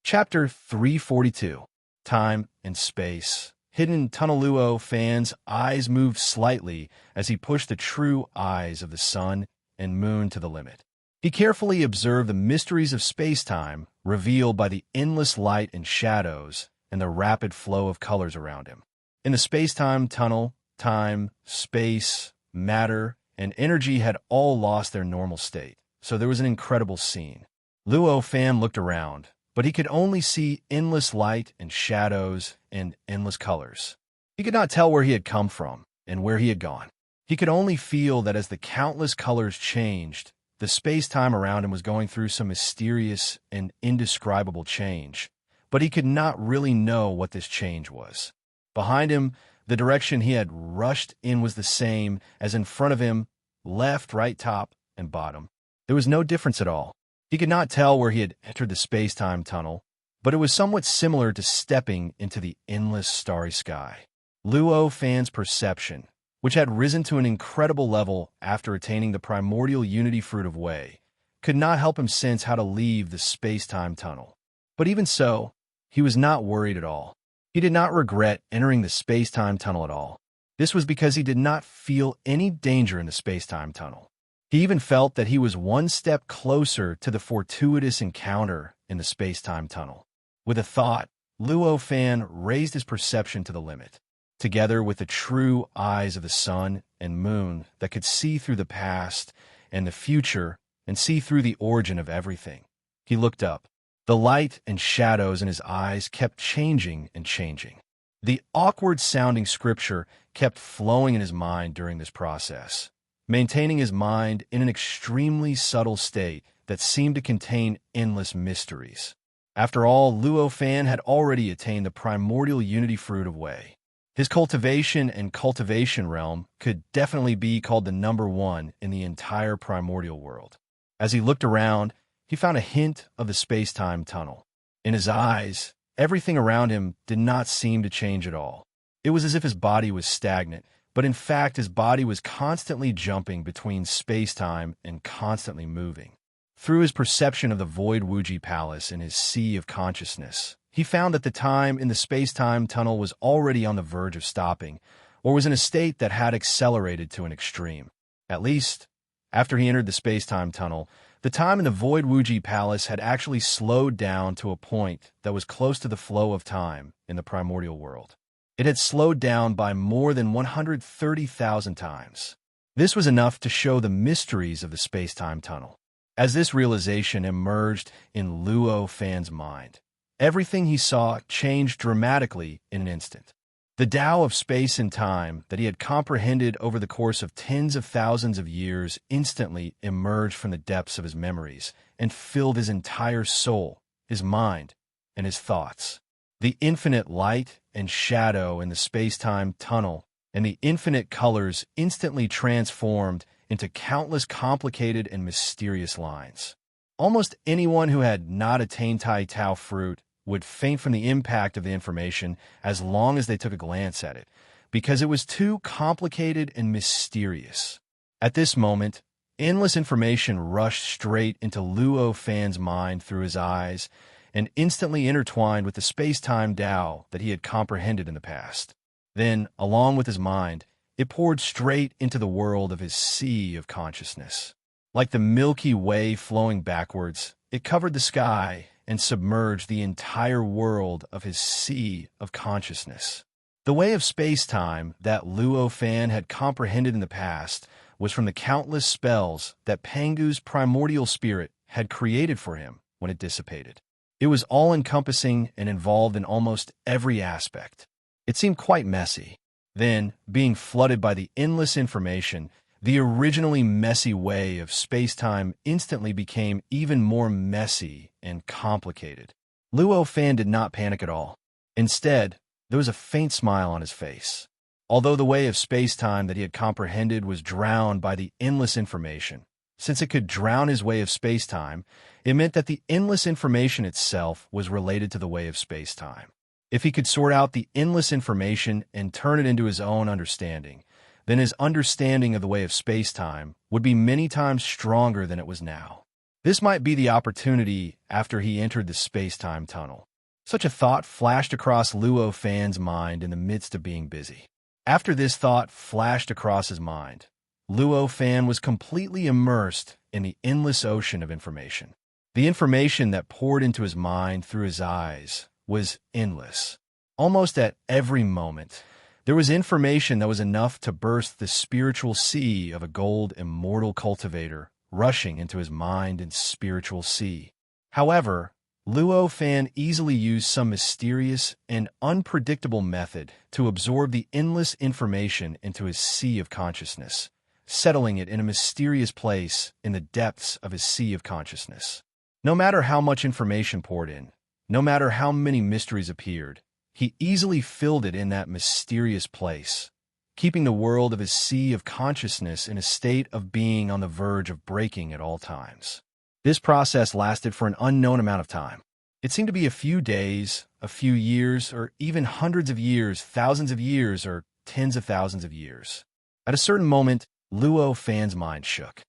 Chapter 342, Time and Space. Hidden Tunnel. Luo Fan's eyes moved slightly as he pushed the true eyes of the sun and moon to the limit. He carefully observed the mysteries of space-time revealed by the endless light and shadows and the rapid flow of colors around him. In the space-time tunnel, time, space, matter, and energy had all lost their normal state, so there was an incredible scene. Luo Fan looked around, but he could only see endless light and shadows and endless colors. He could not tell where he had come from and where he had gone. He could only feel that as the countless colors changed, the space-time around him was going through some mysterious and indescribable change, but he could not really know what this change was. Behind him, the direction he had rushed in was the same as in front of him, left, right, top, and bottom. There was no difference at all. He could not tell where he had entered the space-time tunnel, but it was somewhat similar to stepping into the endless starry sky. Luo Fan's perception, which had risen to an incredible level after attaining the primordial unity fruit of Wei, could not help him sense how to leave the space-time tunnel. But even so, he was not worried at all. He did not regret entering the space-time tunnel at all. This was because he did not feel any danger in the space-time tunnel. He even felt that he was one step closer to the fortuitous encounter in the space-time tunnel. With a thought, Luo Fan raised his perception to the limit. Together with the true eyes of the sun and moon that could see through the past and the future and see through the origin of everything, he looked up. The light and shadows in his eyes kept changing and changing. The awkward-sounding scripture kept flowing in his mind during this process, maintaining his mind in an extremely subtle state that seemed to contain endless mysteries. After all, Luo Fan had already attained the primordial unity fruit of Wei. His cultivation and cultivation realm could definitely be called the number one in the entire primordial world. As he looked around, he found a hint of the space-time tunnel. In his eyes, everything around him did not seem to change at all. It was as if his body was stagnant, but in fact his body was constantly jumping between space-time and constantly moving. Through his perception of the Void Wuji Palace in his sea of consciousness, he found that the time in the space-time tunnel was already on the verge of stopping, or was in a state that had accelerated to an extreme. At least, after he entered the space-time tunnel, the time in the Void Wuji Palace had actually slowed down to a point that was close to the flow of time in the primordial world. It had slowed down by more than 130,000 times. This was enough to show the mysteries of the space-time tunnel. As this realization emerged in Luo Fan's mind, everything he saw changed dramatically in an instant. The Tao of space and time that he had comprehended over the course of tens of thousands of years instantly emerged from the depths of his memories and filled his entire soul, his mind, and his thoughts. The infinite light and shadow in the space-time tunnel and the infinite colors instantly transformed into countless complicated and mysterious lines. Almost anyone who had not attained Tai Tao fruit would faint from the impact of the information as long as they took a glance at it, because it was too complicated and mysterious. At this moment, endless information rushed straight into Luo Fan's mind through his eyes and instantly intertwined with the space-time Tao that he had comprehended in the past. Then, along with his mind, it poured straight into the world of his sea of consciousness. Like the Milky Way flowing backwards, it covered the sky and submerged the entire world of his sea of consciousness. The way of space-time that Luo Fan had comprehended in the past was from the countless spells that Pangu's primordial spirit had created for him when it dissipated. It was all-encompassing and involved in almost every aspect. It seemed quite messy. Then, being flooded by the endless information, the originally messy way of space-time instantly became even more messy and complicated. Luo Fan did not panic at all. Instead, there was a faint smile on his face. Although the way of space-time that he had comprehended was drowned by the endless information, since it could drown his way of space-time, it meant that the endless information itself was related to the way of space-time. If he could sort out the endless information and turn it into his own understanding, then his understanding of the way of space-time would be many times stronger than it was now. This might be the opportunity after he entered the space-time tunnel. Such a thought flashed across Luo Fan's mind in the midst of being busy. After this thought flashed across his mind, Luo Fan was completely immersed in the endless ocean of information. The information that poured into his mind through his eyes was endless. Almost at every moment, there was information that was enough to burst the spiritual sea of a gold immortal cultivator rushing into his mind and spiritual sea. However, Luo Fan easily used some mysterious and unpredictable method to absorb the endless information into his sea of consciousness, settling it in a mysterious place in the depths of his sea of consciousness. No matter how much information poured in, no matter how many mysteries appeared, he easily filled it in that mysterious place, keeping the world of his sea of consciousness in a state of being on the verge of breaking at all times. This process lasted for an unknown amount of time. It seemed to be a few days, a few years, or even hundreds of years, thousands of years, or tens of thousands of years. At a certain moment, Luo Fan's mind shook.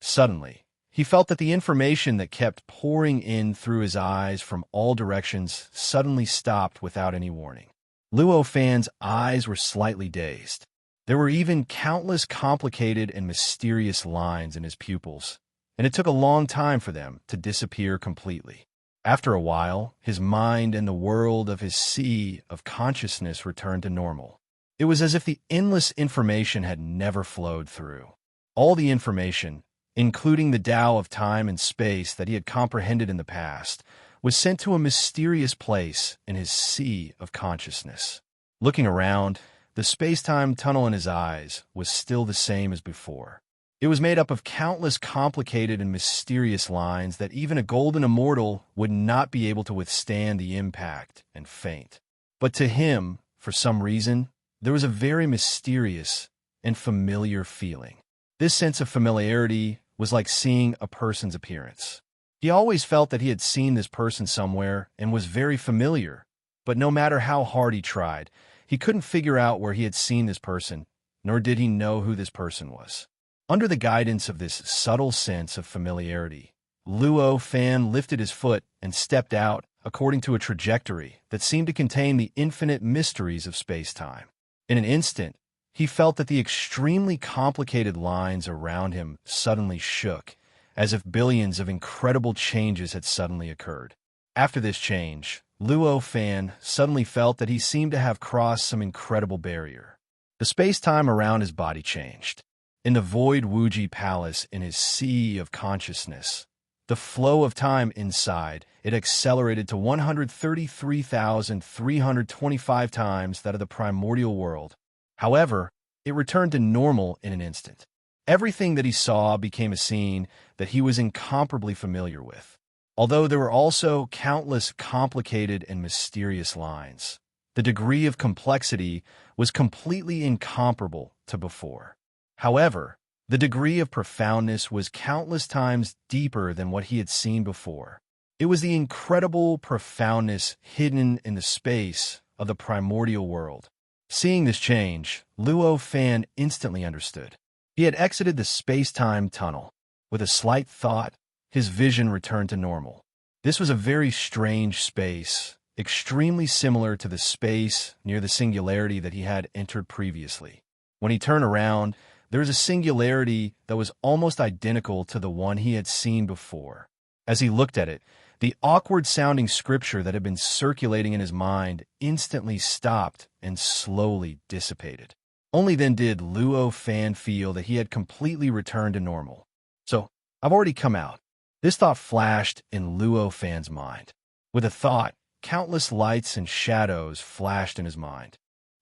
Suddenly, he felt that the information that kept pouring in through his eyes from all directions suddenly stopped without any warning. Luo Fan's eyes were slightly dazed. There were even countless complicated and mysterious lines in his pupils, and it took a long time for them to disappear completely. After a while, his mind and the world of his sea of consciousness returned to normal. It was as if the endless information had never flowed through. All the information, including the Tao of time and space that he had comprehended in the past, was sent to a mysterious place in his sea of consciousness. Looking around, the space-time tunnel in his eyes was still the same as before. It was made up of countless complicated and mysterious lines that even a golden immortal would not be able to withstand the impact and faint. But to him, for some reason, there was a very mysterious and familiar feeling. This sense of familiarity was like seeing a person's appearance. He always felt that he had seen this person somewhere and was very familiar, but no matter how hard he tried, he couldn't figure out where he had seen this person, nor did he know who this person was. Under the guidance of this subtle sense of familiarity, Luo Fan lifted his foot and stepped out according to a trajectory that seemed to contain the infinite mysteries of space-time. In an instant, he felt that the extremely complicated lines around him suddenly shook, as if billions of incredible changes had suddenly occurred. After this change, Luo Fan suddenly felt that he seemed to have crossed some incredible barrier. The space-time around his body changed. In the void Wuji palace in his sea of consciousness, the flow of time inside it accelerated to 133,325 times that of the primordial world. However, it returned to normal in an instant. Everything that he saw became a scene that he was incomparably familiar with. Although there were also countless complicated and mysterious lines, the degree of complexity was completely incomparable to before. However, the degree of profoundness was countless times deeper than what he had seen before. It was the incredible profoundness hidden in the space of the primordial world. Seeing this change, Luo Fan instantly understood. He had exited the space-time tunnel. With a slight thought, his vision returned to normal. This was a very strange space, extremely similar to the space near the singularity that he had entered previously. When he turned around, there was a singularity that was almost identical to the one he had seen before. As he looked at it, the awkward-sounding scripture that had been circulating in his mind instantly stopped and slowly dissipated. Only then did Luo Fan feel that he had completely returned to normal. So, I've already come out. This thought flashed in Luo Fan's mind. With a thought, countless lights and shadows flashed in his mind.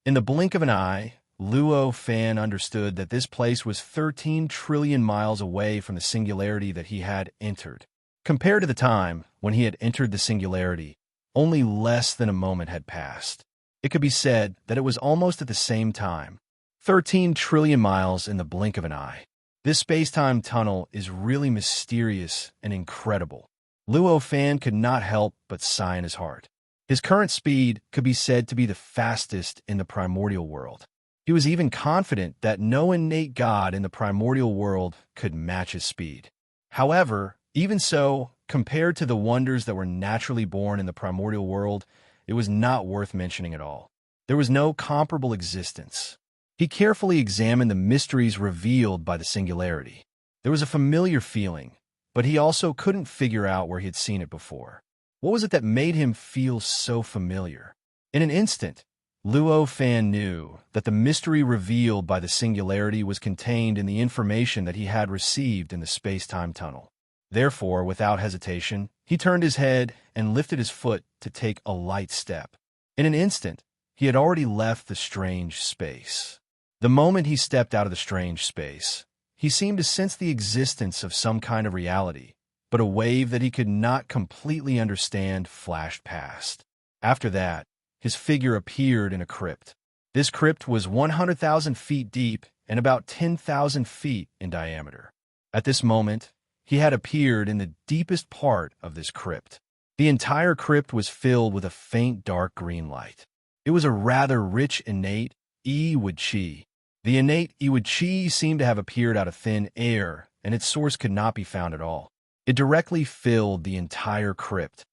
In the blink of an eye, Luo Fan understood that this place was 13 trillion miles away from the singularity that he had entered. Compared to the time when he had entered the singularity, only less than a moment had passed. It could be said that it was almost at the same time. 13 trillion miles in the blink of an eye. This space-time tunnel is really mysterious and incredible. Luo Fan could not help but sigh in his heart. His current speed could be said to be the fastest in the primordial world. He was even confident that no innate god in the primordial world could match his speed. However, Even so, compared to the wonders that were naturally born in the primordial world, it was not worth mentioning at all. There was no comparable existence. He carefully examined the mysteries revealed by the singularity. There was a familiar feeling, but he also couldn't figure out where he had seen it before. What was it that made him feel so familiar? In an instant, Luo Fan knew that the mystery revealed by the singularity was contained in the information that he had received in the space-time tunnel. Therefore, without hesitation, he turned his head and lifted his foot to take a light step. In an instant, he had already left the strange space. The moment he stepped out of the strange space, he seemed to sense the existence of some kind of reality, but a wave that he could not completely understand flashed past. After that, his figure appeared in a crypt. This crypt was 100,000 feet deep and about 10,000 feet in diameter. At this moment, he had appeared in the deepest part of this crypt. The entire crypt was filled with a faint dark green light. It was a rather rich innate Yi-Wood-Chi. The innate Yi-Wood-Chi seemed to have appeared out of thin air, and its source could not be found at all. It directly filled the entire crypt.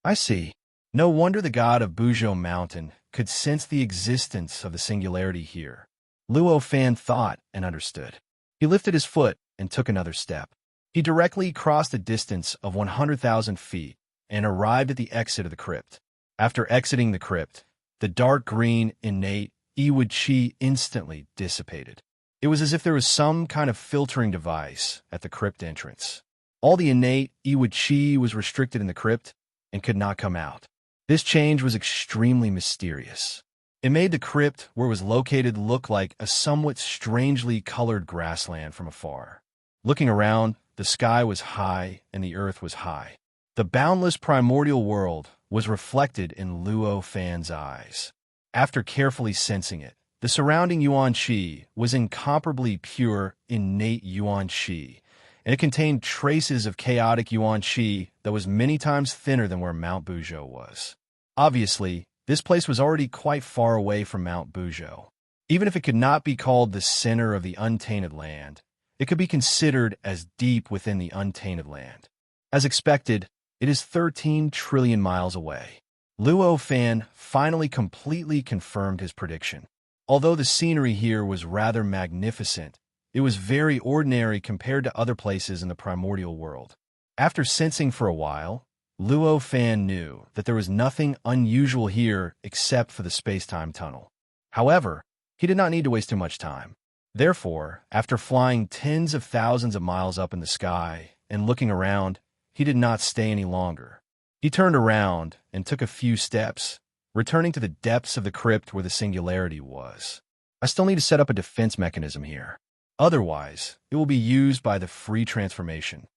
I see. No wonder the god of Buzhou Mountain could sense the existence of the singularity here. Luo Fan thought and understood. He lifted his foot and took another step. He directly crossed a distance of 100,000 feet and arrived at the exit of the crypt. After exiting the crypt, the dark green innate Yi-Wood-Chi instantly dissipated. It was as if there was some kind of filtering device at the crypt entrance. All the innate Yi-Wood-Chi was restricted in the crypt and could not come out. This change was extremely mysterious. It made the crypt where it was located look like a somewhat strangely colored grassland from afar. Looking around, the sky was high and the earth was high. The boundless primordial world was reflected in Luo Fan's eyes. After carefully sensing it, the surrounding Yuan Qi was incomparably pure, innate Yuan Qi, and it contained traces of chaotic Yuan Qi that was many times thinner than where Mount Buzhou was. Obviously, this place was already quite far away from Mount Buzhou. Even if it could not be called the center of the untainted land, it could be considered as deep within the untainted land. As expected, it is 13 trillion miles away. Luo Fan finally completely confirmed his prediction. Although the scenery here was rather magnificent, it was very ordinary compared to other places in the primordial world. After sensing for a while, Luo Fan knew that there was nothing unusual here except for the space-time tunnel. However, he did not need to waste too much time. Therefore, after flying tens of thousands of miles up in the sky and looking around, he did not stay any longer. He turned around and took a few steps, returning to the depths of the crypt where the singularity was. I still need to set up a defense mechanism here. Otherwise, it will be used by the free transformation.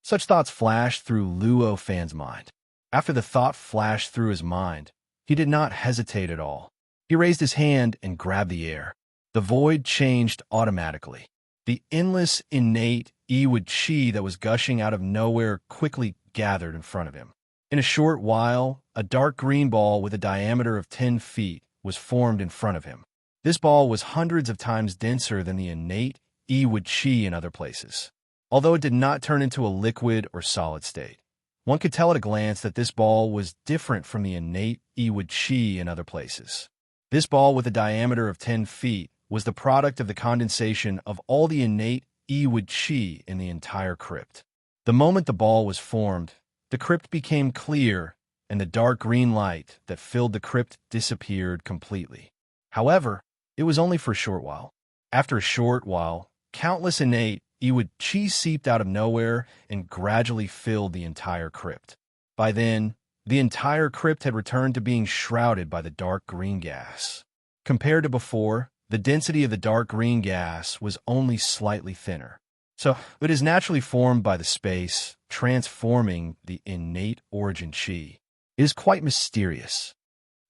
Such thoughts flashed through Luo Fan's mind. After the thought flashed through his mind, he did not hesitate at all. He raised his hand and grabbed the air. The void changed automatically. The endless, innate Yi-Wood-Chi that was gushing out of nowhere quickly gathered in front of him. In a short while, a dark green ball with a diameter of 10 feet was formed in front of him. This ball was hundreds of times denser than the innate Yi-Wood-Chi in other places. Although it did not turn into a liquid or solid state, one could tell at a glance that this ball was different from the innate Yi-Wood-Chi in other places. This ball with a diameter of 10 feet was the product of the condensation of all the innate Yi-Wood-Chi in the entire crypt. The moment the ball was formed, the crypt became clear, and the dark green light that filled the crypt disappeared completely. However, it was only for a short while. After a short while, countless innate Yi-Wood-Chi seeped out of nowhere and gradually filled the entire crypt. By then, the entire crypt had returned to being shrouded by the dark green gas. Compared to before, the density of the dark green gas was only slightly thinner. So, it is naturally formed by the space, transforming the innate origin Chi. It is quite mysterious.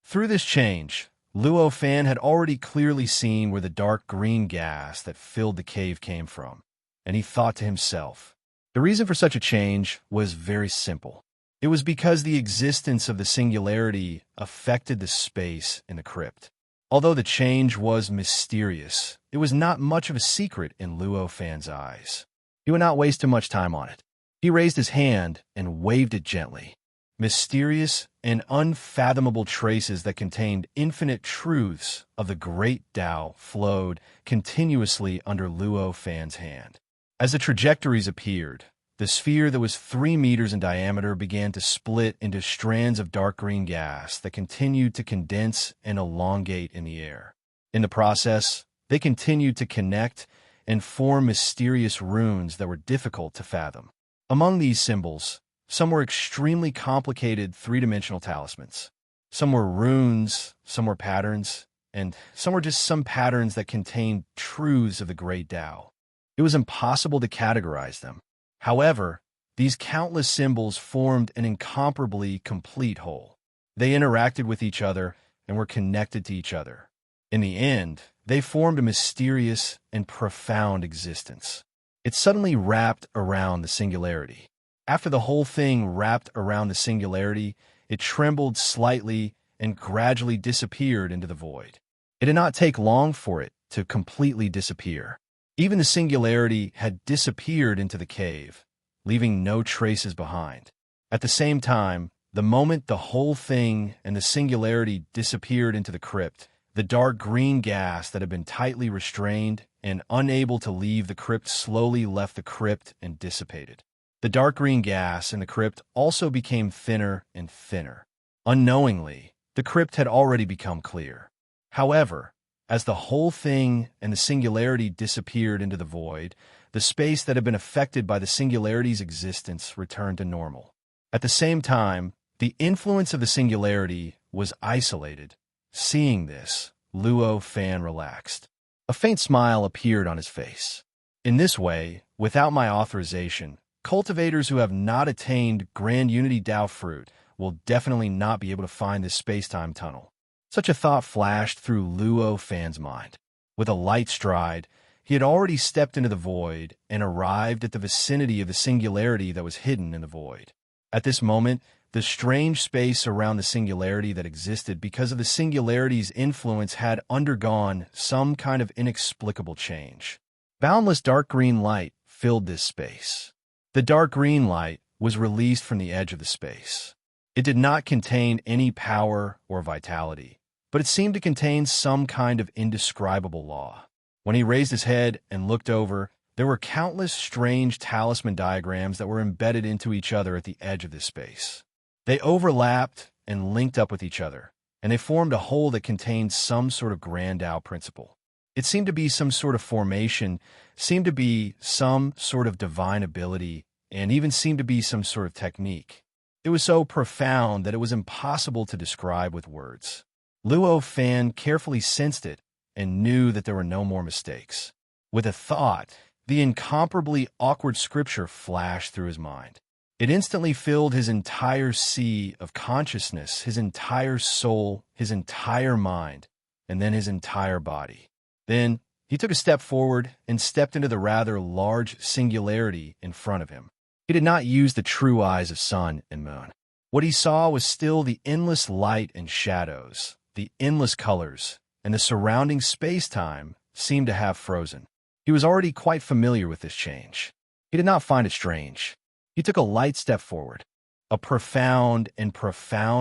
Through this change, Luo Fan had already clearly seen where the dark green gas that filled the cave came from, and he thought to himself, the reason for such a change was very simple. It was because the existence of the singularity affected the space in the crypt. Although the change was mysterious, it was not much of a secret in Luo Fan's eyes. He would not waste too much time on it. He raised his hand and waved it gently. Mysterious and unfathomable traces that contained infinite truths of the great Tao flowed continuously under Luo Fan's hand. As the trajectories appeared, the sphere that was 3 meters in diameter began to split into strands of dark green gas that continued to condense and elongate in the air. In the process, they continued to connect and form mysterious runes that were difficult to fathom. Among these symbols, some were extremely complicated three-dimensional talismans. Some were runes, some were patterns, and some were just some patterns that contained truths of the great Tao. It was impossible to categorize them. However, these countless symbols formed an incomparably complete whole. They interacted with each other and were connected to each other. In the end, they formed a mysterious and profound existence. It suddenly wrapped around the singularity. After the whole thing wrapped around the singularity, it trembled slightly and gradually disappeared into the void. It did not take long for it to completely disappear. Even the singularity had disappeared into the cave, leaving no traces behind. At the same time, the moment the whole thing and the singularity disappeared into the crypt, the dark green gas that had been tightly restrained and unable to leave the crypt slowly left the crypt and dissipated. The dark green gas in the crypt also became thinner and thinner. Unknowingly, the crypt had already become clear. However, as the whole thing and the singularity disappeared into the void, the space that had been affected by the singularity's existence returned to normal. At the same time, the influence of the singularity was isolated. Seeing this, Luo Fan relaxed. A faint smile appeared on his face. In this way, without my authorization, cultivators who have not attained Grand Unity Tao fruit will definitely not be able to find this space-time tunnel. Such a thought flashed through Luo Fan's mind. With a light stride, he had already stepped into the void and arrived at the vicinity of the singularity that was hidden in the void. At this moment, the strange space around the singularity that existed because of the singularity's influence had undergone some kind of inexplicable change. Boundless dark green light filled this space. The dark green light was released from the edge of the space. It did not contain any power or vitality, but it seemed to contain some kind of indescribable law. When he raised his head and looked over, there were countless strange talisman diagrams that were embedded into each other at the edge of this space. They overlapped and linked up with each other, and they formed a whole that contained some sort of grand Tao principle. It seemed to be some sort of formation, seemed to be some sort of divine ability, and even seemed to be some sort of technique. It was so profound that it was impossible to describe with words. Luo Fan carefully sensed it and knew that there were no more mistakes. With a thought, the incomparably awkward scripture flashed through his mind. It instantly filled his entire sea of consciousness, his entire soul, his entire mind, and then his entire body. Then he took a step forward and stepped into the rather large singularity in front of him. He did not use the true eyes of sun and moon. What he saw was still the endless light and shadows, the endless colors, and the surrounding space-time seemed to have frozen. He was already quite familiar with this change. He did not find it strange. He took a light step forward. A profound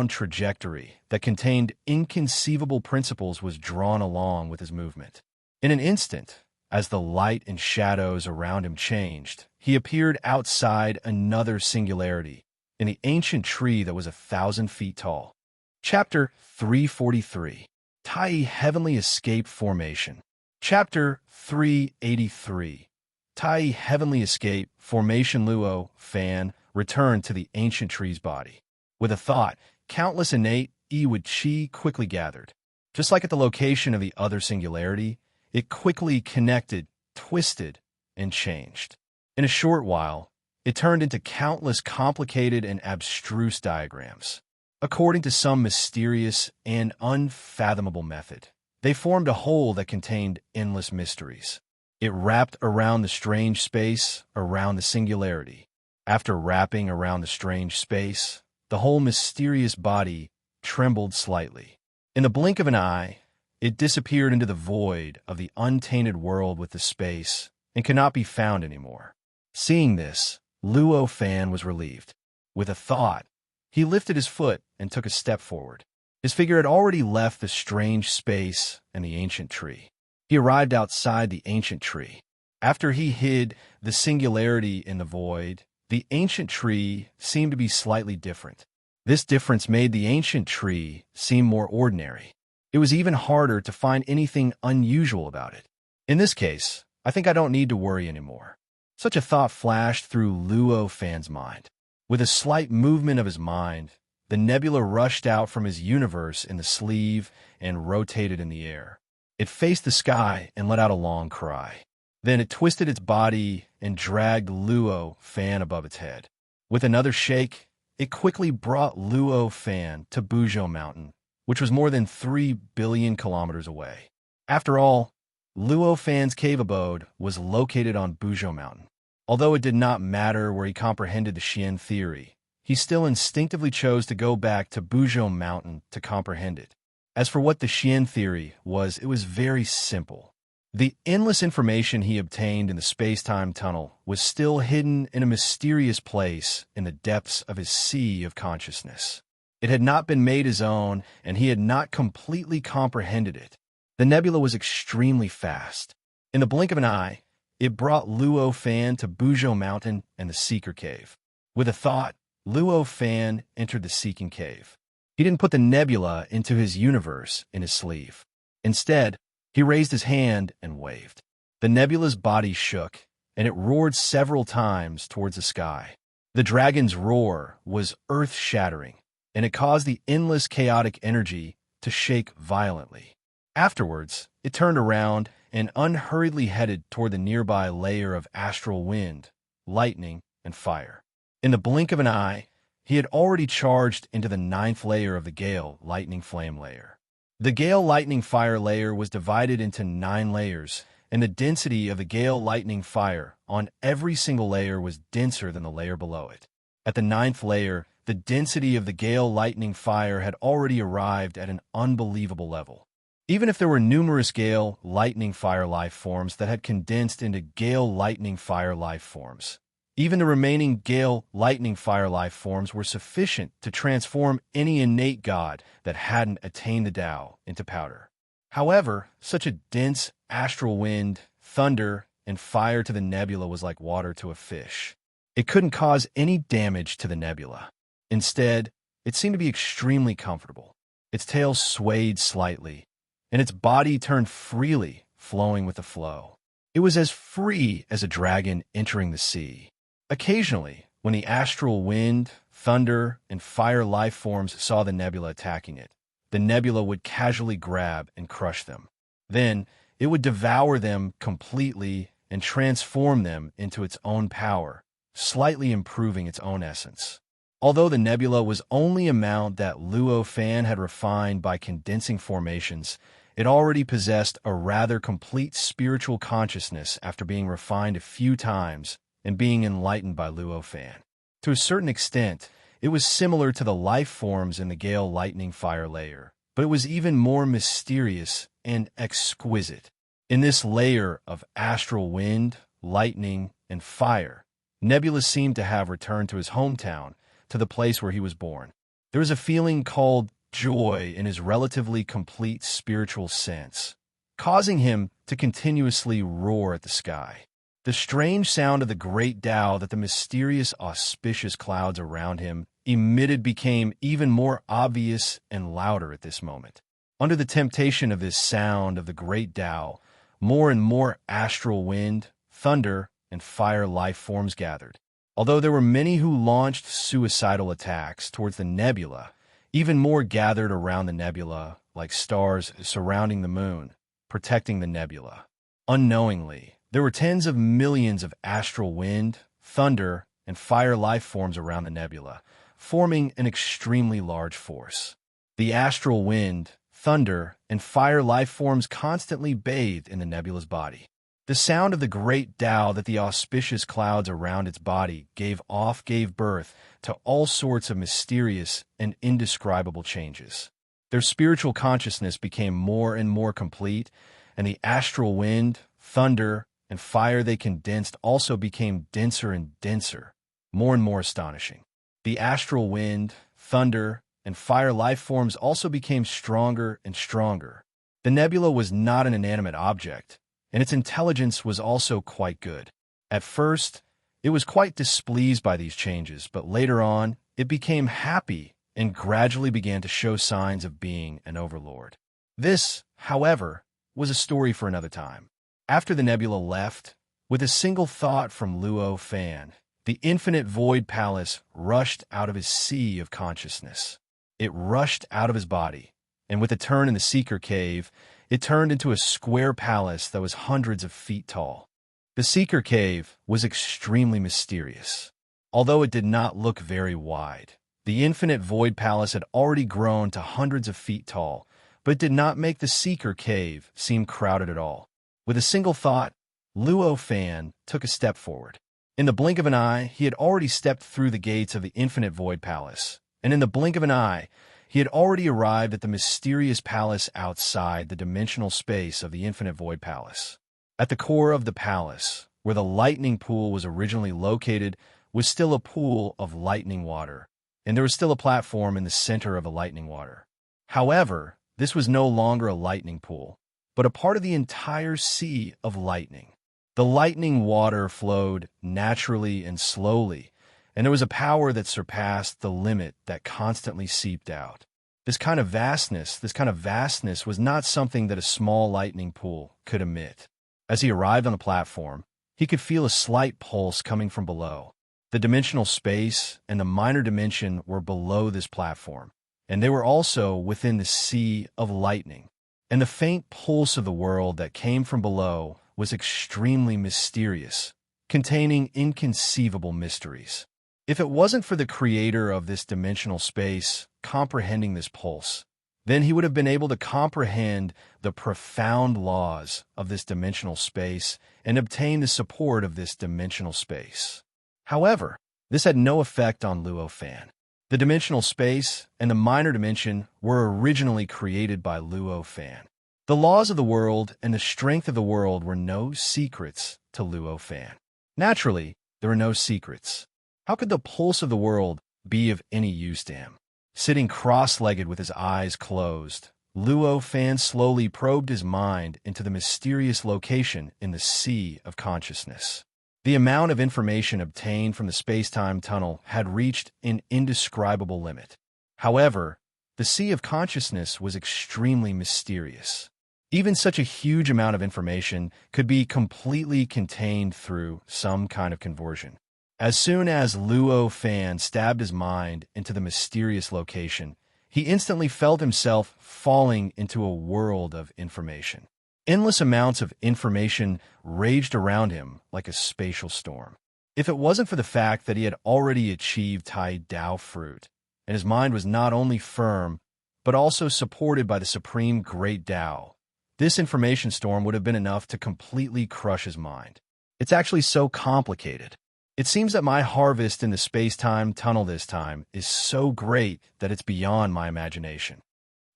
trajectory that contained inconceivable principles was drawn along with his movement. In an instant, as the light and shadows around him changed, he appeared outside another singularity, in the ancient tree that was 1,000 feet tall. Chapter 343. Tai Heavenly Escape Formation. Chapter 383. Tai Heavenly Escape Formation. Luo Fan returned to the ancient tree's body. With a thought, countless innate Iwid Chi quickly gathered. Just like at the location of the other singularity, it quickly connected, twisted, and changed. In a short while, it turned into countless complicated and abstruse diagrams. According to some mysterious and unfathomable method, they formed a whole that contained endless mysteries. It wrapped around the strange space around the singularity. After wrapping around the strange space, the whole mysterious body trembled slightly. In the blink of an eye, it disappeared into the void of the untainted world with the space and could not be found anymore. Seeing this, Luo Fan was relieved. With a thought, he lifted his foot and took a step forward. His figure had already left the strange space and the ancient tree. He arrived outside the ancient tree. After he hid the singularity in the void, the ancient tree seemed to be slightly different. This difference made the ancient tree seem more ordinary. It was even harder to find anything unusual about it. In this case, I think I don't need to worry anymore. Such a thought flashed through Luo Fan's mind. With a slight movement of his mind, the nebula rushed out from his universe in the sleeve and rotated in the air. It faced the sky and let out a long cry. Then it twisted its body and dragged Luo Fan above its head. With another shake, it quickly brought Luo Fan to Buzhou Mountain, which was more than 3 billion kilometers away. After all, Luo Fan's cave abode was located on Buzhou Mountain. Although it did not matter where he comprehended the Xian theory, he still instinctively chose to go back to Buzhou Mountain to comprehend it. As for what the Xian theory was, it was very simple. The endless information he obtained in the space-time tunnel was still hidden in a mysterious place in the depths of his sea of consciousness. It had not been made his own, and he had not completely comprehended it. The nebula was extremely fast. In the blink of an eye, it brought Luo Fan to Buzhou Mountain and the Seeker Cave. With a thought, Luo Fan entered the Seeking Cave. He didn't put the nebula into his universe in his sleeve. Instead, he raised his hand and waved. The nebula's body shook, and it roared several times towards the sky. The dragon's roar was earth-shattering, and it caused the endless chaotic energy to shake violently. Afterwards, it turned around and unhurriedly headed toward the nearby layer of astral wind, lightning, and fire. In the blink of an eye, he had already charged into the 9th layer of the Gale Lightning Flame layer. The Gale Lightning Fire layer was divided into 9 layers, and the density of the Gale Lightning Fire on every single layer was denser than the layer below it. At the 9th layer, the density of the Gale Lightning Fire had already arrived at an unbelievable level. Even if there were numerous Gale Lightning Fire life forms that had condensed into Gale Lightning Fire life forms, even the remaining Gale Lightning Fire life forms were sufficient to transform any innate god that hadn't attained the Tao into powder. However, such a dense astral wind, thunder, and fire to the nebula was like water to a fish. It couldn't cause any damage to the nebula. Instead, it seemed to be extremely comfortable. Its tail swayed slightly, and its body turned freely, flowing with the flow. It was as free as a dragon entering the sea. Occasionally, when the astral wind, thunder, and fire life forms saw the nebula attacking it, the nebula would casually grab and crush them. Then, it would devour them completely and transform them into its own power, slightly improving its own essence. Although the nebula was only a amount that Luo Fan had refined by condensing formations, it already possessed a rather complete spiritual consciousness after being refined a few times and being enlightened by Luo Fan. To a certain extent, it was similar to the life forms in the Gale Lightning Fire layer, but it was even more mysterious and exquisite. In this layer of astral wind, lightning, and fire, Nebula seemed to have returned to his hometown, to the place where he was born. There was a feeling called joy in his relatively complete spiritual sense, causing him to continuously roar at the sky. The strange sound of the great Tao that the mysterious, auspicious clouds around him emitted became even more obvious and louder at this moment. Under the temptation of this sound of the great Tao, more and more astral wind, thunder, and fire life forms gathered. Although there were many who launched suicidal attacks towards the nebula, even more gathered around the nebula like stars surrounding the moon, protecting the nebula. Unknowingly, there were tens of millions of astral wind, thunder, and fire life forms around the nebula, forming an extremely large force. The astral wind, thunder, and fire life forms constantly bathed in the nebula's body. The sound of the great Tao that the auspicious clouds around its body gave birth to all sorts of mysterious and indescribable changes. Their spiritual consciousness became more and more complete, and the astral wind, thunder, and fire they condensed also became denser and denser, more and more astonishing. The astral wind, thunder, and fire life forms also became stronger and stronger. The nebula was not an inanimate object, and its intelligence was also quite good. At first, it was quite displeased by these changes, but later on, it became happy and gradually began to show signs of being an overlord. This, however, was a story for another time. After the nebula left, with a single thought from Luo Fan, the infinite void palace rushed out of his sea of consciousness. It rushed out of his body, and with a turn in the seeker cave, it turned into a square palace that was hundreds of feet tall. The seeker cave was extremely mysterious. Although it did not look very wide, the infinite void palace had already grown to hundreds of feet tall, but it did not make the seeker cave seem crowded at all. With a single thought, Luo Fan took a step forward. In the blink of an eye, he had already stepped through the gates of the infinite void palace, and in the blink of an eye, he had already arrived at the mysterious palace outside the dimensional space of the infinite void palace. At the core of the palace, where the lightning pool was originally located, was still a pool of lightning water, and there was still a platform in the center of the lightning water. However, this was no longer a lightning pool, but a part of the entire sea of lightning. The lightning water flowed naturally and slowly, and there was a power that surpassed the limit that constantly seeped out. This kind of vastness was not something that a small lightning pool could emit. As he arrived on the platform, he could feel a slight pulse coming from below. The dimensional space and the minor dimension were below this platform, and they were also within the sea of lightning. And the faint pulse of the world that came from below was extremely mysterious, containing inconceivable mysteries. If it wasn't for the creator of this dimensional space comprehending this pulse, then he would have been able to comprehend the profound laws of this dimensional space and obtain the support of this dimensional space. However, this had no effect on Luo Fan. The dimensional space and the minor dimension were originally created by Luo Fan. The laws of the world and the strength of the world were no secrets to Luo Fan. Naturally, there were no secrets. How could the pulse of the world be of any use to him? Sitting cross-legged with his eyes closed, Luo Fan slowly probed his mind into the mysterious location in the sea of consciousness. The amount of information obtained from the space-time tunnel had reached an indescribable limit. However, the sea of consciousness was extremely mysterious. Even such a huge amount of information could be completely contained through some kind of conversion. As soon as Luo Fan stabbed his mind into the mysterious location, he instantly felt himself falling into a world of information. Endless amounts of information raged around him like a spatial storm. If it wasn't for the fact that he had already achieved Tai Dao fruit, and his mind was not only firm, but also supported by the supreme great Dao, this information storm would have been enough to completely crush his mind. It's actually so complicated. It seems that my harvest in the space-time tunnel this time is so great that it's beyond my imagination.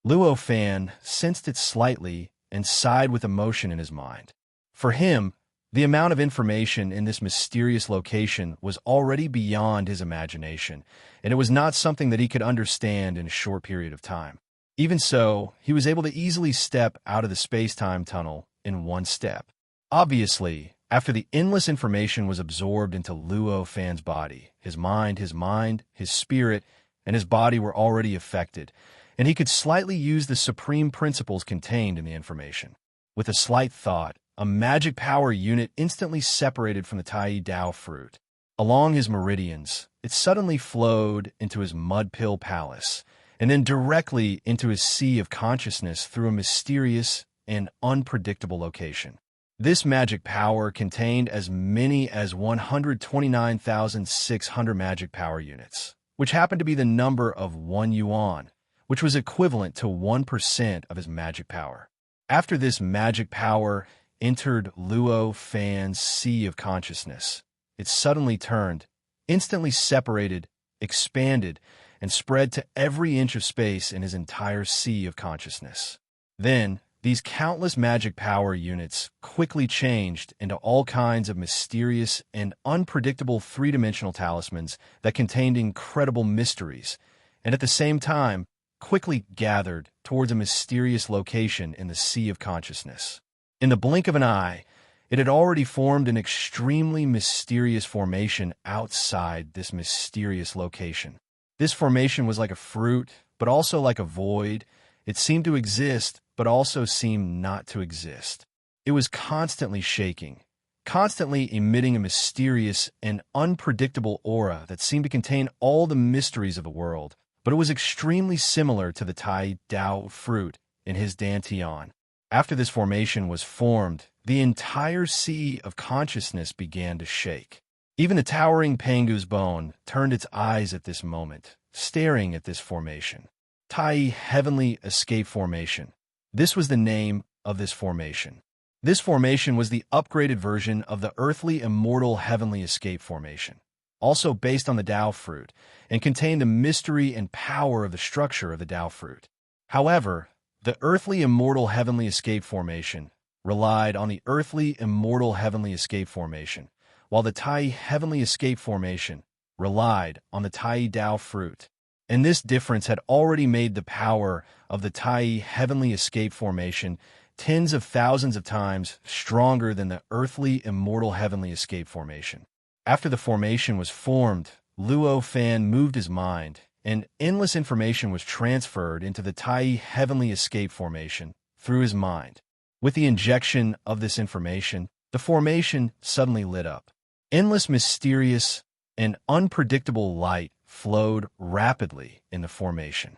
Luo Fan sensed it slightly and sighed with emotion in his mind. For him, the amount of information in this mysterious location was already beyond his imagination, and it was not something that he could understand in a short period of time. Even so, he was able to easily step out of the space-time tunnel in one step. Obviously, after the endless information was absorbed into Luo Fan's body, his mind, his spirit, and his body were already affected, and he could slightly use the supreme principles contained in the information. With a slight thought, a magic power unit instantly separated from the Tai Dao fruit. Along his meridians, it suddenly flowed into his mud pill palace, and then directly into his sea of consciousness through a mysterious and unpredictable location. This magic power contained as many as 129,600 magic power units, which happened to be the number of 1 yuan, which was equivalent to 1% of his magic power. After this magic power entered Luo Fan's sea of consciousness, it suddenly turned, instantly separated, expanded, and spread to every inch of space in his entire sea of consciousness. Then, these countless magic power units quickly changed into all kinds of mysterious and unpredictable three-dimensional talismans that contained incredible mysteries, and at the same time, quickly gathered towards a mysterious location in the sea of consciousness. In the blink of an eye, it had already formed an extremely mysterious formation outside this mysterious location. This formation was like a fruit, but also like a void. It seemed to exist, but also seemed not to exist. It was constantly shaking, constantly emitting a mysterious and unpredictable aura that seemed to contain all the mysteries of the world, but it was extremely similar to the Tai Dao fruit in his Dantian. After this formation was formed, the entire sea of consciousness began to shake. Even the towering Pangu's bone turned its eyes at this moment, staring at this formation. Tai Heavenly Escape Formation. This was the name of this formation. This formation was the upgraded version of the earthly immortal Heavenly Escape Formation, also based on the Dao fruit, and contained the mystery and power of the structure of the Dao fruit. However, the earthly immortal Heavenly Escape Formation relied on the earthly immortal Heavenly Escape Formation, while the Tai Heavenly Escape Formation relied on the Tai Dao fruit. And this difference had already made the power of the Tai Heavenly Escape Formation tens of thousands of times stronger than the earthly immortal Heavenly Escape Formation. After the formation was formed, Luo Fan moved his mind, and endless information was transferred into the Tai Heavenly Escape Formation through his mind. With the injection of this information, the formation suddenly lit up. Endless, mysterious, and unpredictable light flowed rapidly in the formation.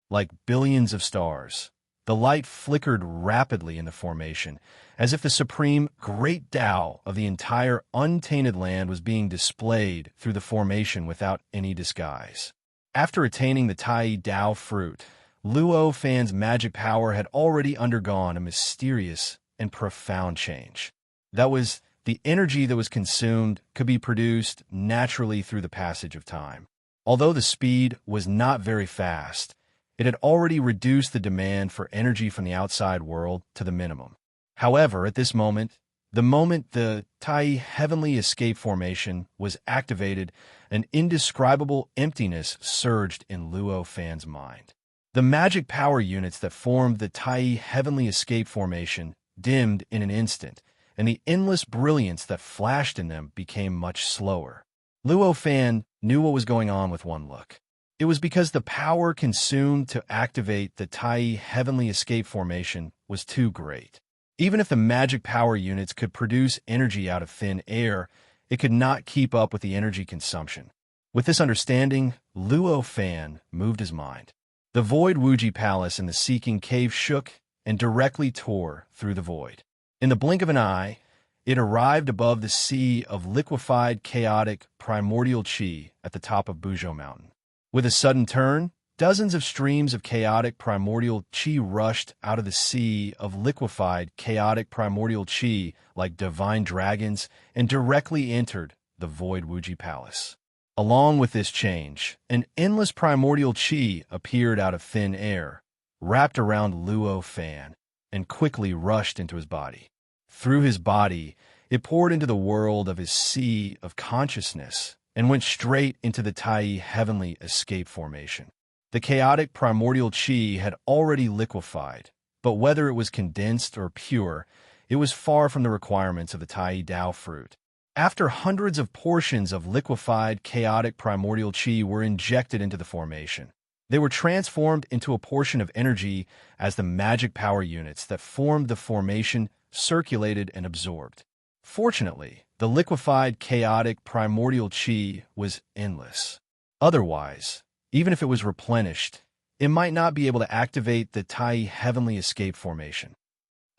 Like billions of stars, the light flickered rapidly in the formation, as if the supreme great Tao of the entire untainted land was being displayed through the formation without any disguise. After attaining the Tai Dao fruit, Luo Fan's magic power had already undergone a mysterious and profound change. That was, the energy that was consumed could be produced naturally through the passage of time. Although the speed was not very fast, it had already reduced the demand for energy from the outside world to the minimum. However, at this moment, the moment the Tai Heavenly Escape Formation was activated, an indescribable emptiness surged in Luo Fan's mind. The magic power units that formed the Tai Heavenly Escape Formation dimmed in an instant, and the endless brilliance that flashed in them became much slower. Luo Fan knew what was going on with one look. It was because the power consumed to activate the Tai Heavenly Escape Formation was too great. Even if the magic power units could produce energy out of thin air, it could not keep up with the energy consumption. With this understanding, Luo Fan moved his mind. The Void Wuji Palace in the Seeking Cave shook and directly tore through the void. In the blink of an eye, it arrived above the sea of liquefied, chaotic, primordial qi at the top of Buzhou Mountain. With a sudden turn, dozens of streams of chaotic primordial qi rushed out of the sea of liquefied, chaotic primordial qi like divine dragons and directly entered the Void Wuji Palace. Along with this change, an endless primordial qi appeared out of thin air, wrapped around Luo Fan, and quickly rushed into his body. Through his body, it poured into the world of his sea of consciousness and went straight into the Tai Heavenly Escape Formation. The chaotic primordial qi had already liquefied, but whether it was condensed or pure, it was far from the requirements of the Tai Dao fruit. After hundreds of portions of liquefied, chaotic primordial qi were injected into the formation, they were transformed into a portion of energy as the magic power units that formed the formation circulated and absorbed. Fortunately, the liquefied, chaotic primordial qi was endless. Otherwise, even if it was replenished, it might not be able to activate the Tai Heavenly Escape Formation.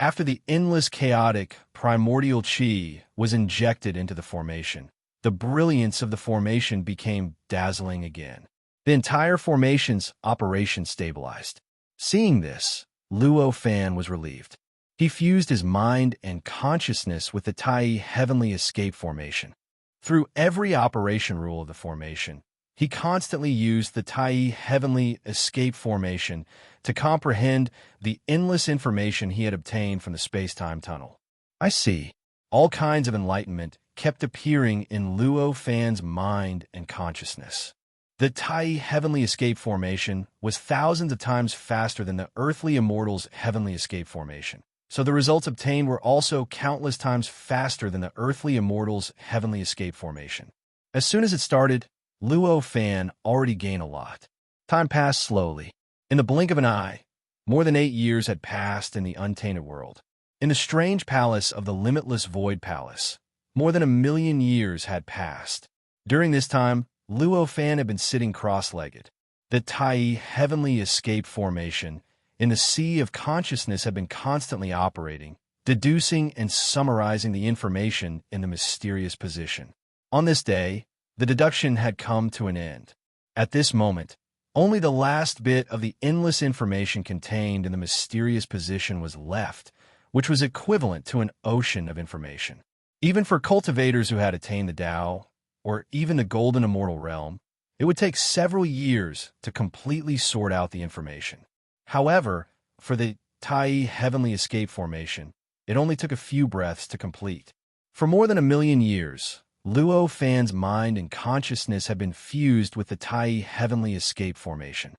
After the endless chaotic primordial qi was injected into the formation, the brilliance of the formation became dazzling again. The entire formation's operation stabilized. Seeing this, Luo Fan was relieved. He fused his mind and consciousness with the Tai Heavenly Escape Formation. Through every operation rule of the formation, He constantly used the Tai heavenly escape formation to comprehend the endless information he had obtained from the space-time tunnel. I see. All kinds of enlightenment kept appearing in Luo Fan's mind and consciousness. The Tai heavenly escape formation was thousands of times faster than the earthly immortal's heavenly escape formation. So the results obtained were also countless times faster than the earthly immortal's heavenly escape formation. As soon as it started, Luo Fan already gained a lot. Time passed slowly. In the blink of an eye, more than 8 years had passed in the untainted world. In the strange palace of the Limitless Void Palace, more than 1,000,000 years had passed. During this time, Luo Fan had been sitting cross-legged. The Tai heavenly escape formation in the sea of consciousness had been constantly operating, deducing and summarizing the information in the mysterious position. On this day, the deduction had come to an end. At this moment, only the last bit of the endless information contained in the mysterious position was left, which was equivalent to an ocean of information. Even for cultivators who had attained the Tao, or even the Golden Immortal Realm, it would take several years to completely sort out the information. However, for the Tai heavenly escape formation, it only took a few breaths to complete. For more than 1,000,000 years, Luo Fan's mind and consciousness had been fused with the Tai heavenly escape formation.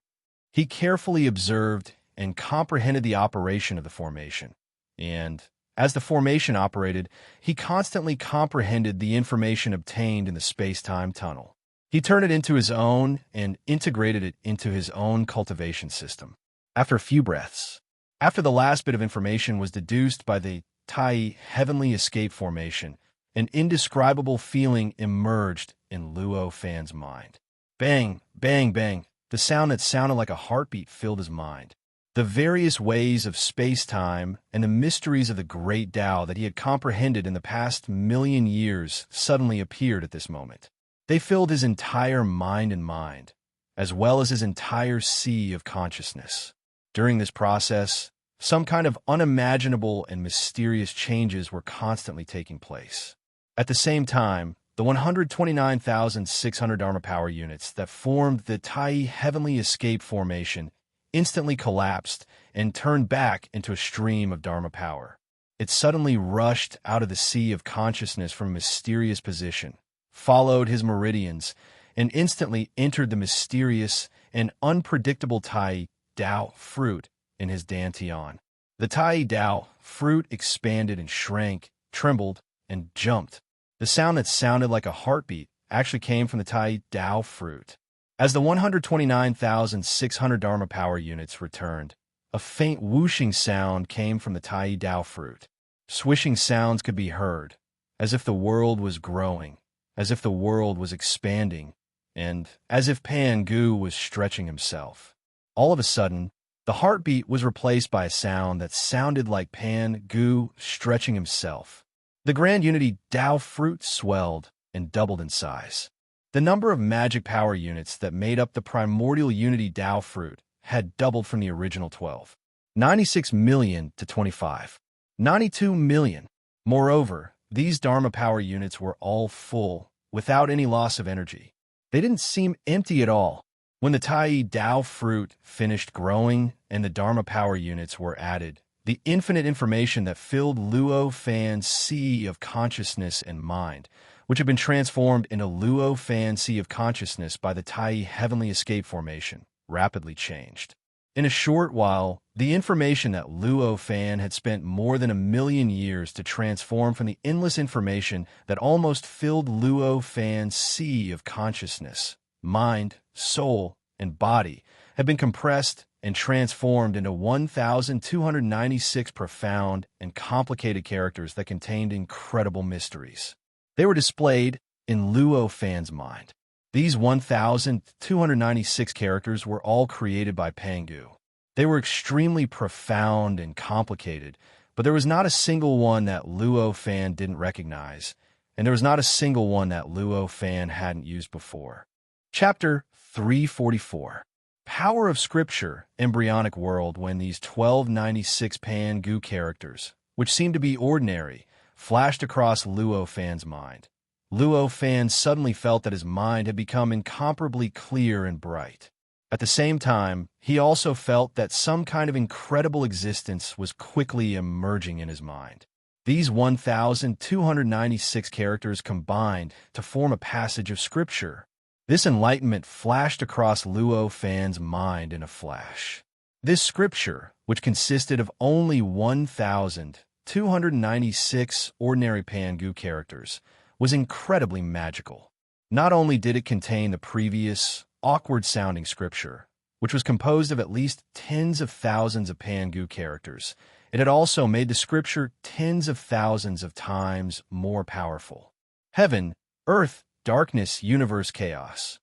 He carefully observed and comprehended the operation of the formation, and as the formation operated, he constantly comprehended the information obtained in the space-time tunnel. He turned it into his own and integrated it into his own cultivation system. After a few breaths, after the last bit of information was deduced by the Tai heavenly escape formation, an indescribable feeling emerged in Luo Fan's mind. Bang, bang, bang. The sound that sounded like a heartbeat filled his mind. The various ways of space-time and the mysteries of the great Tao that he had comprehended in the past 1,000,000 years suddenly appeared at this moment. They filled his entire mind and mind, as well as his entire sea of consciousness. During this process, some kind of unimaginable and mysterious changes were constantly taking place. At the same time, the 129,600 Dharma power units that formed the Tai heavenly escape formation instantly collapsed and turned back into a stream of Dharma power. It suddenly rushed out of the sea of consciousness from a mysterious position, followed his meridians, and instantly entered the mysterious and unpredictable Tai Tao fruit in his dantian. The Tai Tao fruit expanded and shrank, trembled, and jumped. The sound that sounded like a heartbeat actually came from the Tai Tao fruit. As the 129,600 Dharma power units returned, a faint whooshing sound came from the Tai Tao fruit. Swishing sounds could be heard, as if the world was growing, as if the world was expanding, and as if Pan Gu was stretching himself. All of a sudden, the heartbeat was replaced by a sound that sounded like Pan Gu stretching himself. The Grand Unity Tao fruit swelled and doubled in size. The number of magic power units that made up the Primordial Unity Tao fruit had doubled from the original 12. 96 million to 25. 92 million. Moreover, these Dharma power units were all full, without any loss of energy. They didn't seem empty at all. When the Tai Tao fruit finished growing and the Dharma power units were added, the infinite information that filled Luo Fan's sea of consciousness and mind, which had been transformed into Luo Fan's sea of consciousness by the Tai heavenly escape formation, rapidly changed. In a short while, the information that Luo Fan had spent more than 1,000,000 years to transform from the endless information that almost filled Luo Fan's sea of consciousness, mind, soul, and body had been compressed and transformed into 1,296 profound and complicated characters that contained incredible mysteries. They were displayed in Luo Fan's mind. These 1,296 characters were all created by Pangu. They were extremely profound and complicated, but there was not a single one that Luo Fan didn't recognize, and there was not a single one that Luo Fan hadn't used before. Chapter 344. Power of Scripture, Embryonic World. When these 1296 Pangu characters, which seemed to be ordinary, flashed across Luo Fan's mind, Luo Fan suddenly felt that his mind had become incomparably clear and bright. At the same time, he also felt that some kind of incredible existence was quickly emerging in his mind. These 1,296 characters combined to form a passage of scripture. This enlightenment flashed across Luo Fan's mind in a flash. This scripture, which consisted of only 1,296 ordinary Pangu characters, was incredibly magical. Not only did it contain the previous, awkward-sounding scripture, which was composed of at least tens of thousands of Pangu characters, it had also made the scripture tens of thousands of times more powerful. Heaven, earth, darkness, universe, chaos.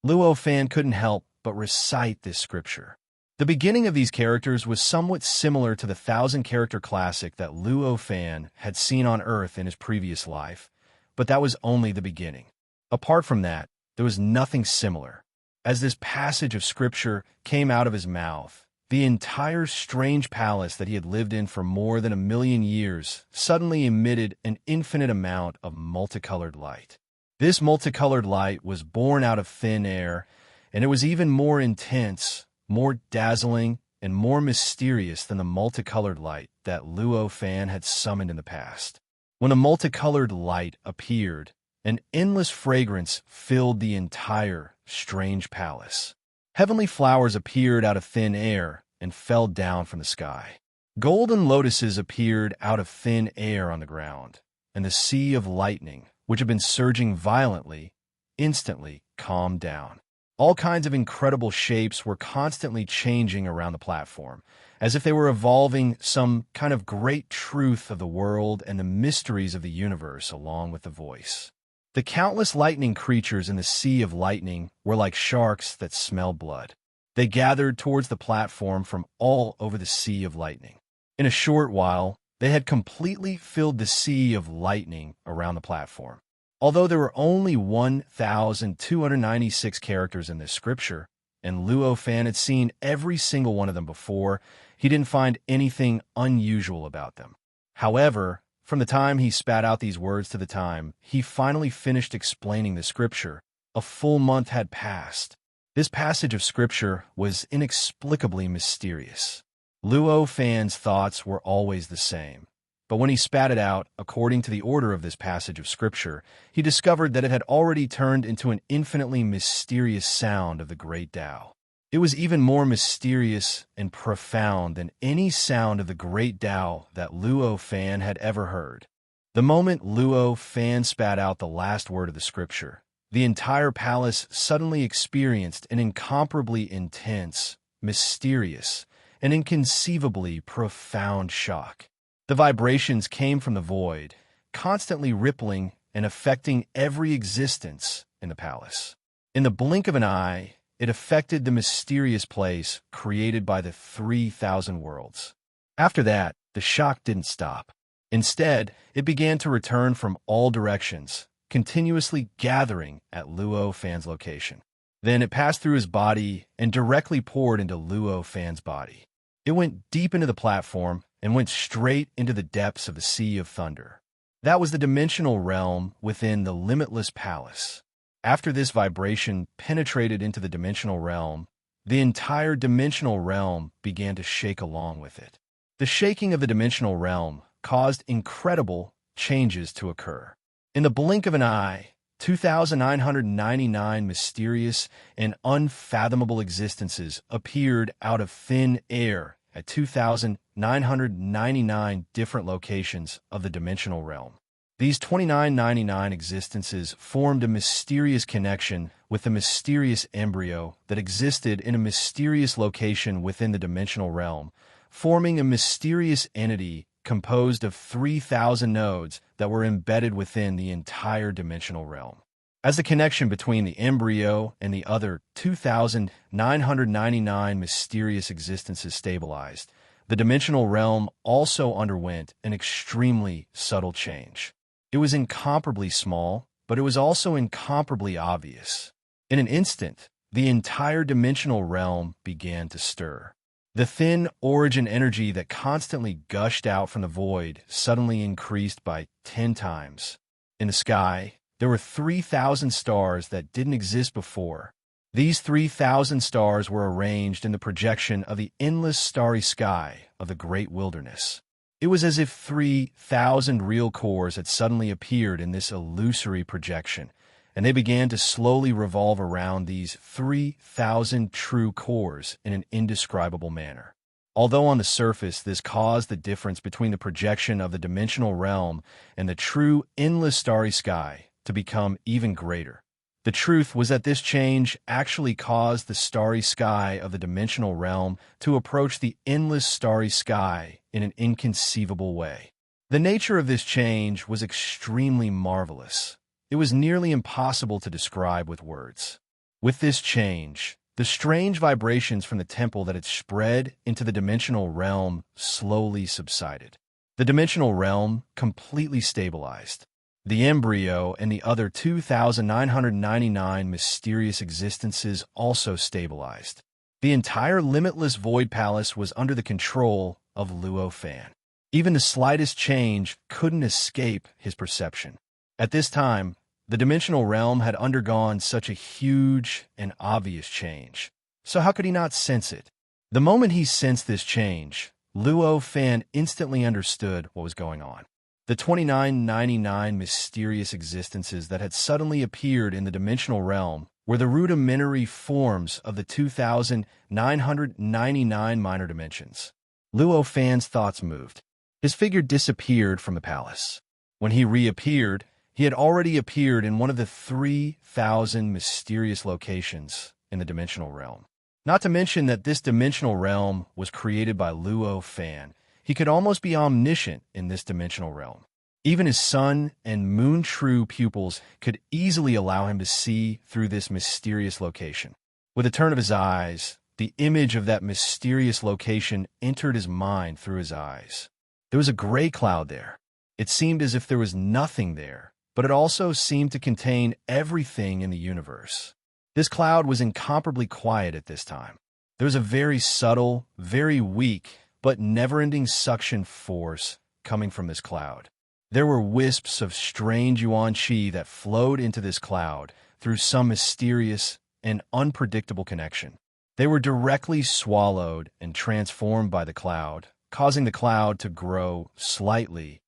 Luo Fan couldn't help but recite this scripture. The beginning of these characters was somewhat similar to the 1,000-character classic that Luo Fan had seen on Earth in his previous life, but that was only the beginning. Apart from that, there was nothing similar. As this passage of scripture came out of his mouth, the entire strange palace that he had lived in for more than 1,000,000 years suddenly emitted an infinite amount of multicolored light. This multicolored light was born out of thin air, and it was even more intense, more dazzling, and more mysterious than the multicolored light that Luo Fan had summoned in the past. When a multicolored light appeared, an endless fragrance filled the entire strange palace. Heavenly flowers appeared out of thin air and fell down from the sky. Golden lotuses appeared out of thin air on the ground, and the sea of lightning, which had been surging violently, instantly calmed down. All kinds of incredible shapes were constantly changing around the platform, as if they were evolving some kind of great truth of the world and the mysteries of the universe along with the voice. The countless lightning creatures in the sea of lightning were like sharks that smelled blood. They gathered towards the platform from all over the sea of lightning. In a short while, they had completely filled the sea of lightning around the platform. Although there were only 1,296 characters in this scripture, and Luo Fan had seen every single one of them before, he didn't find anything unusual about them. However, from the time he spat out these words to the time he finally finished explaining the scripture, a full month had passed. This passage of scripture was inexplicably mysterious. Luo Fan's thoughts were always the same. But when he spat it out, according to the order of this passage of scripture, he discovered that it had already turned into an infinitely mysterious sound of the great Tao. It was even more mysterious and profound than any sound of the great Tao that Luo Fan had ever heard. The moment Luo Fan spat out the last word of the scripture, the entire palace suddenly experienced an incomparably intense, mysterious, and inconceivably profound shock. The vibrations came from the void, constantly rippling and affecting every existence in the palace. In the blink of an eye, it affected the mysterious place created by the 3,000 worlds. After that, the shock didn't stop. Instead, it began to return from all directions, continuously gathering at Luo Fan's location. Then it passed through his body and directly poured into Luo Fan's body. It went deep into the platform and went straight into the depths of the Sea of Thunder. That was the dimensional realm within the limitless palace. After this vibration penetrated into the dimensional realm, the entire dimensional realm began to shake along with it. The shaking of the dimensional realm caused incredible changes to occur. In the blink of an eye, 2,999 mysterious and unfathomable existences appeared out of thin air at 2,999 different locations of the dimensional realm. These 2,999 existences formed a mysterious connection with the mysterious embryo that existed in a mysterious location within the dimensional realm, forming a mysterious entity composed of 3,000 nodes that were embedded within the entire dimensional realm. As the connection between the embryo and the other 2,999 mysterious existences stabilized, the dimensional realm also underwent an extremely subtle change. It was incomparably small, but it was also incomparably obvious. In an instant, the entire dimensional realm began to stir. The thin origin energy that constantly gushed out from the void suddenly increased by 10 times. In the sky, There were 3,000 stars that didn't exist before. These 3,000 stars were arranged in the projection of the endless starry sky of the great wilderness. It was as if 3,000 real cores had suddenly appeared in this illusory projection, and they began to slowly revolve around these 3,000 true cores in an indescribable manner. Although on the surface this caused the difference between the projection of the dimensional realm and the true endless starry sky to become even greater, the truth was that this change actually caused the starry sky of the dimensional realm to approach the endless starry sky in an inconceivable way. The nature of this change was extremely marvelous. It was nearly impossible to describe with words. With this change, the strange vibrations from the temple that had spread into the dimensional realm slowly subsided. The dimensional realm completely stabilized. The embryo and the other 2,999 mysterious existences also stabilized. The entire limitless Void Palace was under the control of Luo Fan. Even the slightest change couldn't escape his perception. At this time, the dimensional realm had undergone such a huge and obvious change. So how could he not sense it? The moment he sensed this change, Luo Fan instantly understood what was going on. The 2,999 mysterious existences that had suddenly appeared in the dimensional realm were the rudimentary forms of the 2,999 minor dimensions. Luo Fan's thoughts moved. His figure disappeared from the palace. When he reappeared, he had already appeared in one of the 3,000 mysterious locations in the dimensional realm. Not to mention that this dimensional realm was created by Luo Fan. He could almost be omniscient in this dimensional realm. Even his sun and moon true pupils could easily allow him to see through this mysterious location. With a turn of his eyes, the image of that mysterious location entered his mind through his eyes. There was a gray cloud there. It seemed as if there was nothing there, but it also seemed to contain everything in the universe. This cloud was incomparably quiet at this time. There was a very subtle, very weak, but never-ending suction force coming from this cloud. There were wisps of strange yuan qi that flowed into this cloud through some mysterious and unpredictable connection. They were directly swallowed and transformed by the cloud, causing the cloud to grow slightly,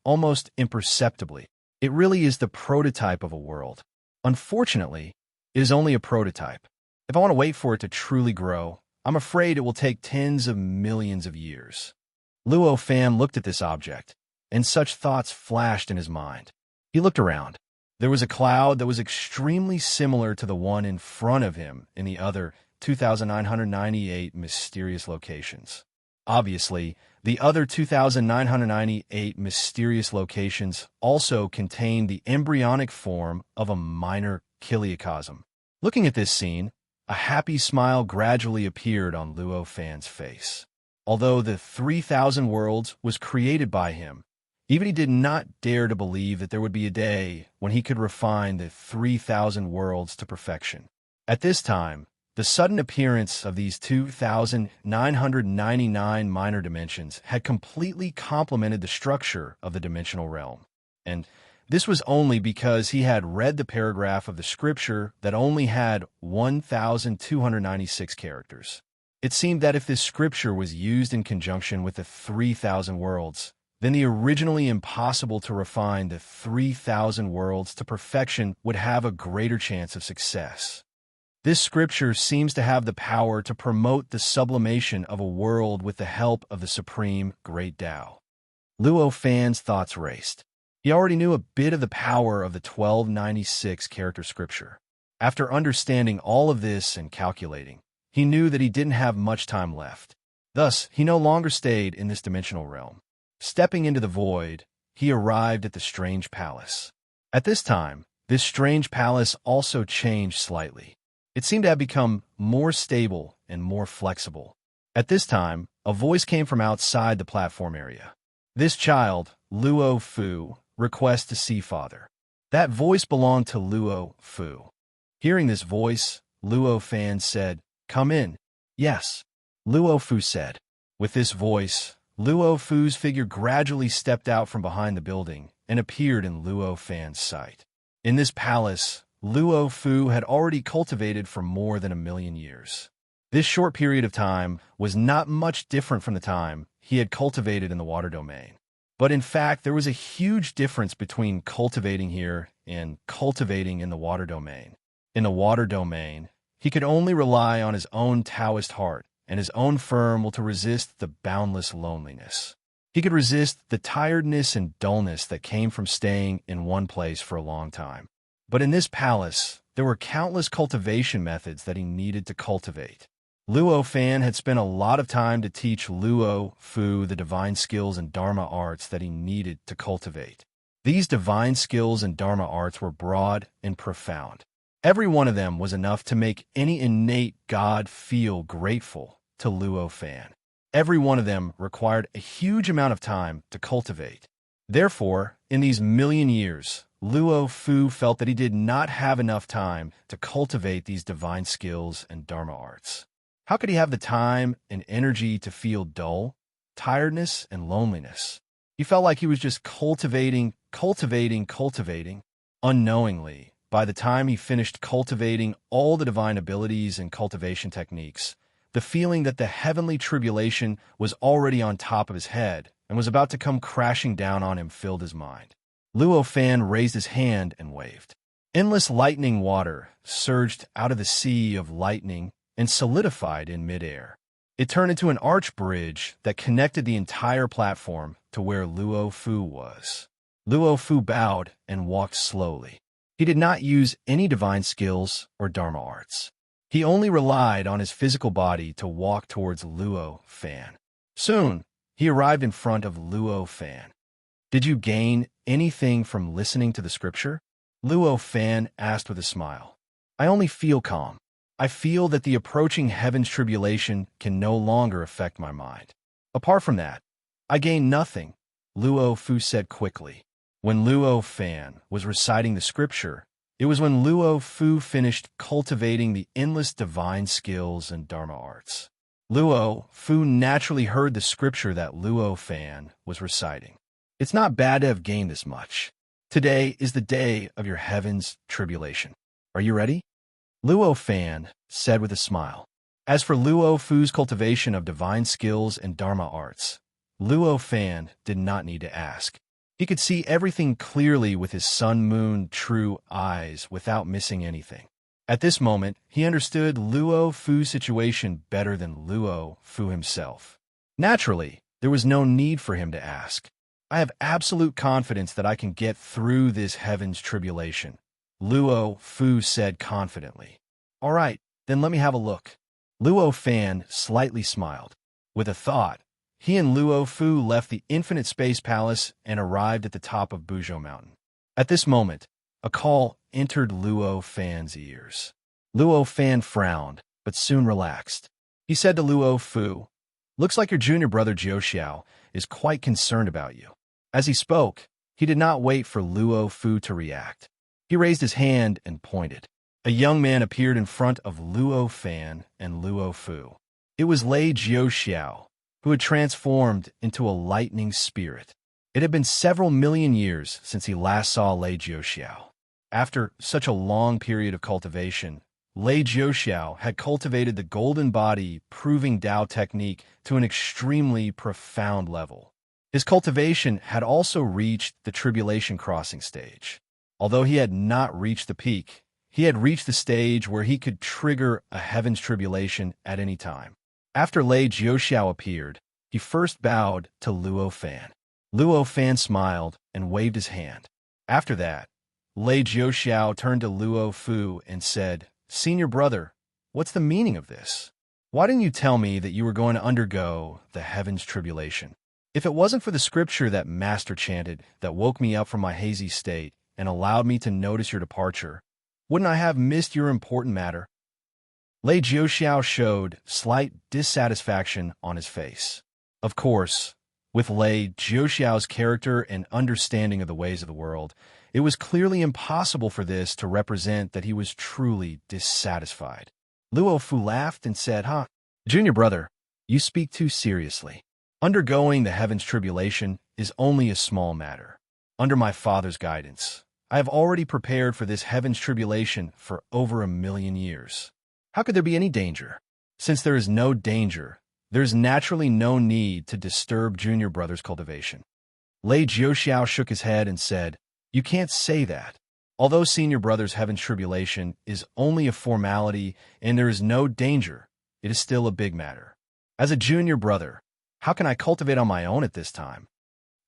almost imperceptibly. It really is the prototype of a world. Unfortunately, it is only a prototype. If I want to wait for it to truly grow, I'm afraid it will take tens of millions of years. Luo Fan looked at this object, and such thoughts flashed in his mind. He looked around. There was a cloud that was extremely similar to the one in front of him in the other 2,998 mysterious locations. Obviously, the other 2,998 mysterious locations also contained the embryonic form of a minor chiliocosm. Looking at this scene, a happy smile gradually appeared on Luo Fan's face. Although the 3,000 worlds was created by him, even he did not dare to believe that there would be a day when he could refine the 3,000 worlds to perfection. At this time, the sudden appearance of these 2,999 minor dimensions had completely complemented the structure of the dimensional realm. And this was only because he had read the paragraph of the scripture that only had 1,296 characters. It seemed that if this scripture was used in conjunction with the 3,000 worlds, then the originally impossible to refine the 3,000 worlds to perfection would have a greater chance of success. This scripture seems to have the power to promote the sublimation of a world with the help of the supreme great Tao. Luo Fan's thoughts raced. He already knew a bit of the power of the 1296 character scripture. After understanding all of this and calculating, he knew that he didn't have much time left. Thus, he no longer stayed in this dimensional realm. Stepping into the void, he arrived at the strange palace. At this time, this strange palace also changed slightly. It seemed to have become more stable and more flexible. At this time, a voice came from outside the platform area. This child, Luo Fu, requests to see Father. That voice belonged to Luo Fu. Hearing this voice, Luo Fan said, "Come in." "Yes," Luo Fu said. With this voice, Luo Fu's figure gradually stepped out from behind the building and appeared in Luo Fan's sight. In this palace, Luo Fu had already cultivated for more than 1,000,000 years. This short period of time was not much different from the time he had cultivated in the water domain. But in fact, there was a huge difference between cultivating here and cultivating in the water domain. In the water domain, he could only rely on his own Taoist heart and his own firm will to resist the boundless loneliness. He could resist the tiredness and dullness that came from staying in one place for a long time. But in this palace, there were countless cultivation methods that he needed to cultivate. Luo Fan had spent a lot of time to teach Luo Fu the divine skills and Dharma arts that he needed to cultivate. These divine skills and Dharma arts were broad and profound. Every one of them was enough to make any innate god feel grateful to Luo Fan. Every one of them required a huge amount of time to cultivate. Therefore, in these 1,000,000 years, Luo Fu felt that he did not have enough time to cultivate these divine skills and Dharma arts. How could he have the time and energy to feel dull, tiredness, and loneliness? He felt like he was just cultivating. Unknowingly, by the time he finished cultivating all the divine abilities and cultivation techniques, the feeling that the heavenly tribulation was already on top of his head and was about to come crashing down on him filled his mind. Luo Fan raised his hand and waved. Endless lightning water surged out of the sea of lightning and solidified in midair. It turned into an arch bridge that connected the entire platform to where Luo Fu was. Luo Fu bowed and walked slowly. He did not use any divine skills or Dharma arts. He only relied on his physical body to walk towards Luo Fan. Soon, he arrived in front of Luo Fan. "Did you gain anything from listening to the scripture?" Luo Fan asked with a smile. "I only feel calm. I feel that the approaching heaven's tribulation can no longer affect my mind. Apart from that, I gain nothing," Luo Fu said quickly. When Luo Fan was reciting the scripture, it was when Luo Fu finished cultivating the endless divine skills and Dharma arts. Luo Fu naturally heard the scripture that Luo Fan was reciting. "It's not bad to have gained this much. Today is the day of your heaven's tribulation. Are you ready?" Luo Fan said with a smile. As for Luo Fu's cultivation of divine skills and Dharma arts, Luo Fan did not need to ask. He could see everything clearly with his sun-moon true eyes without missing anything. At this moment, he understood Luo Fu's situation better than Luo Fu himself. Naturally, there was no need for him to ask. "I have absolute confidence that I can get through this heaven's tribulation," Luo Fu said confidently. "All right, then let me have a look." Luo Fan slightly smiled. With a thought, he and Luo Fu left the Infinite Space Palace and arrived at the top of Buzhou Mountain. At this moment, a call entered Luo Fan's ears. Luo Fan frowned, but soon relaxed. He said to Luo Fu, "Looks like your junior brother Jiu Xiao is quite concerned about you." As he spoke, he did not wait for Luo Fu to react. He raised his hand and pointed. A young man appeared in front of Luo Fan and Luo Fu. It was Lei Jiu Xiao, who had transformed into a lightning spirit. It had been several million years since he last saw Lei Jiu Xiao. After such a long period of cultivation, Lei Jiu Xiao had cultivated the golden body proving Tao technique to an extremely profound level. His cultivation had also reached the tribulation crossing stage. Although he had not reached the peak, he had reached the stage where he could trigger a heaven's tribulation at any time. After Lei Jiu Xiao appeared, he first bowed to Luo Fan. Luo Fan smiled and waved his hand. After that, Lei Jiu Xiao turned to Luo Fu and said, "Senior brother, what's the meaning of this? Why didn't you tell me that you were going to undergo the heaven's tribulation? If it wasn't for the scripture that Master chanted that woke me up from my hazy state and allowed me to notice your departure, wouldn't I have missed your important matter?" Lei Jiu Xiao showed slight dissatisfaction on his face. Of course, with Lei Jiu Xiao's character and understanding of the ways of the world, it was clearly impossible for this to represent that he was truly dissatisfied. Luo Fu laughed and said, Junior brother, you speak too seriously. Undergoing the heaven's tribulation is only a small matter. Under my father's guidance, I have already prepared for this heaven's tribulation for over 1,000,000 years. How could there be any danger? Since there is no danger, there is naturally no need to disturb junior brother's cultivation. Lei Jiuxiao shook his head and said, "You can't say that. Although senior brother's heaven's tribulation is only a formality and there is no danger, it is still a big matter. As a junior brother, how can I cultivate on my own at this time?"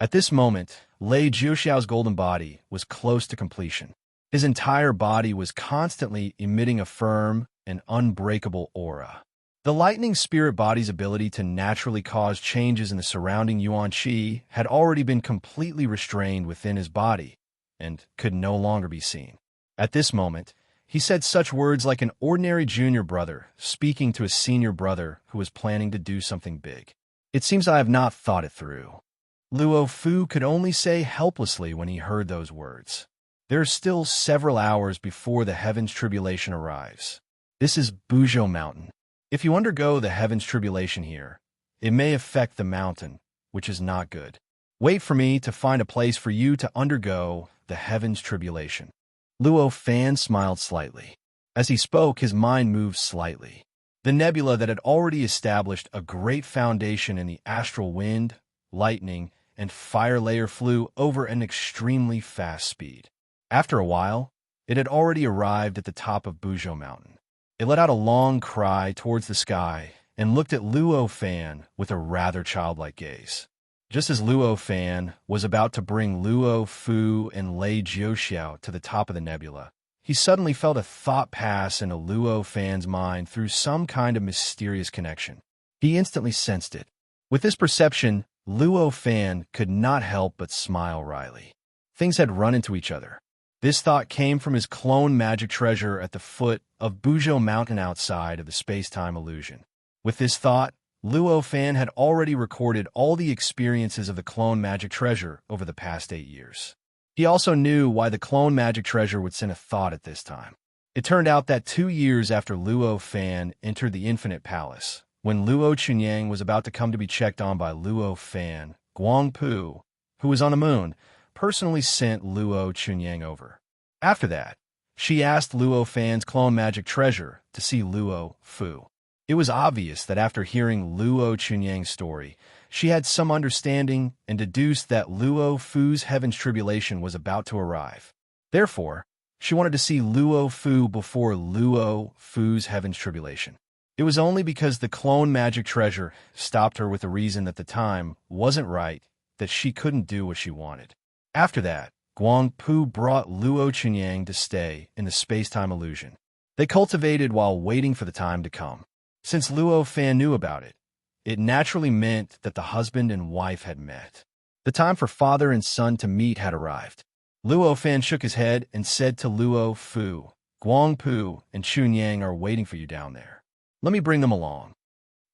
At this moment, Lei Jiuxiao's golden body was close to completion. His entire body was constantly emitting a firm and unbreakable aura. The lightning spirit body's ability to naturally cause changes in the surrounding yuan qi had already been completely restrained within his body and could no longer be seen. At this moment, he said such words like an ordinary junior brother speaking to a senior brother who was planning to do something big. "It seems I have not thought it through," Luo Fu could only say helplessly when he heard those words. There are still several hours before the heaven's tribulation arrives. This is Buzhou Mountain. If you undergo the heaven's tribulation here, it may affect the mountain, which is not good. Wait for me to find a place for you to undergo the heaven's tribulation. Luo Fan smiled slightly. As he spoke, his mind moved slightly. The nebula that had already established a great foundation in the astral wind, lightning, and fire layer flew over an extremely fast speed. After a while, it had already arrived at the top of Buzhou Mountain. It let out a long cry towards the sky and looked at Luo Fan with a rather childlike gaze. Just as Luo Fan was about to bring Luo Fu and Lei Jiuxiao to the top of the nebula, he suddenly felt a thought pass into Luo Fan's mind through some kind of mysterious connection. He instantly sensed it. With this perception, Luo Fan could not help but smile wryly. Things had run into each other. This thought came from his clone magic treasure at the foot of Buzhou Mountain outside of the space-time illusion. With this thought, Luo Fan had already recorded all the experiences of the clone magic treasure over the past 8 years. He also knew why the clone magic treasure would send a thought at this time. It turned out that 2 years after Luo Fan entered the Infinite Palace, when Luo Chunyang was about to come to be checked on by Luo Fan, Guangpu, who was on the moon, personally sent Luo Chunyang over. After that, she asked Luo Fan's clone magic treasure to see Luo Fu. It was obvious that after hearing Luo Chunyang's story, she had some understanding and deduced that Luo Fu's heaven's tribulation was about to arrive. Therefore, she wanted to see Luo Fu before Luo Fu's heaven's tribulation. It was only because the clone magic treasure stopped her with a reason that the time wasn't right that she couldn't do what she wanted. After that, Guangpu brought Luo Chunyang to stay in the space-time illusion. They cultivated while waiting for the time to come. Since Luo Fan knew about it, it naturally meant that the husband and wife had met. The time for father and son to meet had arrived. Luo Fan shook his head and said to Luo Fu, "Guangpu and Chunyang are waiting for you down there. Let me bring them along."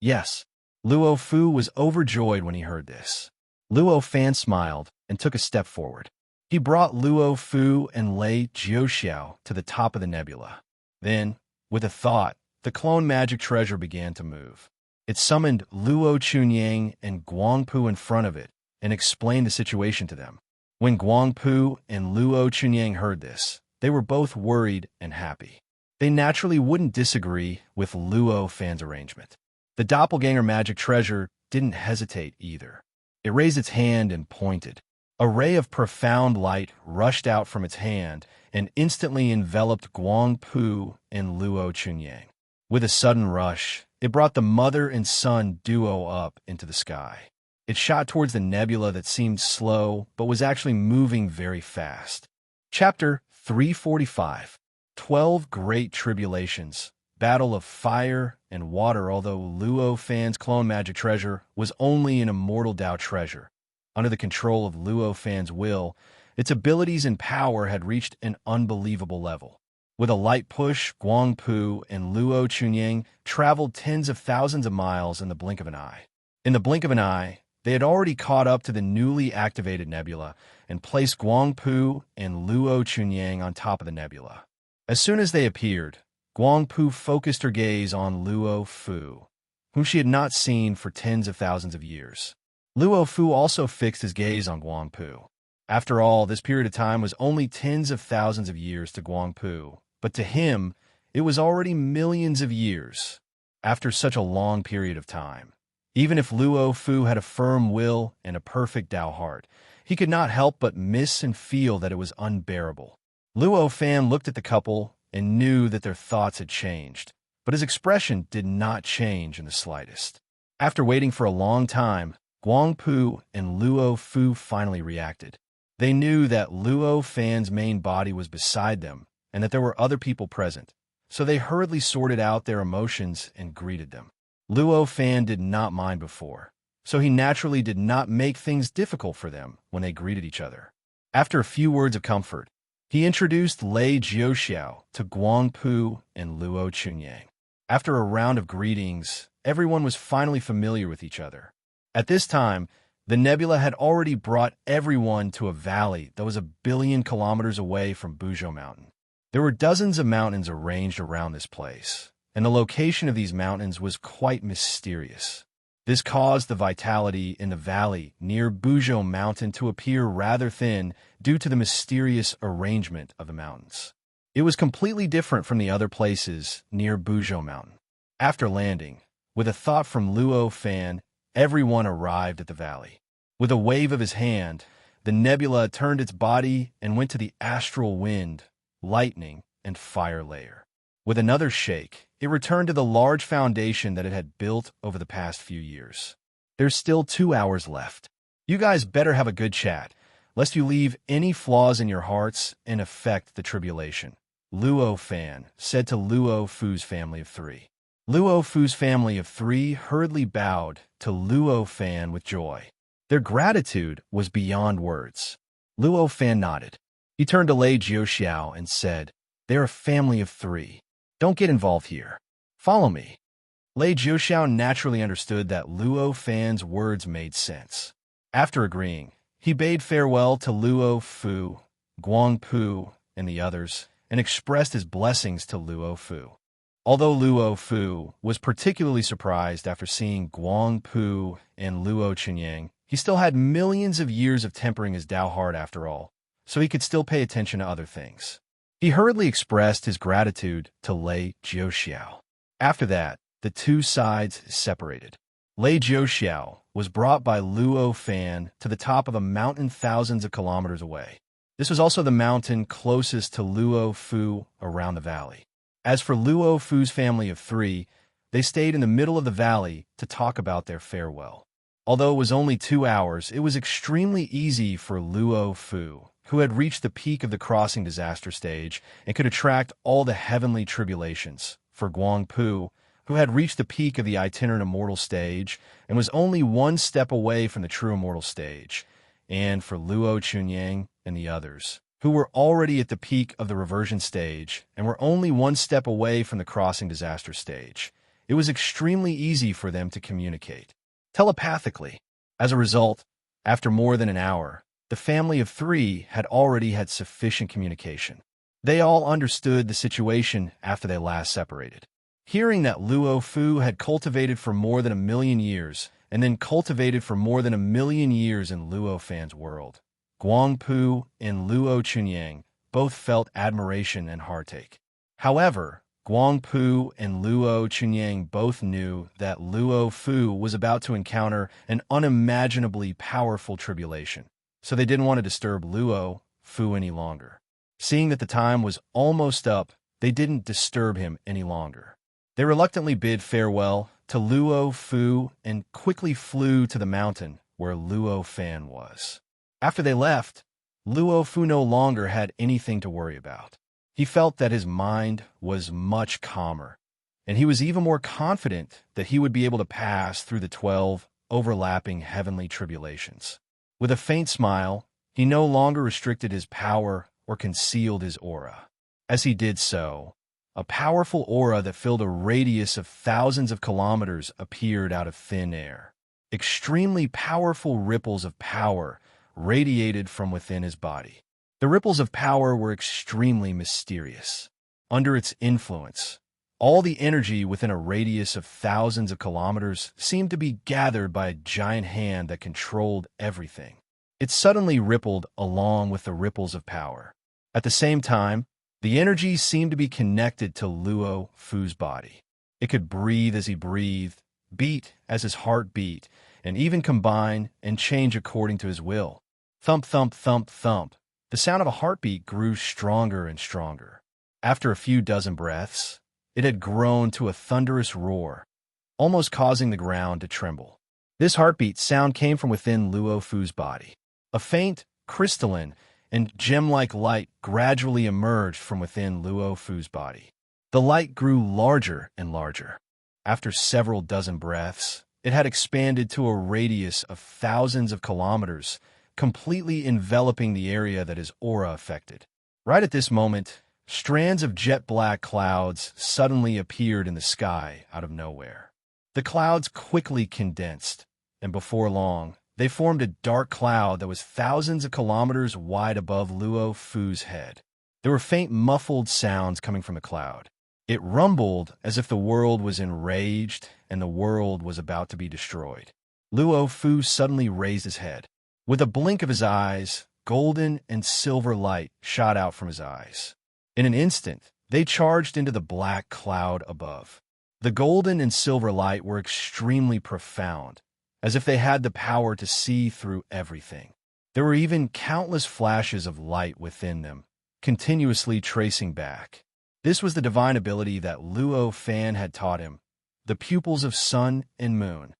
Yes, Luo Fu was overjoyed when he heard this. Luo Fan smiled and took a step forward. He brought Luo Fu and Lei Jiuxiao to the top of the nebula. Then, with a thought, the clone magic treasure began to move. It summoned Luo Chunyang and Guangpu in front of it and explained the situation to them. When Guangpu and Luo Chunyang heard this, they were both worried and happy. They naturally wouldn't disagree with Luo Fan's arrangement. The doppelganger magic treasure didn't hesitate either. It raised its hand and pointed. A ray of profound light rushed out from its hand and instantly enveloped Guangpu and Luo Chunyang. With a sudden rush, it brought the mother and son duo up into the sky. It shot towards the nebula that seemed slow but was actually moving very fast. Chapter 345, 12 Great Tribulations, Battle of Fire and Water. Although Luo Fan's clone magic treasure was only an immortal Dao treasure, under the control of Luo Fan's will, its abilities and power had reached an unbelievable level. With a light push, Guangpu and Luo Chunyang traveled tens of thousands of miles in the blink of an eye. In the blink of an eye, they had already caught up to the newly activated nebula and placed Guangpu and Luo Chunyang on top of the nebula. As soon as they appeared, Guangpu focused her gaze on Luo Fu, whom she had not seen for tens of thousands of years. Luo Fu also fixed his gaze on Guangpu. After all, this period of time was only tens of thousands of years to Guangpu, but to him, it was already millions of years. After such a long period of time, even if Luo Fu had a firm will and a perfect Tao heart, he could not help but miss and feel that it was unbearable. Luo Fan looked at the couple and knew that their thoughts had changed, but his expression did not change in the slightest. After waiting for a long time, Guangpu and Luo Fu finally reacted. They knew that Luo Fan's main body was beside them and that there were other people present, so they hurriedly sorted out their emotions and greeted them. Luo Fan did not mind before, so he naturally did not make things difficult for them when they greeted each other. After a few words of comfort, he introduced Lei Jiuxiao to Guangpu and Luo Chunyang. After a round of greetings, everyone was finally familiar with each other. At this time, the nebula had already brought everyone to a valley that was 1 billion kilometers away from Buzhou Mountain. There were dozens of mountains arranged around this place, and the location of these mountains was quite mysterious. This caused the vitality in the valley near Buzhou Mountain to appear rather thin due to the mysterious arrangement of the mountains. It was completely different from the other places near Buzhou Mountain. After landing, with a thought from Luo Fan, everyone arrived at the valley. With a wave of his hand, the nebula turned its body and went to the astral wind, lightning, and fire layer. With another shake, it returned to the large foundation that it had built over the past few years. There's still 2 hours left. You guys better have a good chat, lest you leave any flaws in your hearts and affect the tribulation, Luo Fan said to Luo Fu's family of 3. Luo Fu's family of 3 hurriedly bowed to Luo Fan with joy. Their gratitude was beyond words. Luo Fan nodded. He turned to Lei Jiuxiao and said, "They're a family of 3. Don't get involved here. Follow me." Lei Jiuxiao naturally understood that Luo Fan's words made sense. After agreeing, he bade farewell to Luo Fu, Guangpu, and the others, and expressed his blessings to Luo Fu. Although Luo Fu was particularly surprised after seeing Guangpu and Luo Chunyang, he still had millions of years of tempering his Tao heart after all, so he could still pay attention to other things. He hurriedly expressed his gratitude to Lei Jiuxiao. After that, the two sides separated. Lei Jiuxiao was brought by Luo Fan to the top of a mountain thousands of kilometers away. This was also the mountain closest to Luo Fu around the valley. As for Luo Fu's family of 3, they stayed in the middle of the valley to talk about their farewell. Although it was only 2 hours, it was extremely easy for Luo Fu, who had reached the peak of the crossing disaster stage and could attract all the heavenly tribulations, for Guangpu, who had reached the peak of the itinerant immortal stage and was only 1 step away from the true immortal stage, and for Luo Chunyang and the others, who were already at the peak of the reversion stage and were only 1 step away from the crossing disaster stage. It was extremely easy for them to communicate telepathically. As a result, after more than an hour, the family of 3 had already had sufficient communication. They all understood the situation after they last separated. Hearing that Luo Fu had cultivated for more than 1 million years, and then cultivated for more than 1 million years in Luo Fan's world, Guangpu and Luo Chunyang both felt admiration and heartache. However, Guangpu and Luo Chunyang both knew that Luo Fu was about to encounter an unimaginably powerful tribulation, so they didn't want to disturb Luo Fu any longer. Seeing that the time was almost up, they didn't disturb him any longer. They reluctantly bid farewell to Luo Fu and quickly flew to the mountain where Luo Fan was. After they left, Luo Fu no longer had anything to worry about. He felt that his mind was much calmer, and he was even more confident that he would be able to pass through the 12 overlapping heavenly tribulations. With a faint smile, he no longer restricted his power or concealed his aura. As he did so, a powerful aura that filled a radius of thousands of kilometers appeared out of thin air. Extremely powerful ripples of power radiated from within his body. The ripples of power were extremely mysterious. Under its influence, all the energy within a radius of thousands of kilometers seemed to be gathered by a giant hand that controlled everything. It suddenly rippled along with the ripples of power. At the same time, the energy seemed to be connected to Luo Fu's body. It could breathe as he breathed, beat as his heart beat, and even combine and change according to his will. Thump, thump, thump, thump. The sound of a heartbeat grew stronger and stronger. After a few dozen breaths, it had grown to a thunderous roar, almost causing the ground to tremble. This heartbeat sound came from within Luo Fu's body. A faint, crystalline, and gem-like light gradually emerged from within Luo Fu's body. The light grew larger and larger. After several dozen breaths, it had expanded to a radius of thousands of kilometers, completely enveloping the area that his aura affected. Right at this moment, strands of jet-black clouds suddenly appeared in the sky out of nowhere. The clouds quickly condensed, and before long, they formed a dark cloud that was thousands of kilometers wide above Luo Fu's head. There were faint muffled sounds coming from the cloud. It rumbled as if the world was enraged and the world was about to be destroyed. Luo Fu suddenly raised his head. With a blink of his eyes, golden and silver light shot out from his eyes. In an instant, they charged into the black cloud above. The golden and silver light were extremely profound, as if they had the power to see through everything. There were even countless flashes of light within them, continuously tracing back. This was the divine ability that Luo Fan had taught him, the pupils of sun and moon.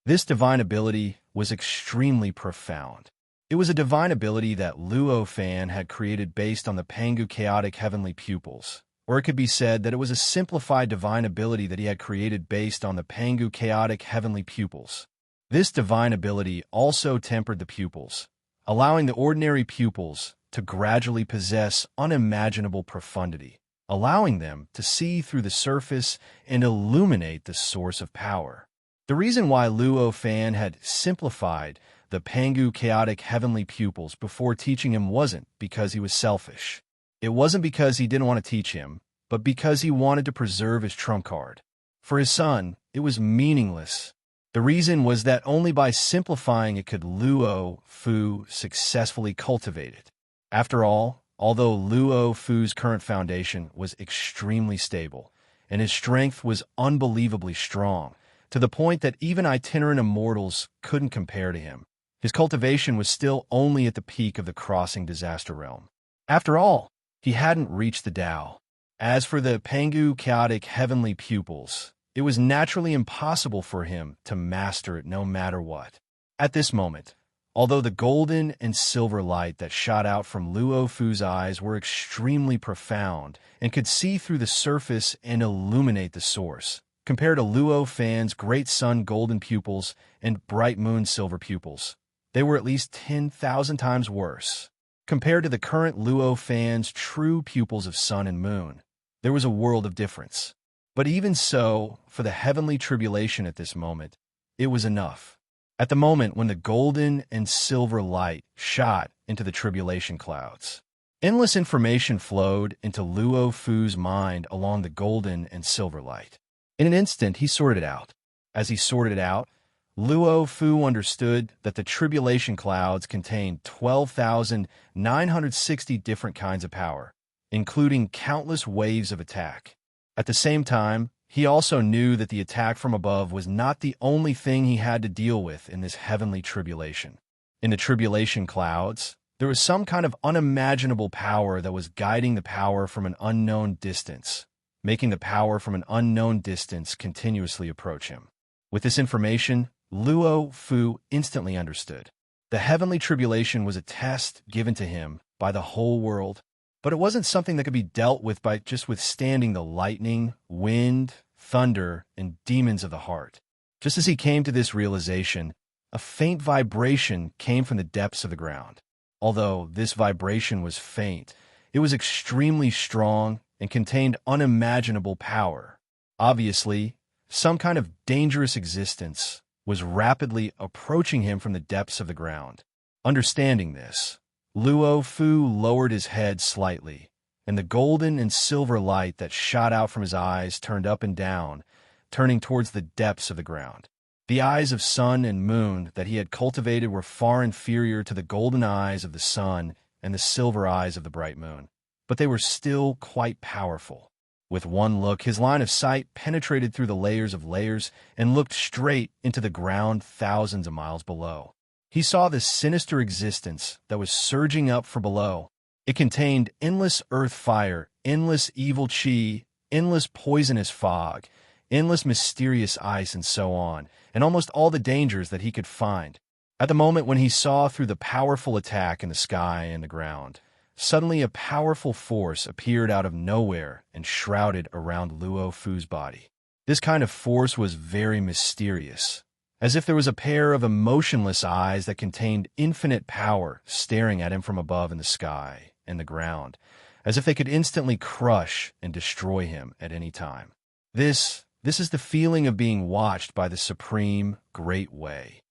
This divine ability was extremely profound. It was a divine ability that Luo Fan had created based on the Pangu chaotic heavenly pupils, or it could be said that it was a simplified divine ability that he had created based on the Pangu chaotic heavenly pupils. This divine ability also tempered the pupils, allowing the ordinary pupils to gradually possess unimaginable profundity, allowing them to see through the surface and illuminate the source of power. The reason why Luo Fan had simplified the Pangu chaotic heavenly pupils before teaching him wasn't because he was selfish. It wasn't because he didn't want to teach him, but because he wanted to preserve his trump card. For his son, it was meaningless. The reason was that only by simplifying it could Luo Fu successfully cultivate it. After all, although Luo Fu's current foundation was extremely stable, and his strength was unbelievably strong, to the point that even itinerant immortals couldn't compare to him, his cultivation was still only at the peak of the crossing disaster realm. After all, he hadn't reached the Tao. As for the Pangu chaotic heavenly pupils, it was naturally impossible for him to master it no matter what. At this moment, although the golden and silver light that shot out from Luo Fu's eyes were extremely profound and could see through the surface and illuminate the source, compared to Luo Fan's great sun golden pupils and bright moon silver pupils, they were at least 10,000 times worse. Compared to the current Luo Fan's true pupils of sun and moon, there was a world of difference. But even so, for the heavenly tribulation at this moment, it was enough. At the moment when the golden and silver light shot into the tribulation clouds, endless information flowed into Luo Fu's mind along the golden and silver light. In an instant, he sorted it out. As he sorted it out, Luo Fu understood that the tribulation clouds contained 12,960 different kinds of power, including countless waves of attack. At the same time, he also knew that the attack from above was not the only thing he had to deal with in this heavenly tribulation. In the tribulation clouds, there was some kind of unimaginable power that was guiding the power from an unknown distance, making the power from an unknown distance continuously approach him. With this information, Luo Fu instantly understood. The heavenly tribulation was a test given to him by the whole world, but it wasn't something that could be dealt with by just withstanding the lightning, wind, thunder, and demons of the heart. Just as he came to this realization, a faint vibration came from the depths of the ground. Although this vibration was faint, it was extremely strong and contained unimaginable power. Obviously, some kind of dangerous existence was rapidly approaching him from the depths of the ground. Understanding this, Luo Fu lowered his head slightly, and the golden and silver light that shot out from his eyes turned up and down, turning towards the depths of the ground. The eyes of sun and moon that he had cultivated were far inferior to the golden eyes of the sun and the silver eyes of the bright moon, but they were still quite powerful. With one look, his line of sight penetrated through the layers of layers and looked straight into the ground thousands of miles below. He saw this sinister existence that was surging up from below. It contained endless earth fire, endless evil chi, endless poisonous fog, endless mysterious ice, and so on, and almost all the dangers that he could find. At the moment when he saw through the powerful attack in the sky and the ground, suddenly a powerful force appeared out of nowhere and shrouded around Luo Fu's body. This kind of force was very mysterious, as if there was a pair of emotionless eyes that contained infinite power staring at him from above in the sky and the ground, as if they could instantly crush and destroy him at any time. This is the feeling of being watched by the supreme great way.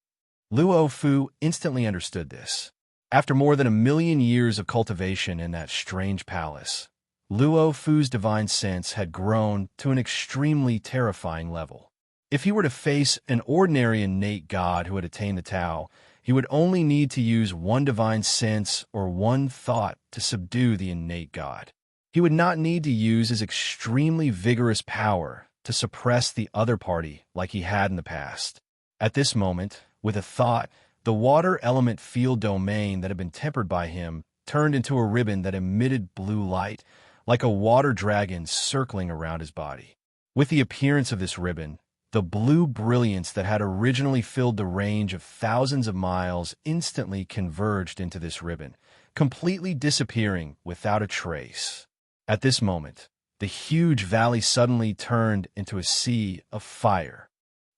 Luo Fu instantly understood this. After more than 1,000,000 years of cultivation in that strange palace, Luo Fu's divine sense had grown to an extremely terrifying level. If he were to face an ordinary innate god who had attained the Tao, he would only need to use one divine sense or one thought to subdue the innate god. He would not need to use his extremely vigorous power to suppress the other party like he had in the past. At this moment, with a thought, the water element field domain that had been tempered by him turned into a ribbon that emitted blue light, like a water dragon circling around his body. With the appearance of this ribbon, the blue brilliance that had originally filled the range of thousands of miles instantly converged into this ribbon, completely disappearing without a trace. At this moment, the huge valley suddenly turned into a sea of fire.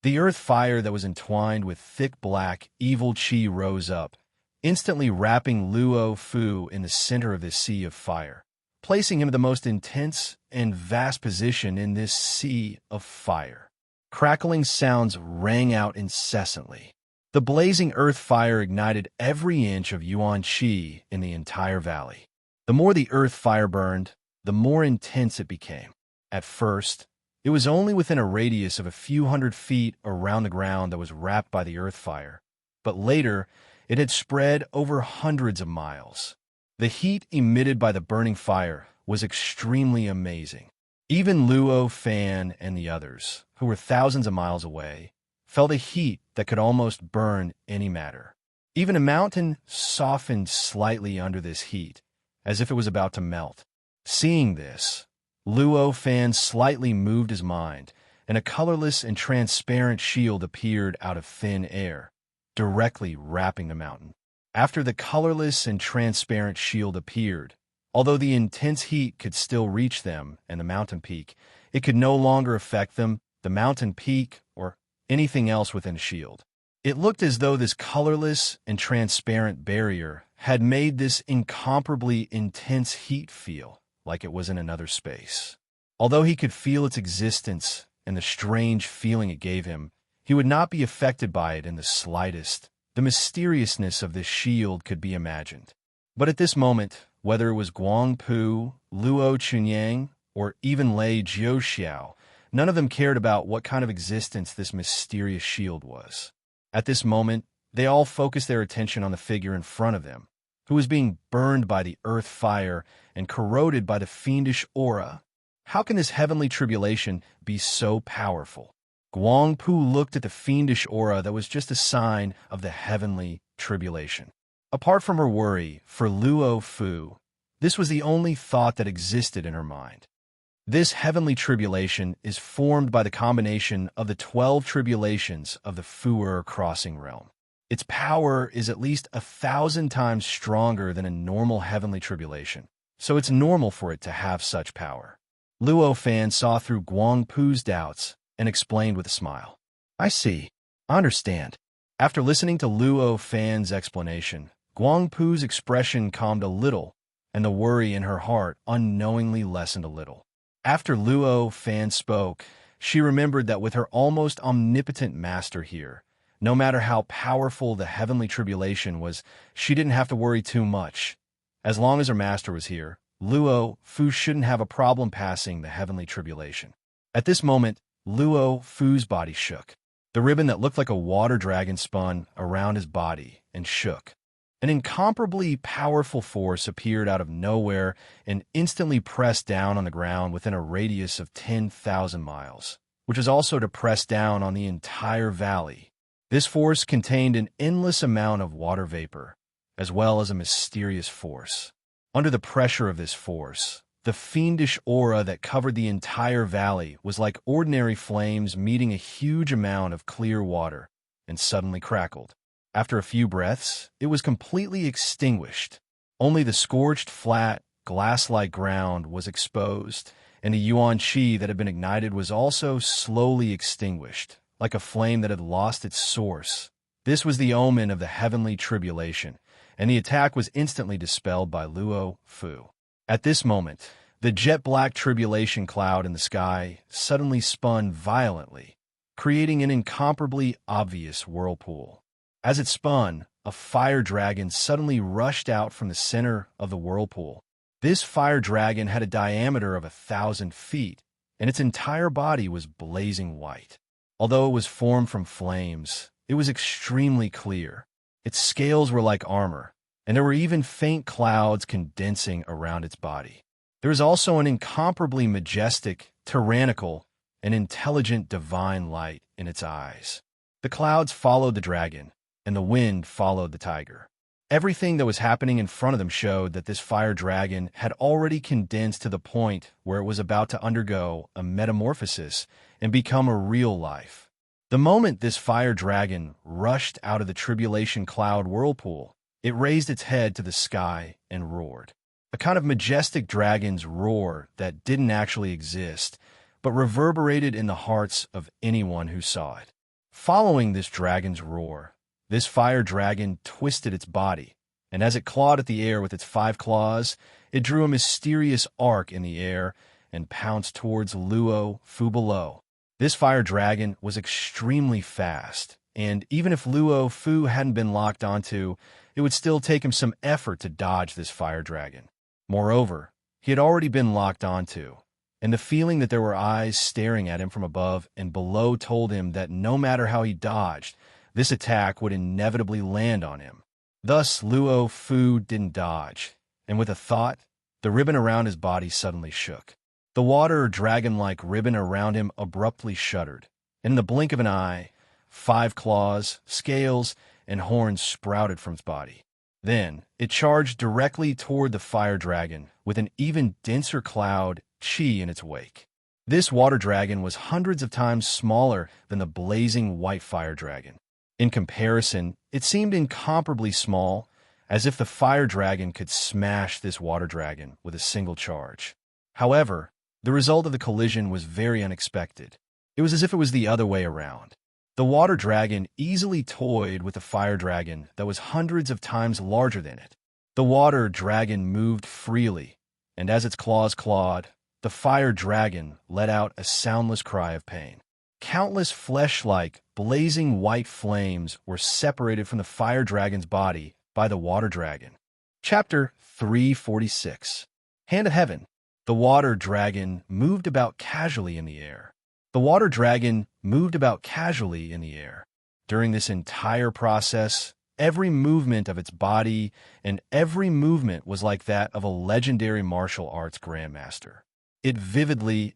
The earth fire that was entwined with thick black, evil chi rose up, instantly wrapping Luo Fu in the center of this sea of fire, placing him in the most intense and vast position in this sea of fire. Crackling sounds rang out incessantly. The blazing earth fire ignited every inch of Yuan Qi in the entire valley. The more the earth fire burned, the more intense it became. At first, it was only within a radius of a few hundred feet around the ground that was wrapped by the earth fire, but later it had spread over hundreds of miles. The heat emitted by the burning fire was extremely amazing. Even Luo Fan and the others, who were thousands of miles away, felt a heat that could almost burn any matter. Even a mountain softened slightly under this heat, as if it was about to melt. Seeing this, Luo Fan slightly moved his mind, and a colorless and transparent shield appeared out of thin air, directly wrapping the mountain. After the colorless and transparent shield appeared, although the intense heat could still reach them and the mountain peak, it could no longer affect them, the mountain peak, or anything else within a shield. It looked as though this colorless and transparent barrier had made this incomparably intense heat feel like it was in another space. Although he could feel its existence and the strange feeling it gave him, he would not be affected by it in the slightest. The mysteriousness of this shield could be imagined. But at this moment, whether it was Guang Pu, Luo Chunyang, or even Lei Jiuxiao, none of them cared about what kind of existence this mysterious shield was. At this moment, they all focused their attention on the figure in front of them, who was being burned by the earth fire and corroded by the fiendish aura. How can this heavenly tribulation be so powerful? Guang Pu looked at the fiendish aura that was just a sign of the heavenly tribulation. Apart from her worry for Luo Fu, this was the only thought that existed in her mind. This heavenly tribulation is formed by the combination of the 12 tribulations of the Fu'er crossing realm. Its power is at least 1,000 times stronger than a normal heavenly tribulation, so it's normal for it to have such power. Luo Fan saw through Guang Pu's doubts and explained with a smile. I see. I understand. After listening to Luo Fan's explanation, Guang Pu's expression calmed a little, and the worry in her heart unknowingly lessened a little. After Luo Fan spoke, she remembered that with her almost omnipotent master here, no matter how powerful the heavenly tribulation was, she didn't have to worry too much. As long as her master was here, Luo Fu shouldn't have a problem passing the heavenly tribulation. At this moment, Luo Fu's body shook. The ribbon that looked like a water dragon spun around his body and shook. An incomparably powerful force appeared out of nowhere and instantly pressed down on the ground within a radius of 10,000 miles, which was also to press down on the entire valley. This force contained an endless amount of water vapor, as well as a mysterious force. Under the pressure of this force, the fiendish aura that covered the entire valley was like ordinary flames meeting a huge amount of clear water and suddenly crackled. After a few breaths, it was completely extinguished. Only the scorched, flat, glass-like ground was exposed, and the yuan qi that had been ignited was also slowly extinguished, like a flame that had lost its source. This was the omen of the heavenly tribulation, and the attack was instantly dispelled by Luo Fu. At this moment, the jet-black tribulation cloud in the sky suddenly spun violently, creating an incomparably obvious whirlpool. As it spun, a fire dragon suddenly rushed out from the center of the whirlpool. This fire dragon had a diameter of 1,000 feet, and its entire body was blazing white. Although it was formed from flames, it was extremely clear. Its scales were like armor, and there were even faint clouds condensing around its body. There was also an incomparably majestic, tyrannical, and intelligent divine light in its eyes. The clouds followed the dragon, and the wind followed the tiger. Everything that was happening in front of them showed that this fire dragon had already condensed to the point where it was about to undergo a metamorphosis and become a real life. The moment this fire dragon rushed out of the tribulation cloud whirlpool, it raised its head to the sky and roared. A kind of majestic dragon's roar that didn't actually exist, but reverberated in the hearts of anyone who saw it. Following this dragon's roar, this fire dragon twisted its body, and as it clawed at the air with its 5 claws, it drew a mysterious arc in the air and pounced towards Luo Fu below. This fire dragon was extremely fast, and even if Luo Fu hadn't been locked onto, it would still take him some effort to dodge this fire dragon. Moreover, he had already been locked onto, and the feeling that there were eyes staring at him from above and below told him that no matter how he dodged, this attack would inevitably land on him. Thus, Luo Fu didn't dodge, and with a thought, the ribbon around his body suddenly shook. The water dragon-like ribbon around him abruptly shuddered, and in the blink of an eye, 5 claws, scales, and horns sprouted from its body. Then, it charged directly toward the fire dragon with an even denser cloud, qi, in its wake. This water dragon was hundreds of times smaller than the blazing white fire dragon. In comparison, it seemed incomparably small, as if the fire dragon could smash this water dragon with a single charge. However, the result of the collision was very unexpected. It was as if it was the other way around. The water dragon easily toyed with the fire dragon that was hundreds of times larger than it. The water dragon moved freely, and as its claws clawed, the fire dragon let out a soundless cry of pain. Countless flesh-like, blazing white flames were separated from the fire dragon's body by the water dragon. Chapter 346. Hand of Heaven. The water dragon moved about casually in the air. The water dragon moved about casually in the air. During this entire process, every movement of its body and every movement was like that of a legendary martial arts grandmaster. It vividly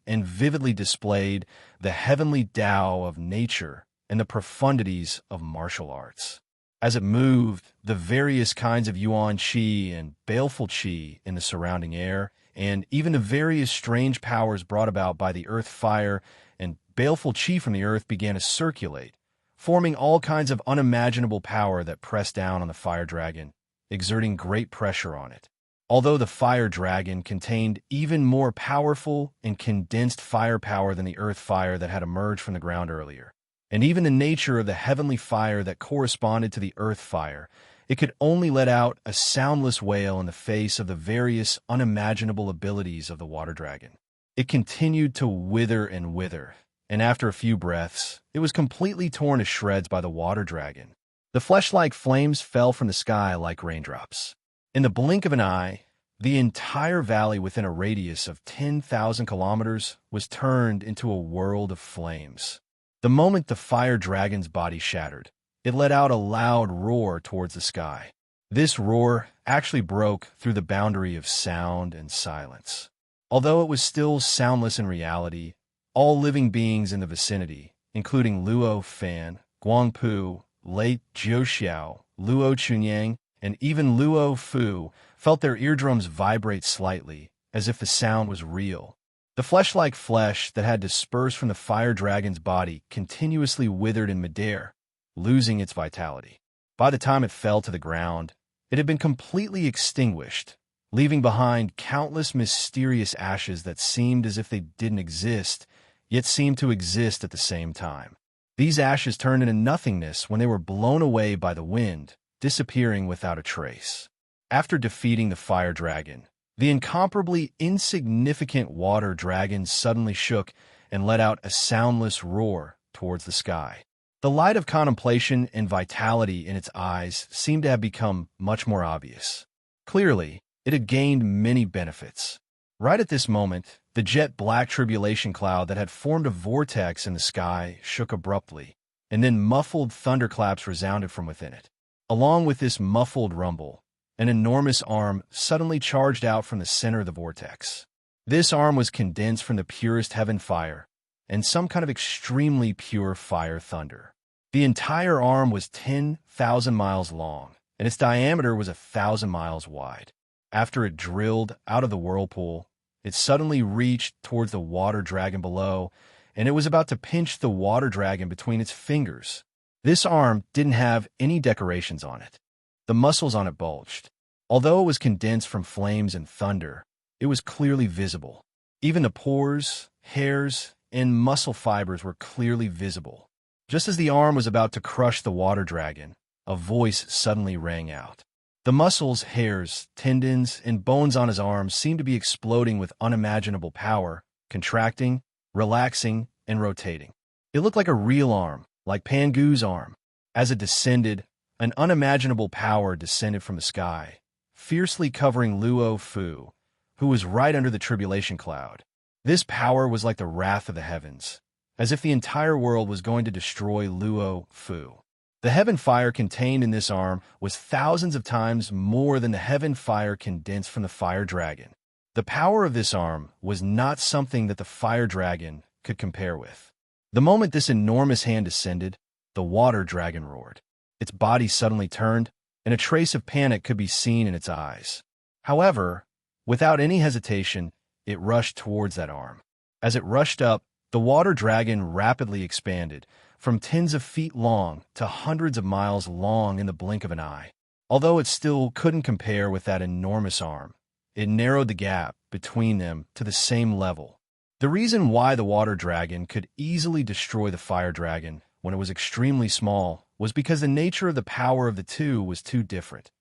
displayed the heavenly Tao of nature and the profundities of martial arts. As it moved, the various kinds of yuan qi and baleful qi in the surrounding air, and even the various strange powers brought about by the earth fire and baleful qi from the earth began to circulate, forming all kinds of unimaginable power that pressed down on the fire dragon, exerting great pressure on it. Although the fire dragon contained even more powerful and condensed firepower than the earth fire that had emerged from the ground earlier, and even the nature of the heavenly fire that corresponded to the earth fire, it could only let out a soundless wail in the face of the various unimaginable abilities of the water dragon. It continued to wither and wither, and after a few breaths, it was completely torn to shreds by the water dragon. The flesh-like flames fell from the sky like raindrops. In the blink of an eye, the entire valley within a radius of 10,000 kilometers was turned into a world of flames. The moment the fire dragon's body shattered, it let out a loud roar towards the sky. This roar actually broke through the boundary of sound and silence. Although it was still soundless in reality, all living beings in the vicinity, including Luo Fan, Guangpu, Late Jiuxiao, Luo Chunyang, and even Luo Fu, felt their eardrums vibrate slightly, as if the sound was real. The flesh-like flesh that had dispersed from the fire dragon's body continuously withered in midair, losing its vitality. By the time it fell to the ground, it had been completely extinguished, leaving behind countless mysterious ashes that seemed as if they didn't exist, yet seemed to exist at the same time. These ashes turned into nothingness when they were blown away by the wind, disappearing without a trace. After defeating the fire dragon, the incomparably insignificant water dragon suddenly shook and let out a soundless roar towards the sky. The light of contemplation and vitality in its eyes seemed to have become much more obvious. Clearly, it had gained many benefits. Right at this moment, the jet-black tribulation cloud that had formed a vortex in the sky shook abruptly, and then muffled thunderclaps resounded from within it. Along with this muffled rumble, an enormous arm suddenly charged out from the center of the vortex. This arm was condensed from the purest heaven fire, and some kind of extremely pure fire thunder. The entire arm was 10,000 miles long, and its diameter was 1,000 miles wide. After it drilled out of the whirlpool, it suddenly reached towards the water dragon below, and it was about to pinch the water dragon between its fingers. This arm didn't have any decorations on it. The muscles on it bulged. Although it was condensed from flames and thunder, it was clearly visible. Even the pores, hairs, and muscle fibers were clearly visible. Just as the arm was about to crush the water dragon, a voice suddenly rang out. The muscles, hairs, tendons, and bones on his arms seemed to be exploding with unimaginable power, contracting, relaxing, and rotating. It looked like a real arm, like Pangu's arm. As it descended, an unimaginable power descended from the sky, fiercely covering Luo Fu, who was right under the tribulation cloud. This power was like the wrath of the heavens, as if the entire world was going to destroy Luo Fu. The heaven fire contained in this arm was thousands of times more than the heaven fire condensed from the fire dragon. The power of this arm was not something that the fire dragon could compare with. The moment this enormous hand descended, the water dragon roared. Its body suddenly turned, and a trace of panic could be seen in its eyes. However, without any hesitation, it rushed towards that arm. As it rushed up, the water dragon rapidly expanded, from tens of feet long to hundreds of miles long in the blink of an eye. Although it still couldn't compare with that enormous arm, it narrowed the gap between them to the same level. The reason why the water dragon could easily destroy the fire dragon when it was extremely small was because the nature of the power of the two was too different.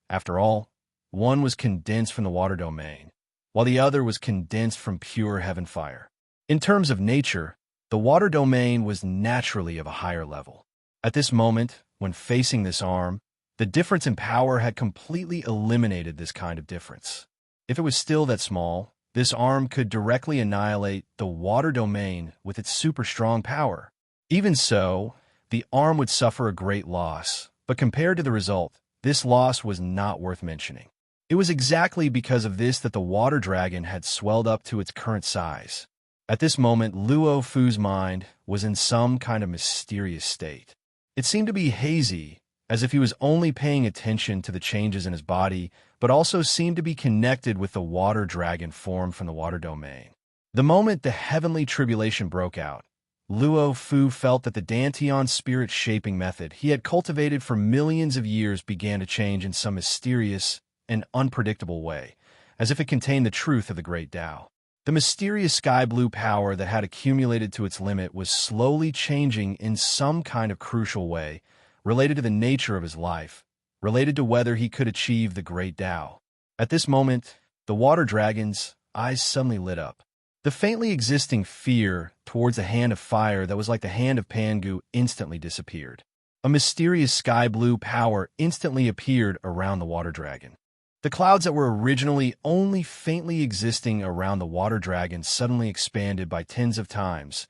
After all, one was condensed from the water domain, while the other was condensed from pure heaven fire. In terms of nature, the water domain was naturally of a higher level. At this moment, when facing this arm, the difference in power had completely eliminated this kind of difference. If it was still that small, this arm could directly annihilate the water domain with its super strong power. Even so, the arm would suffer a great loss, but compared to the result, this loss was not worth mentioning. It was exactly because of this that the water dragon had swelled up to its current size. At this moment, Luo Fu's mind was in some kind of mysterious state. It seemed to be hazy, as if he was only paying attention to the changes in his body, but also seemed to be connected with the water dragon formed from the water domain. The moment the heavenly tribulation broke out, Luo Fu felt that the Dantian spirit shaping method he had cultivated for millions of years began to change in some mysterious and unpredictable way, as if it contained the truth of the great Tao. The mysterious sky-blue power that had accumulated to its limit was slowly changing in some kind of crucial way, related to the nature of his life, related to whether he could achieve the great Tao. At this moment, the water dragon's eyes suddenly lit up. The faintly existing fear towards the hand of fire that was like the hand of Pangu instantly disappeared. A mysterious sky-blue power instantly appeared around the water dragon. The clouds that were originally only faintly existing around the water dragon suddenly expanded by tens of times,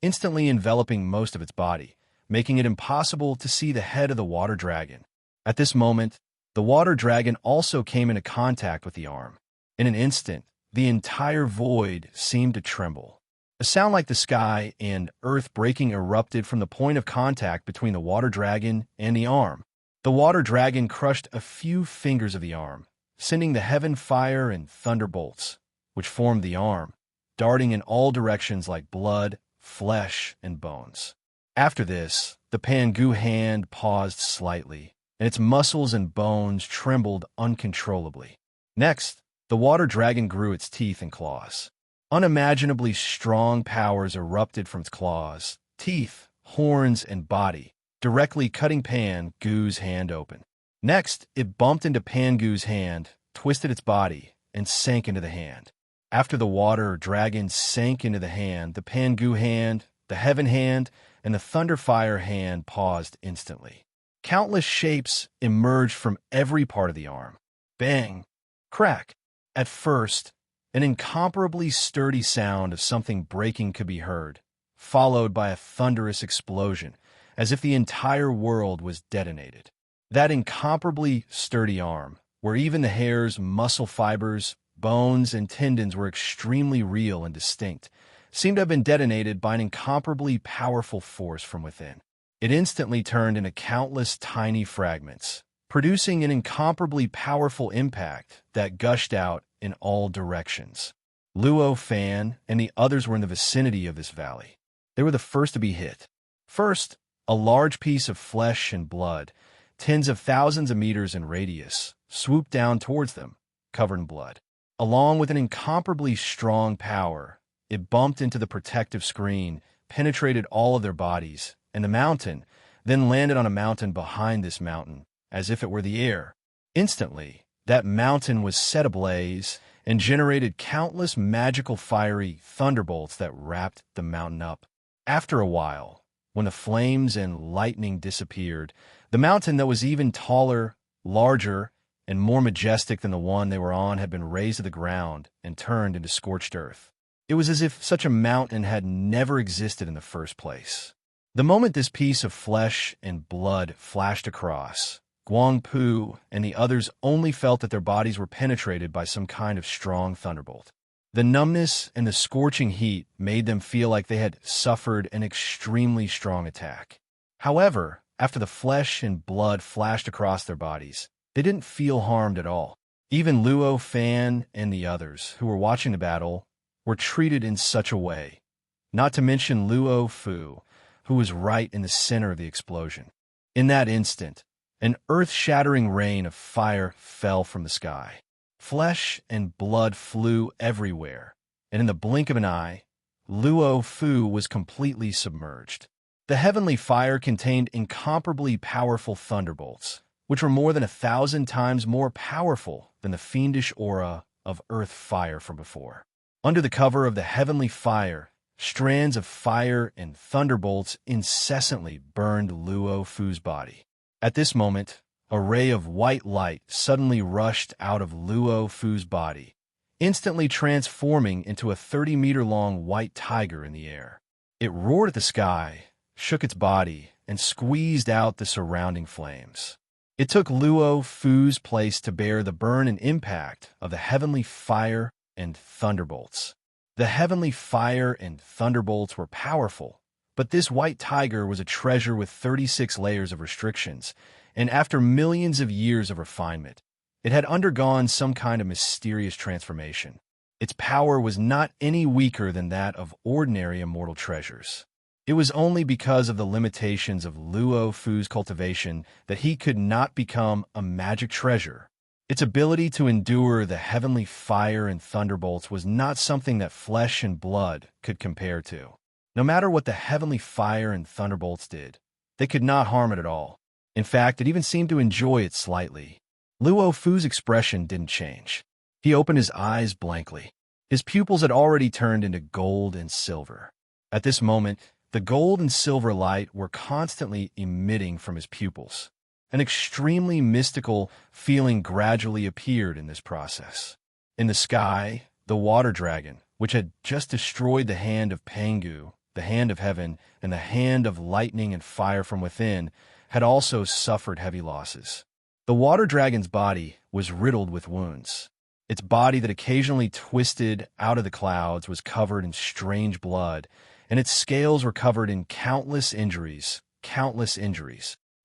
instantly enveloping most of its body, making it impossible to see the head of the water dragon. At this moment, the water dragon also came into contact with the arm. In an instant, the entire void seemed to tremble. A sound like the sky and earth breaking erupted from the point of contact between the water dragon and the arm. The water dragon crushed a few fingers of the arm, sending the heaven fire and thunderbolts, which formed the arm, darting in all directions like blood, flesh, and bones. After this, the Pangu hand paused slightly, and its muscles and bones trembled uncontrollably. Next, the water dragon grew its teeth and claws. Unimaginably strong powers erupted from its claws, teeth, horns, and body, directly cutting Pangu's hand open. Next, it bumped into Pangu's hand, twisted its body, and sank into the hand. After the water dragon sank into the hand, the Pangu hand, the heaven hand, and the thunderfire hand paused instantly. Countless shapes emerged from every part of the arm. Bang! Crack! At first, an incomparably sturdy sound of something breaking could be heard, followed by a thunderous explosion, as if the entire world was detonated. That incomparably sturdy arm, where even the hair's muscle fibers, bones, and tendons were extremely real and distinct, seemed to have been detonated by an incomparably powerful force from within. It instantly turned into countless tiny fragments, producing an incomparably powerful impact that gushed out in all directions. Luo, Fan, and the others were in the vicinity of this valley. They were the first to be hit. First, a large piece of flesh and blood, tens of thousands of meters in radius, swooped down towards them, covered in blood. Along with an incomparably strong power, it bumped into the protective screen, penetrated all of their bodies, and the mountain, then landed on a mountain behind this mountain, as if it were the air. Instantly, that mountain was set ablaze and generated countless magical fiery thunderbolts that wrapped the mountain up. After a while, when the flames and lightning disappeared, the mountain that was even taller, larger, and more majestic than the one they were on had been razed to the ground and turned into scorched earth. It was as if such a mountain had never existed in the first place. The moment this piece of flesh and blood flashed across, Guangpu and the others only felt that their bodies were penetrated by some kind of strong thunderbolt. The numbness and the scorching heat made them feel like they had suffered an extremely strong attack. However, after the flesh and blood flashed across their bodies, they didn't feel harmed at all. Even Luo, Fan, and the others who were watching the battle were treated in such a way, not to mention Luo Fu, who was right in the center of the explosion. In that instant, an earth-shattering rain of fire fell from the sky. Flesh and blood flew everywhere, and in the blink of an eye, Luo Fu was completely submerged. The heavenly fire contained incomparably powerful thunderbolts, which were more than 1,000 times more powerful than the fiendish aura of earth fire from before. Under the cover of the heavenly fire, strands of fire and thunderbolts incessantly burned Luo Fu's body. At this moment, a ray of white light suddenly rushed out of Luo Fu's body, instantly transforming into a 30-meter-long white tiger in the air. It roared at the sky, shook its body, and squeezed out the surrounding flames. It took Luo Fu's place to bear the burn and impact of the heavenly fire and thunderbolts. The heavenly fire and thunderbolts were powerful, but this white tiger was a treasure with 36 layers of restrictions, and after millions of years of refinement, it had undergone some kind of mysterious transformation. Its power was not any weaker than that of ordinary immortal treasures. It was only because of the limitations of Luo Fu's cultivation that he could not become a magic treasure. Its ability to endure the heavenly fire and thunderbolts was not something that flesh and blood could compare to. No matter what the heavenly fire and thunderbolts did, they could not harm it at all. In fact, it even seemed to enjoy it slightly. Luo Fu's expression didn't change. He opened his eyes blankly. His pupils had already turned into gold and silver. At this moment, the gold and silver light were constantly emitting from his pupils. An extremely mystical feeling gradually appeared in this process. In the sky, the water dragon, which had just destroyed the hand of Pangu, the hand of heaven, and the hand of lightning and fire from within, had also suffered heavy losses. The water dragon's body was riddled with wounds. Its body that occasionally twisted out of the clouds was covered in strange blood, and its scales were covered in countless injuries.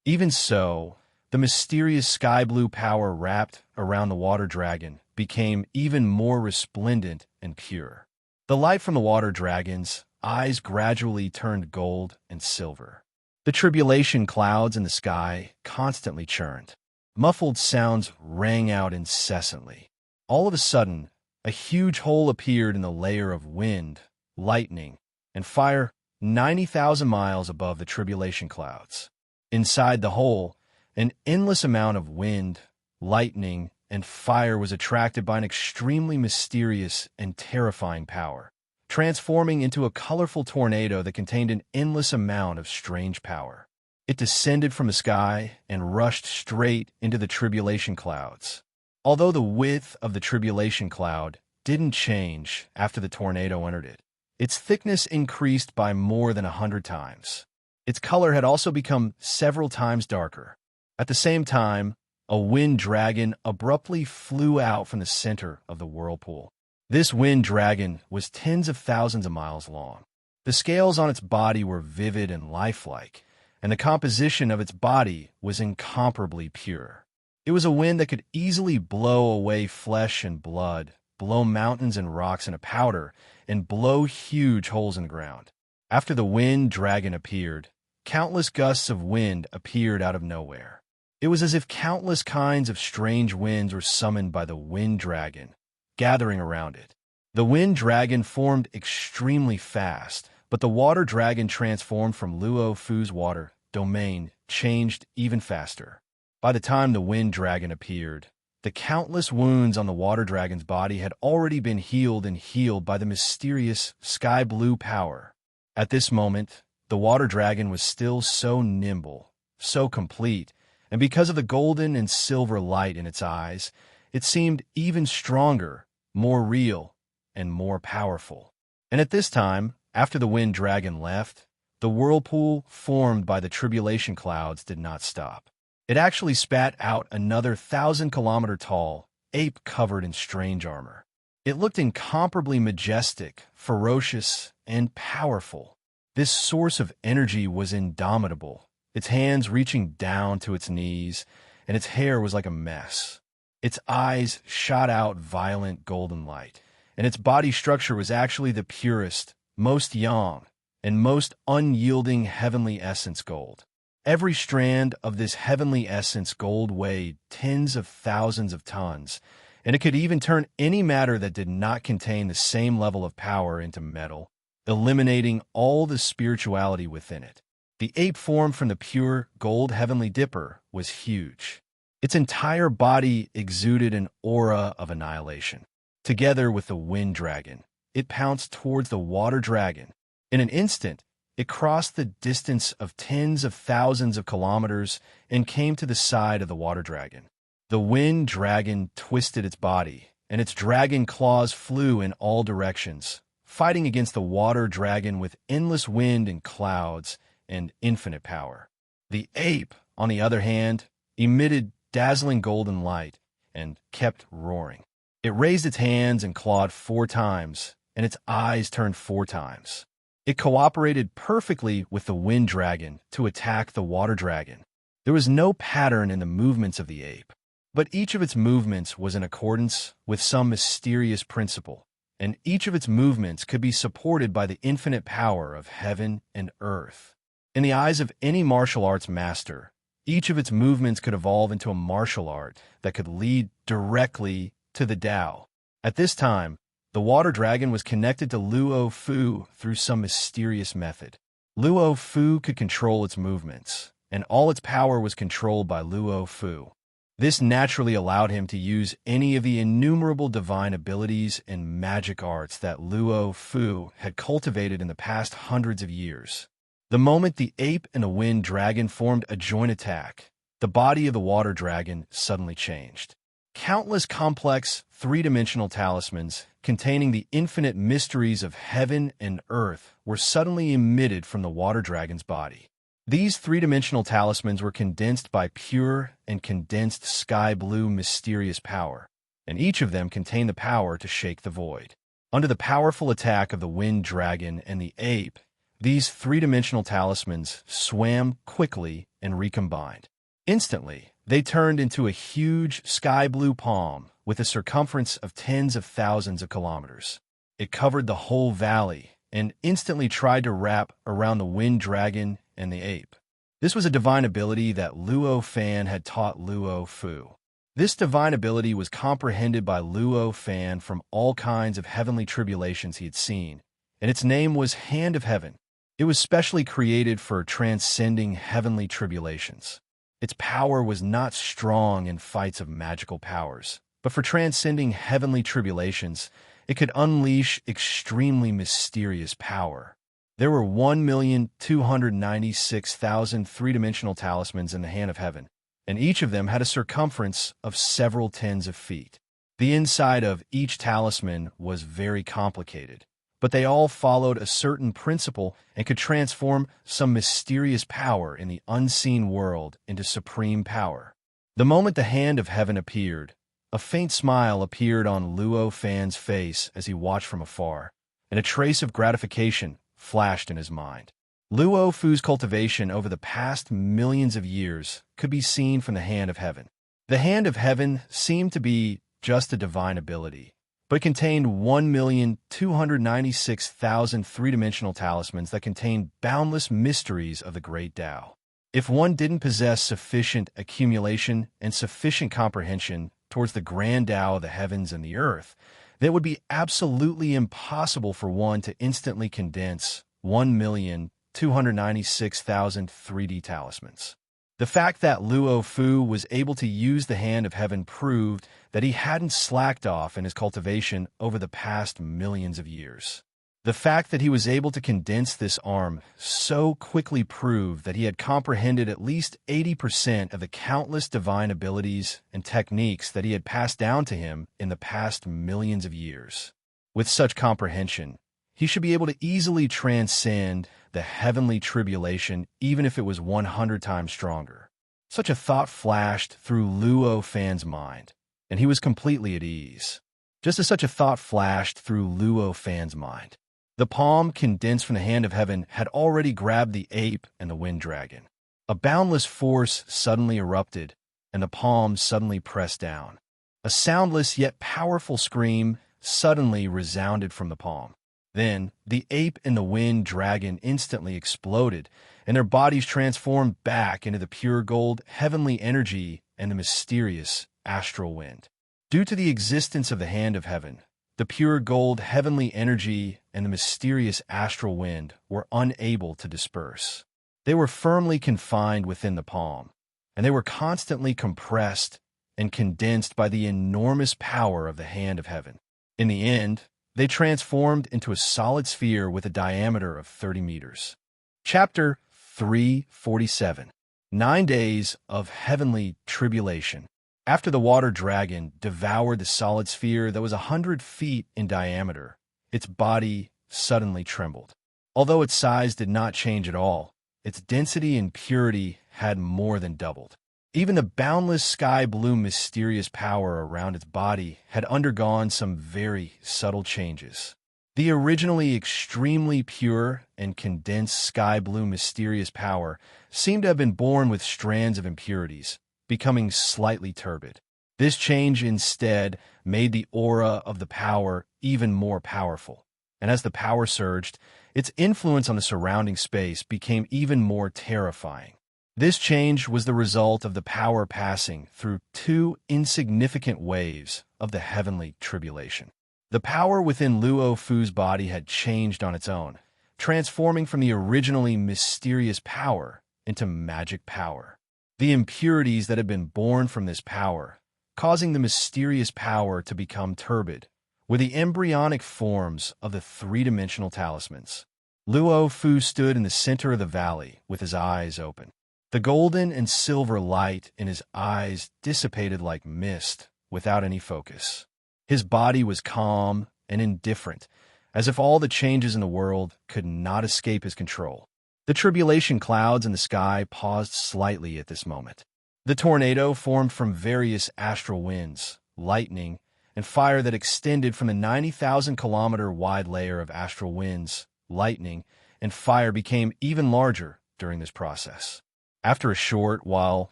Even so, the mysterious sky blue power wrapped around the water dragon became even more resplendent and pure. The light from the water dragon's eyes gradually turned gold and silver. The tribulation clouds in the sky constantly churned. Muffled sounds rang out incessantly. All of a sudden, a huge hole appeared in the layer of wind, lightning, and fire 90,000 miles above the tribulation clouds. Inside the hole, an endless amount of wind, lightning, and fire was attracted by an extremely mysterious and terrifying power, transforming into a colorful tornado that contained an endless amount of strange power. It descended from the sky and rushed straight into the tribulation clouds. Although the width of the tribulation cloud didn't change after the tornado entered it, its thickness increased by more than 100 times. Its color had also become several times darker. At the same time, a wind dragon abruptly flew out from the center of the whirlpool. This wind dragon was tens of thousands of miles long. The scales on its body were vivid and lifelike, and the composition of its body was incomparably pure. It was a wind that could easily blow away flesh and blood, blow mountains and rocks into powder, and blow huge holes in the ground. After the wind dragon appeared, countless gusts of wind appeared out of nowhere. It was as if countless kinds of strange winds were summoned by the wind dragon, gathering around it. The wind dragon formed extremely fast, but the water dragon transformed from Luo Fu's water domain changed even faster. By the time the wind dragon appeared, the countless wounds on the water dragon's body had already been healed by the mysterious sky blue power. At this moment, the water dragon was still so nimble, so complete, and because of the golden and silver light in its eyes, it seemed even stronger, more real, and more powerful. And at this time, after the wind dragon left, the whirlpool formed by the tribulation clouds did not stop. It actually spat out another 1,000-kilometer-tall ape covered in strange armor. It looked incomparably majestic, ferocious, and powerful. This source of energy was indomitable, its hands reaching down to its knees, and its hair was like a mess. Its eyes shot out violent golden light, and its body structure was actually the purest, most yang, and most unyielding heavenly essence gold. Every strand of this heavenly essence gold weighed tens of thousands of tons, and it could even turn any matter that did not contain the same level of power into metal, eliminating all the spirituality within it. The ape formed from the pure gold heavenly dipper was huge. Its entire body exuded an aura of annihilation. Together with the wind dragon, it pounced towards the water dragon. In an instant, it crossed the distance of tens of thousands of kilometers and came to the side of the water dragon. The wind dragon twisted its body, and its dragon claws flew in all directions, fighting against the water dragon with endless wind and clouds and infinite power. The ape, on the other hand, emitted dazzling golden light and kept roaring. It raised its hands and clawed 4 times, and its eyes turned 4 times. It cooperated perfectly with the wind dragon to attack the water dragon. There was no pattern in the movements of the ape, but each of its movements was in accordance with some mysterious principle, and each of its movements could be supported by the infinite power of heaven and earth. In the eyes of any martial arts master, each of its movements could evolve into a martial art that could lead directly to the Tao. At this time, the water dragon was connected to Luo Fu through some mysterious method. Luo Fu could control its movements, and all its power was controlled by Luo Fu. This naturally allowed him to use any of the innumerable divine abilities and magic arts that Luo Fu had cultivated in the past hundreds of years. The moment the ape and the wind dragon formed a joint attack, the body of the water dragon suddenly changed. Countless complex, three-dimensional talismans containing the infinite mysteries of heaven and earth were suddenly emitted from the water dragon's body. These three-dimensional talismans were condensed by pure and condensed sky-blue mysterious power, and each of them contained the power to shake the void. Under the powerful attack of the wind dragon and the ape, these three-dimensional talismans swam quickly and recombined. Instantly, they turned into a huge sky-blue palm with a circumference of tens of thousands of kilometers. It covered the whole valley and instantly tried to wrap around the wind dragon and the ape. This was a divine ability that Luo Fan had taught Luo Fu. This divine ability was comprehended by Luo Fan from all kinds of heavenly tribulations he had seen, and its name was Hand of Heaven. It was specially created for transcending heavenly tribulations. Its power was not strong in fights of magical powers, but for transcending heavenly tribulations, it could unleash extremely mysterious power. There were 1,296,000 three-dimensional talismans in the Hand of Heaven, and each of them had a circumference of several tens of feet. The inside of each talisman was very complicated, but they all followed a certain principle and could transform some mysterious power in the unseen world into supreme power. The moment the Hand of Heaven appeared, a faint smile appeared on Luo Fan's face as he watched from afar, and a trace of gratification flashed in his mind. Luo Fu's cultivation over the past millions of years could be seen from the Hand of Heaven. The Hand of Heaven seemed to be just a divine ability, but it contained 1,296,000 three-dimensional talismans that contained boundless mysteries of the great Tao. If one didn't possess sufficient accumulation and sufficient comprehension towards the grand Tao of the heavens and the earth, then it would be absolutely impossible for one to instantly condense 1,296,000 3D talismans. The fact that Luo Fu was able to use the Hand of Heaven proved that he hadn't slacked off in his cultivation over the past millions of years. The fact that he was able to condense this arm so quickly proved that he had comprehended at least 80% of the countless divine abilities and techniques that he had passed down to him in the past millions of years. With such comprehension, he should be able to easily transcend the heavenly tribulation even if it was 100 times stronger. Such a thought flashed through Luo Fan's mind, and he was completely at ease. Just as such a thought flashed through Luo Fan's mind, the palm condensed from the Hand of Heaven had already grabbed the ape and the wind dragon. A boundless force suddenly erupted, and the palm suddenly pressed down. A soundless yet powerful scream suddenly resounded from the palm. Then, the ape and the wind dragon instantly exploded, and their bodies transformed back into the pure gold, heavenly energy and the mysterious astral wind. Due to the existence of the Hand of Heaven, the pure gold, heavenly energy and the mysterious astral wind were unable to disperse. They were firmly confined within the palm, and they were constantly compressed and condensed by the enormous power of the Hand of Heaven. In the end, they transformed into a solid sphere with a diameter of 30 meters. Chapter 347. 9 Days of Heavenly Tribulation. After the water dragon devoured the solid sphere that was 100 feet in diameter, its body suddenly trembled. Although its size did not change at all, its density and purity had more than doubled. Even the boundless sky-blue mysterious power around its body had undergone some very subtle changes. The originally extremely pure and condensed sky-blue mysterious power seemed to have been born with strands of impurities, becoming slightly turbid. This change instead made the aura of the power even more powerful, and as the power surged, its influence on the surrounding space became even more terrifying. This change was the result of the power passing through 2 insignificant waves of the heavenly tribulation. The power within Luo Fu's body had changed on its own, transforming from the originally mysterious power into magic power. The impurities that had been born from this power, causing the mysterious power to become turbid, were the embryonic forms of the three-dimensional talismans. Luo Fu stood in the center of the valley with his eyes open. The golden and silver light in his eyes dissipated like mist without any focus. His body was calm and indifferent, as if all the changes in the world could not escape his control. The tribulation clouds in the sky paused slightly at this moment. The tornado formed from various astral winds, lightning, and fire that extended from the 90,000-kilometer wide layer of astral winds, lightning, and fire became even larger during this process. After a short while,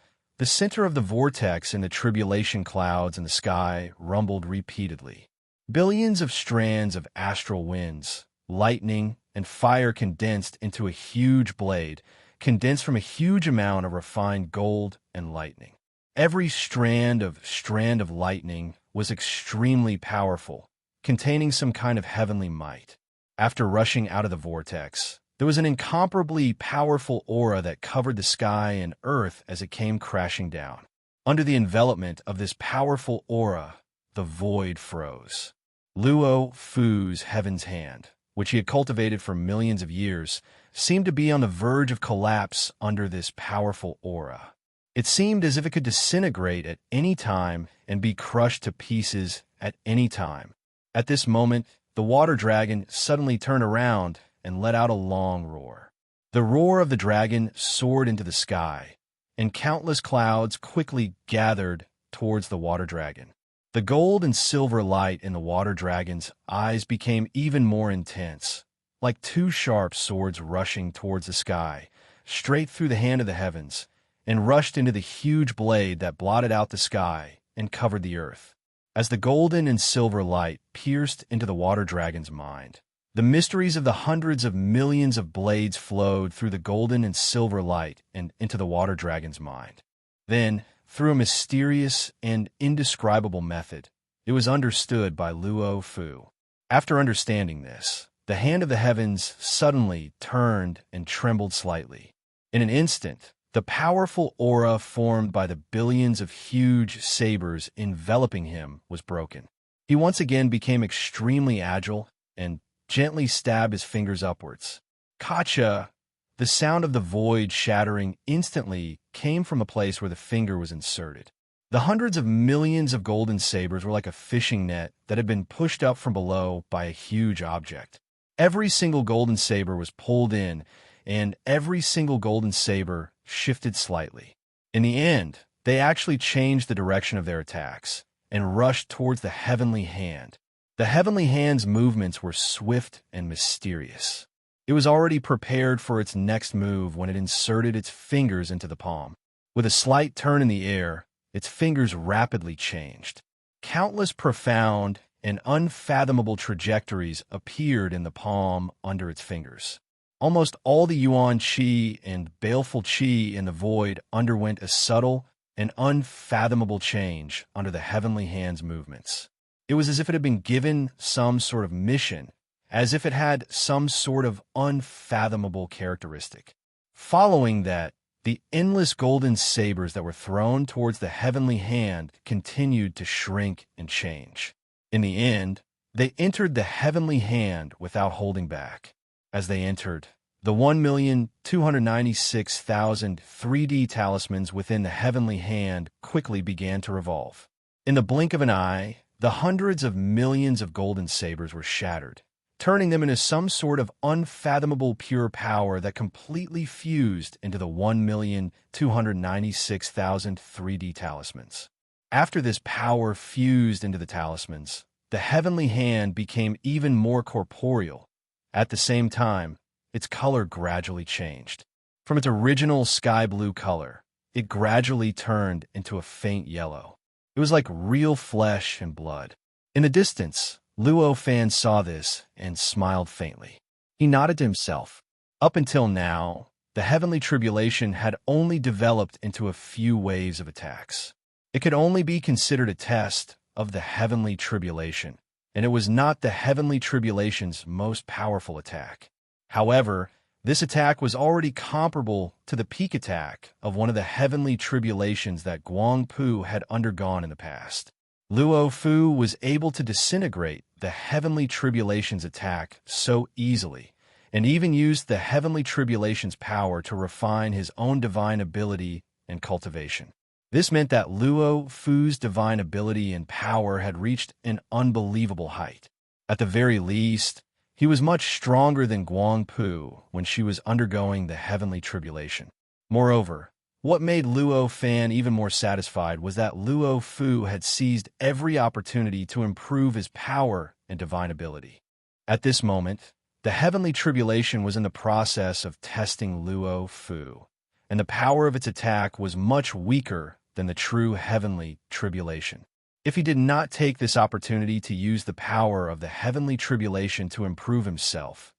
the center of the vortex in the tribulation clouds in the sky rumbled repeatedly. Billions of strands of astral winds, lightning, and fire condensed into a huge blade, condensed from a huge amount of refined gold and lightning. Every strand of lightning was extremely powerful, containing some kind of heavenly might. After rushing out of the vortex, there was an incomparably powerful aura that covered the sky and earth as it came crashing down. Under the envelopment of this powerful aura, the void froze. Luo Fu's heaven's hand, which he had cultivated for millions of years, seemed to be on the verge of collapse under this powerful aura. It seemed as if it could disintegrate at any time and be crushed to pieces at any time. At this moment, the water dragon suddenly turned around and let out a long roar. The roar of the dragon soared into the sky, and countless clouds quickly gathered towards the water dragon. The gold and silver light in the water dragon's eyes became even more intense, like two sharp swords rushing towards the sky, straight through the hand of the heavens, and rushed into the huge blade that blotted out the sky and covered the earth. As the golden and silver light pierced into the water dragon's mind, the mysteries of the hundreds of millions of blades flowed through the golden and silver light and into the water dragon's mind. Then, through a mysterious and indescribable method, it was understood by Luo Fu. After understanding this, the hand of the heavens suddenly turned and trembled slightly. In an instant, the powerful aura formed by the billions of huge sabers enveloping him was broken. He once again became extremely agile and gently stabbed his fingers upwards. Kacha! The sound of the void shattering instantly came from a place where the finger was inserted. The hundreds of millions of golden sabers were like a fishing net that had been pushed up from below by a huge object. Every single golden saber was pulled in, and every single golden saber shifted slightly. In the end, they actually changed the direction of their attacks and rushed towards the heavenly hand. The heavenly hand's movements were swift and mysterious. It was already prepared for its next move when it inserted its fingers into the palm. With a slight turn in the air, its fingers rapidly changed. Countless profound and unfathomable trajectories appeared in the palm under its fingers. Almost all the Yuan Qi and baleful Qi in the void underwent a subtle and unfathomable change under the heavenly hand's movements. It was as if it had been given some sort of mission, as if it had some sort of unfathomable characteristic. Following that, the endless golden sabers that were thrown towards the heavenly hand continued to shrink and change. In the end, they entered the heavenly hand without holding back. As they entered, the 1,296,000 3D talismans within the heavenly hand quickly began to revolve. In the blink of an eye, the hundreds of millions of golden sabers were shattered, turning them into some sort of unfathomable pure power that completely fused into the 1,296,000 3D talismans. After this power fused into the talismans, the heavenly hand became even more corporeal. At the same time, its color gradually changed. From its original sky blue color, it gradually turned into a faint yellow. It was like real flesh and blood. In the distance, Luo Fan saw this and smiled faintly. He nodded to himself. Up until now, the heavenly tribulation had only developed into a few waves of attacks. It could only be considered a test of the heavenly tribulation, and it was not the heavenly tribulation's most powerful attack. However, this attack was already comparable to the peak attack of one of the heavenly tribulations that Guangpu had undergone in the past. Luo Fu was able to disintegrate the heavenly tribulation's attack so easily, and even used the heavenly tribulation's power to refine his own divine ability and cultivation. This meant that Luo Fu's divine ability and power had reached an unbelievable height. At the very least, he was much stronger than Guang Pu when she was undergoing the heavenly tribulation. Moreover, what made Luo Fan even more satisfied was that Luo Fu had seized every opportunity to improve his power and divine ability. At this moment, the heavenly tribulation was in the process of testing Luo Fu, and the power of its attack was much weaker than the true heavenly tribulation. If he did not take this opportunity to use the power of the heavenly tribulation to improve himself,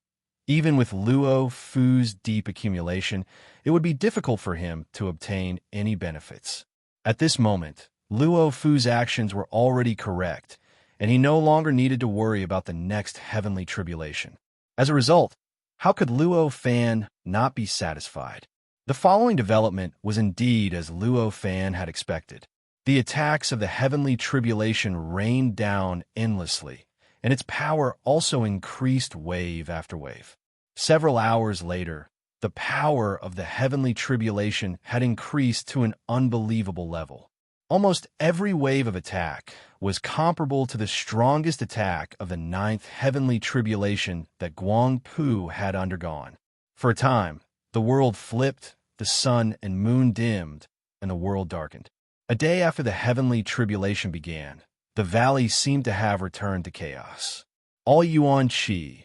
even with Luo Fu's deep accumulation, it would be difficult for him to obtain any benefits. At this moment, Luo Fu's actions were already correct, and he no longer needed to worry about the next heavenly tribulation. As a result, how could Luo Fan not be satisfied? The following development was indeed as Luo Fan had expected. The attacks of the heavenly tribulation rained down endlessly, and its power also increased wave after wave. Several hours later, the power of the heavenly tribulation had increased to an unbelievable level. Almost every wave of attack was comparable to the strongest attack of the ninth heavenly tribulation that Guang Pu had undergone. For a time, the world flipped, the sun and moon dimmed, and the world darkened. A day after the heavenly tribulation began, the valley seemed to have returned to chaos. All Yuan Qi,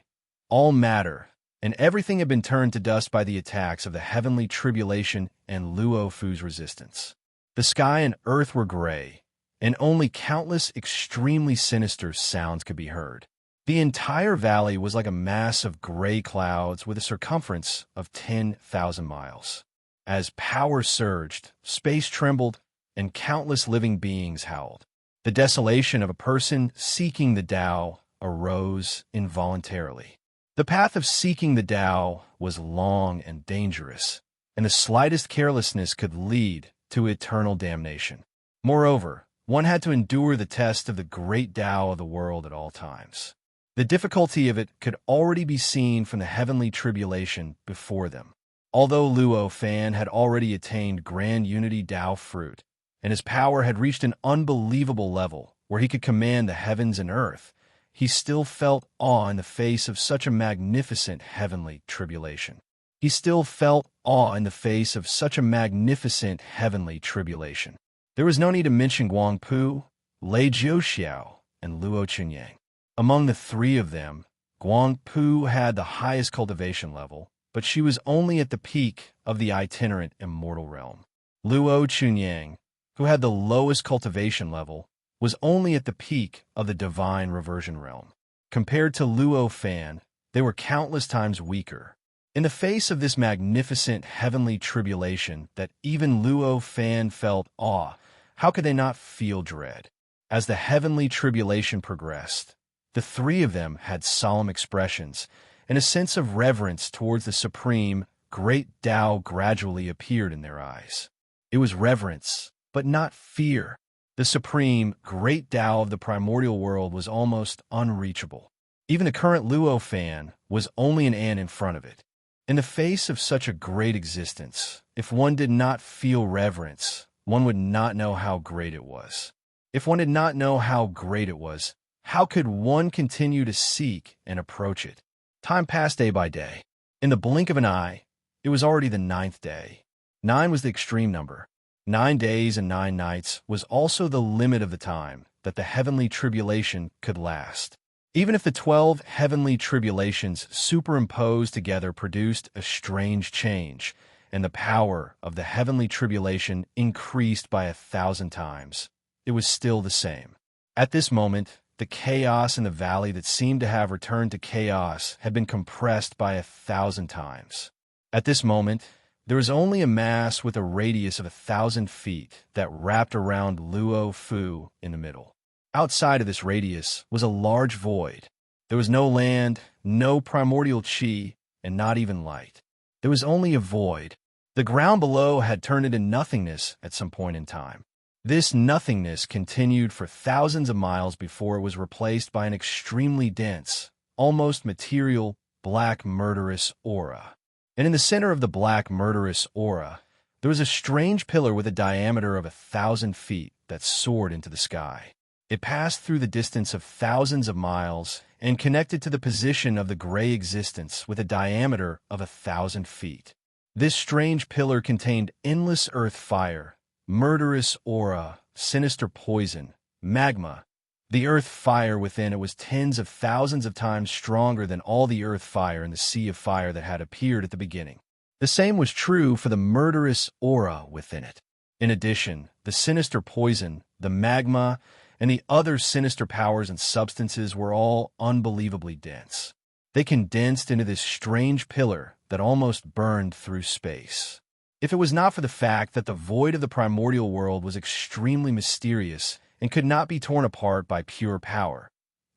all matter, and everything had been turned to dust by the attacks of the heavenly tribulation and Luo Fu's resistance. The sky and earth were gray, and only countless extremely sinister sounds could be heard. The entire valley was like a mass of gray clouds with a circumference of 10,000 miles. As power surged, space trembled, and countless living beings howled. The desolation of a person seeking the Tao arose involuntarily. The path of seeking the Tao was long and dangerous, and the slightest carelessness could lead to eternal damnation. Moreover, one had to endure the test of the great Tao of the world at all times. The difficulty of it could already be seen from the heavenly tribulation before them. Although Luo Fan had already attained grand unity Tao fruit, and his power had reached an unbelievable level where he could command the heavens and earth, he still felt awe in the face of such a magnificent heavenly tribulation. He still felt awe in the face of such a magnificent heavenly tribulation. There was no need to mention Guang Pu, Lei Jiuxiao, and Luo Chunyang. Among the three of them, Guang Pu had the highest cultivation level, but she was only at the peak of the itinerant immortal realm. Luo Chunyang, who had the lowest cultivation level, was only at the peak of the divine reversion realm. Compared to Luo Fan, they were countless times weaker. In the face of this magnificent heavenly tribulation that even Luo Fan felt awe, how could they not feel dread? As the heavenly tribulation progressed, the three of them had solemn expressions, and a sense of reverence towards the supreme, great Tao gradually appeared in their eyes. It was reverence, but not fear. The supreme, great Tao of the primordial world was almost unreachable. Even the current Luo Fan was only an ant in front of it. In the face of such a great existence, if one did not feel reverence, one would not know how great it was. If one did not know how great it was, how could one continue to seek and approach it? Time passed day by day. In the blink of an eye, it was already the 9th day. 9 was the extreme number. 9 days and 9 nights was also the limit of the time that the heavenly tribulation could last. Even if the 12 heavenly tribulations superimposed together produced a strange change, and the power of the heavenly tribulation increased by 1,000 times, it was still the same. At this moment, the chaos in the valley that seemed to have returned to chaos had been compressed by 1,000 times. At this moment, there was only a mass with a radius of 1,000 feet that wrapped around Luo Fu in the middle. Outside of this radius was a large void. There was no land, no primordial chi, and not even light. There was only a void. The ground below had turned into nothingness at some point in time. This nothingness continued for thousands of miles before it was replaced by an extremely dense, almost material, black murderous aura. And in the center of the black murderous aura, There was a strange pillar with a diameter of 1,000 feet that soared into the sky. It passed through the distance of thousands of miles and connected to the position of the gray existence with a diameter of 1,000 feet. This strange pillar contained endless earth fire, murderous aura, sinister poison, magma. The earth fire within it was tens of thousands of times stronger than all the earth fire in the sea of fire that had appeared at the beginning. The same was true for the murderous aura within it. In addition, the sinister poison, the magma, and the other sinister powers and substances were all unbelievably dense. They condensed into this strange pillar that almost burned through space. If it was not for the fact that the void of the primordial world was extremely mysterious and could not be torn apart by pure power,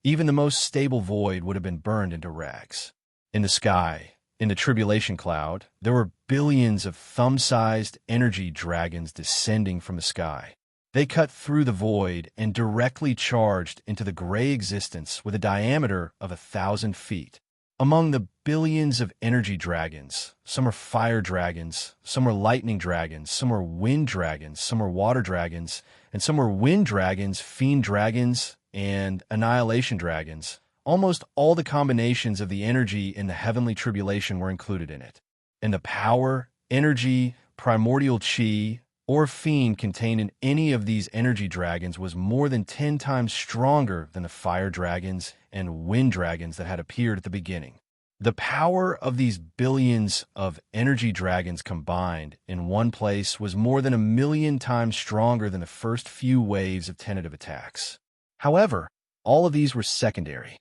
even the most stable void would have been burned into rags. In the sky, in the tribulation cloud, there were billions of thumb-sized energy dragons descending from the sky. They cut through the void and directly charged into the gray existence with a diameter of 1,000 feet. Among the billions of energy dragons, some are fire dragons, some are lightning dragons, some are wind dragons, some are water dragons, and some are wind dragons, fiend dragons, and annihilation dragons. Almost all the combinations of the energy in the heavenly tribulation were included in it. And the power, energy, primordial chi, or fiend contained in any of these energy dragons was more than 10 times stronger than the fire dragons and wind dragons that had appeared at the beginning. The power of these billions of energy dragons combined in one place was more than 1,000,000 times stronger than the first few waves of tentative attacks. However, all of these were secondary.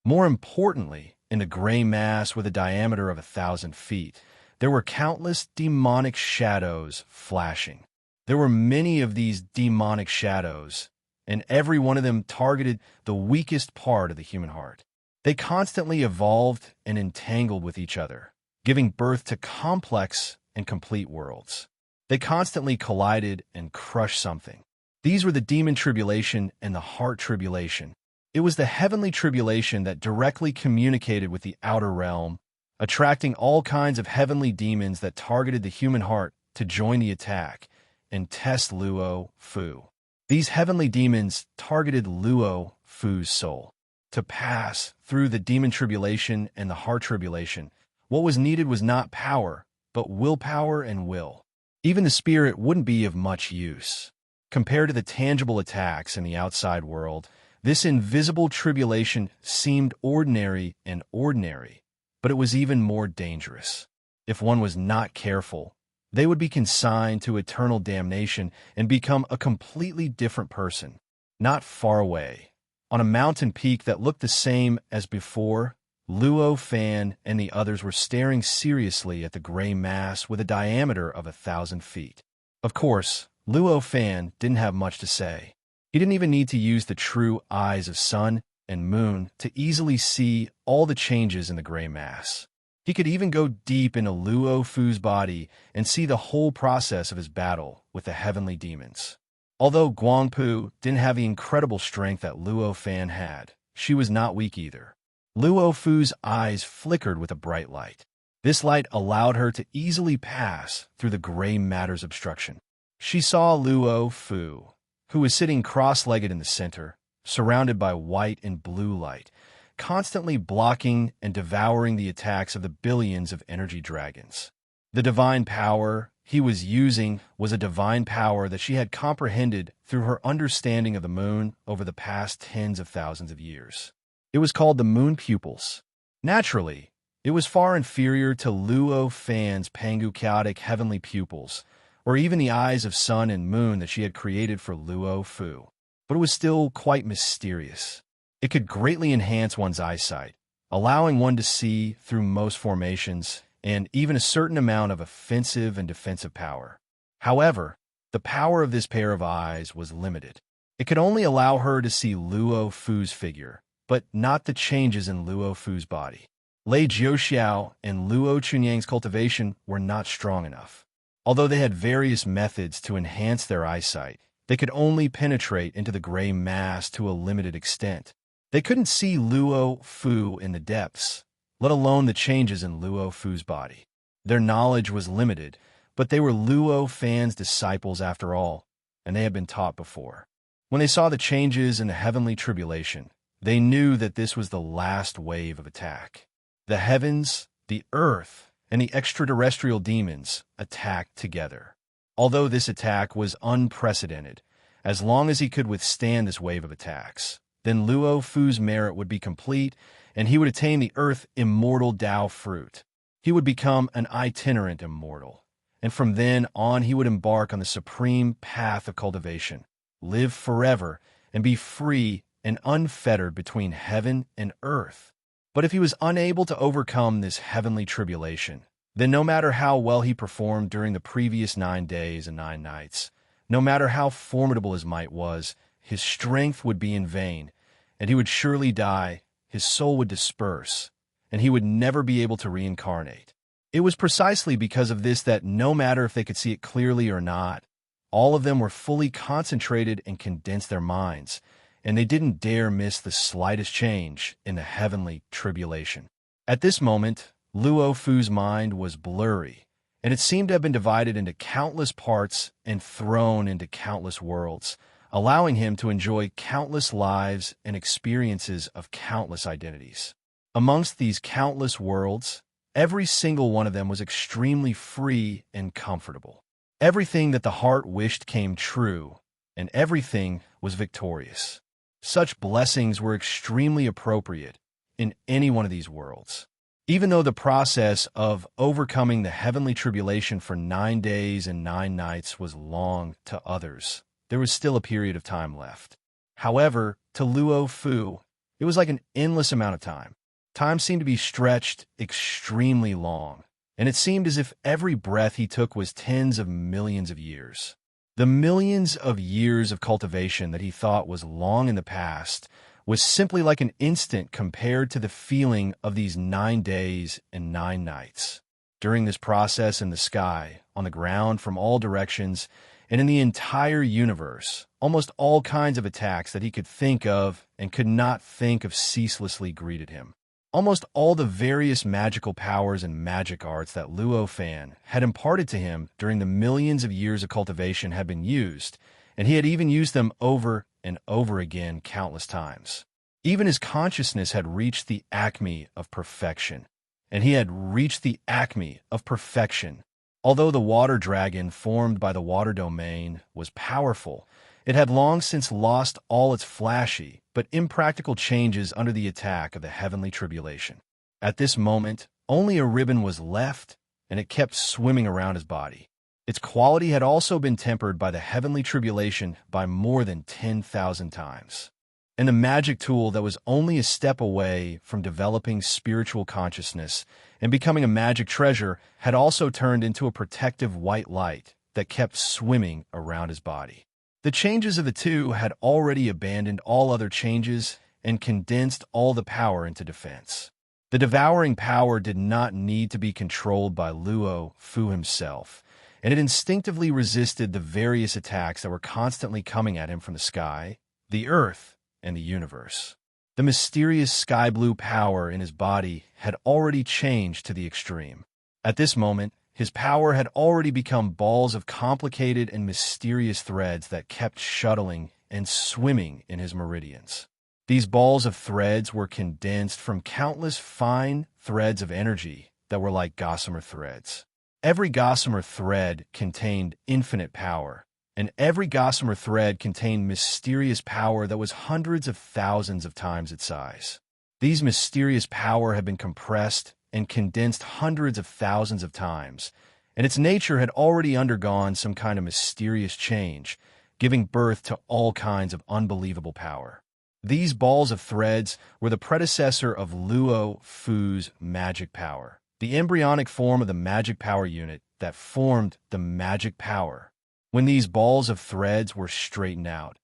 More importantly, in the gray mass with a diameter of 1,000 feet, there were countless demonic shadows flashing. There were many of these demonic shadows, and every one of them targeted the weakest part of the human heart. They constantly evolved and entangled with each other, giving birth to complex and complete worlds. They constantly collided and crushed something. These were the demon tribulation and the heart tribulation. It was the heavenly tribulation that directly communicated with the outer realm, attracting all kinds of heavenly demons that targeted the human heart to join the attack and test Luo Fu. These heavenly demons targeted Luo Fu's soul. To pass through the demon tribulation and the heart tribulation, what was needed was not power, but willpower and will. Even the spirit wouldn't be of much use. Compared to the tangible attacks in the outside world, this invisible tribulation seemed ordinary, but it was even more dangerous. If one was not careful, they would be consigned to eternal damnation and become a completely different person. Not far away, on a mountain peak that looked the same as before, Luo Fan and the others were staring seriously at the gray mass with a diameter of 1,000 feet. Of course, Luo Fan didn't have much to say. He didn't even need to use the true eyes of sun and moon to easily see all the changes in the gray mass. He could even go deep into Luo Fu's body and see the whole process of his battle with the heavenly demons. Although Guangpu didn't have the incredible strength that Luo Fan had, she was not weak either. Luo Fu's eyes flickered with a bright light. This light allowed her to easily pass through the gray matter's obstruction. She saw Luo Fu, who was sitting cross-legged in the center, surrounded by white and blue light, constantly blocking and devouring the attacks of the billions of energy dragons. The divine power he was using was a divine power that she had comprehended through her understanding of the moon over the past tens of thousands of years. It was called the moon pupils. Naturally, it was far inferior to Luo Fan's Pangu chaotic heavenly pupils, or even the eyes of sun and moon that she had created for Luo Fu. But it was still quite mysterious. It could greatly enhance one's eyesight, allowing one to see through most formations and even a certain amount of offensive and defensive power. However, the power of this pair of eyes was limited. It could only allow her to see Luo Fu's figure, but not the changes in Luo Fu's body. Lei Jiuxiao and Luo Chunyang's cultivation were not strong enough. Although they had various methods to enhance their eyesight, they could only penetrate into the gray mass to a limited extent. They couldn't see Luo Fu in the depths, let alone the changes in Luo Fu's body. Their knowledge was limited, But they were Luo Fan's disciples after all, and they had been taught before. When they saw the changes in the heavenly tribulation, they knew that this was the last wave of attack. The heavens, the earth, and the extraterrestrial demons attacked together. Although this attack was unprecedented, as long as he could withstand this wave of attacks, then Luo Fu's merit would be complete, and he would attain the earth immortal Tao fruit. He would become an itinerant immortal, and from then on he would embark on the supreme path of cultivation, live forever, and be free and unfettered between heaven and earth. But if he was unable to overcome this heavenly tribulation, then no matter how well he performed during the previous 9 days and 9 nights, no matter how formidable his might was, his strength would be in vain, and he would surely die, his soul would disperse, and he would never be able to reincarnate. It was precisely because of this that no matter if they could see it clearly or not, all of them were fully concentrated and condensed their minds, and they didn't dare miss the slightest change in the heavenly tribulation. At this moment, Luo Fu's mind was blurry, and it seemed to have been divided into countless parts and thrown into countless worlds, allowing him to enjoy countless lives and experiences of countless identities. Amongst these countless worlds, every single one of them was extremely free and comfortable. Everything that the heart wished came true, and everything was victorious. Such blessings were extremely appropriate in any one of these worlds. Even though the process of overcoming the heavenly tribulation for 9 days and 9 nights was long to others, there was still a period of time left. However, to Luo Fu, it was like an endless amount of time. Time seemed to be stretched extremely long, and it seemed as if every breath he took was tens of millions of years. The millions of years of cultivation that he thought was long in the past was simply like an instant compared to the feeling of these 9 days and 9 nights. During this process in the sky, on the ground from all directions, and in the entire universe, almost all kinds of attacks that he could think of and could not think of ceaselessly greeted him. Almost all the various magical powers and magic arts that Luo Fan had imparted to him during the millions of years of cultivation had been used, and he had even used them over and over again countless times. Even his consciousness had reached the acme of perfection, and he had reached the acme of perfection. Although the water dragon formed by the water domain was powerful, it had long since lost all its flashy but impractical changes under the attack of the heavenly tribulation. At this moment, only a ribbon was left, and it kept swimming around his body. Its quality had also been tempered by the heavenly tribulation by more than 10,000 times. And the magic tool that was only a step away from developing spiritual consciousness and becoming a magic treasure had also turned into a protective white light that kept swimming around his body. The changes of the two had already abandoned all other changes and condensed all the power into defense. The devouring power did not need to be controlled by Luo Fu himself, and it instinctively resisted the various attacks that were constantly coming at him from the sky, the earth, and the universe. The mysterious sky blue power in his body had already changed to the extreme. At this moment, his power had already become balls of complicated and mysterious threads that kept shuttling and swimming in his meridians. These balls of threads were condensed from countless fine threads of energy that were like gossamer threads. Every gossamer thread contained infinite power, and every gossamer thread contained mysterious power that was hundreds of thousands of times its size. These mysterious power had been compressed and condensed hundreds of thousands of times, and its nature had already undergone some kind of mysterious change, giving birth to all kinds of unbelievable power. These balls of threads were the predecessor of Luo Fu's magic power, the embryonic form of the magic power unit that formed the magic power. When these balls of threads were straightened out,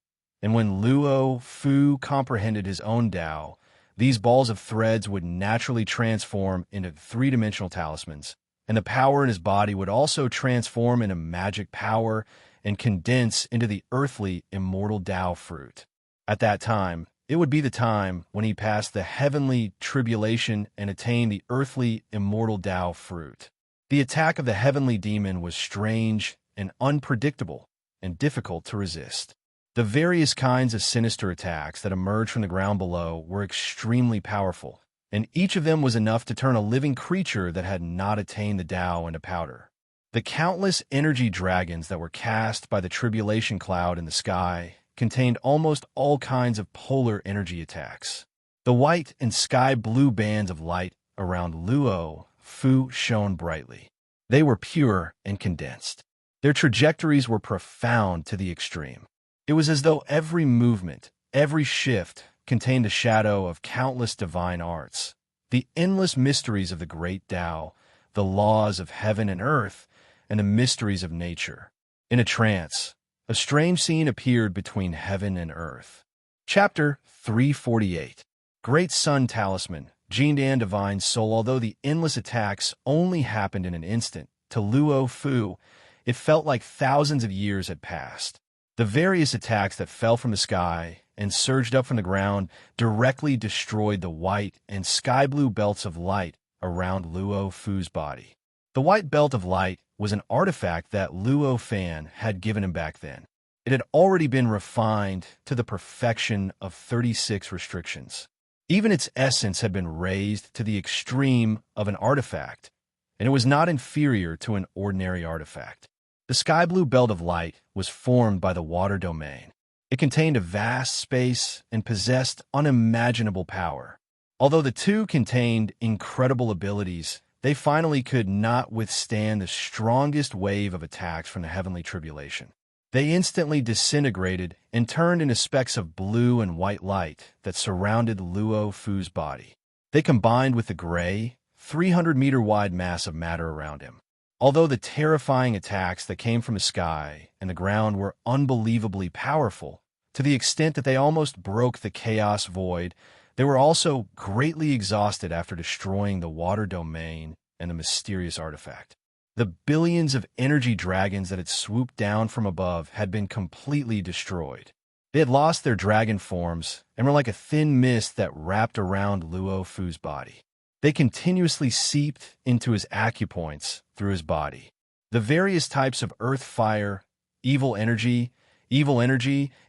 and when Luo Fu comprehended his own Tao, these balls of threads would naturally transform into three-dimensional talismans, and the power in his body would also transform into magic power and condense into the earthly immortal Tao fruit. At that time, it would be the time when he passed the heavenly tribulation and attained the earthly immortal Tao fruit. The attack of the heavenly demon was strange and unpredictable and difficult to resist. The various kinds of sinister attacks that emerged from the ground below were extremely powerful, and each of them was enough to turn a living creature that had not attained the Tao into powder. The countless energy dragons that were cast by the tribulation cloud in the sky contained almost all kinds of polar energy attacks. The white and sky blue bands of light around Luo Fu shone brightly. They were pure and condensed. Their trajectories were profound to the extreme. It was as though every movement, every shift, contained a shadow of countless divine arts, the endless mysteries of the great Tao, the laws of heaven and earth, and the mysteries of nature. In a trance, a strange scene appeared between heaven and earth. Chapter 348. Great Sun Talisman, Jindan Divine Soul. Although the endless attacks only happened in an instant, to Luo Fu, it felt like thousands of years had passed. The various attacks that fell from the sky and surged up from the ground directly destroyed the white and sky blue belts of light around Luo Fu's body. The white belt of light was an artifact that Luo Fan had given him back then. It had already been refined to the perfection of 36 restrictions. Even its essence had been raised to the extreme of an artifact, and it was not inferior to an ordinary artifact. The sky blue belt of light was formed by the water domain. It contained a vast space and possessed unimaginable power. Although the two contained incredible abilities, they finally could not withstand the strongest wave of attacks from the heavenly tribulation. They instantly disintegrated and turned into specks of blue and white light that surrounded Luo Fu's body. They combined with the gray, 300-meter-wide mass of matter around him. Although the terrifying attacks that came from the sky and the ground were unbelievably powerful, to the extent that they almost broke the chaos void, they were also greatly exhausted after destroying the water domain and the mysterious artifact. The billions of energy dragons that had swooped down from above had been completely destroyed. They had lost their dragon forms and were like a thin mist that wrapped around Luo Fu's body. They continuously seeped into his acupoints through his body. The various types of earth fire, evil energy,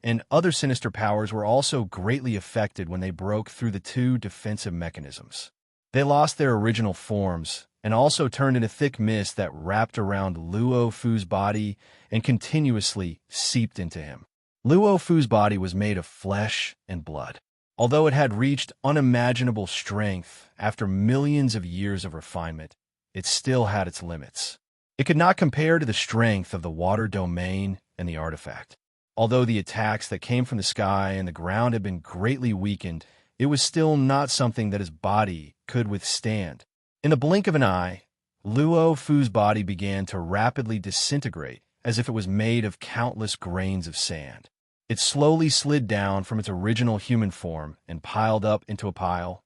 and other sinister powers were also greatly affected when they broke through the two defensive mechanisms. They lost their original forms and also turned into thick mist that wrapped around Luo Fu's body and continuously seeped into him. Luo Fu's body was made of flesh and blood. Although it had reached unimaginable strength after millions of years of refinement, it still had its limits. It could not compare to the strength of the water domain and the artifact. Although the attacks that came from the sky and the ground had been greatly weakened, it was still not something that his body could withstand. In the blink of an eye, Luo Fu's body began to rapidly disintegrate as if it was made of countless grains of sand. It slowly slid down from its original human form and piled up into a pile,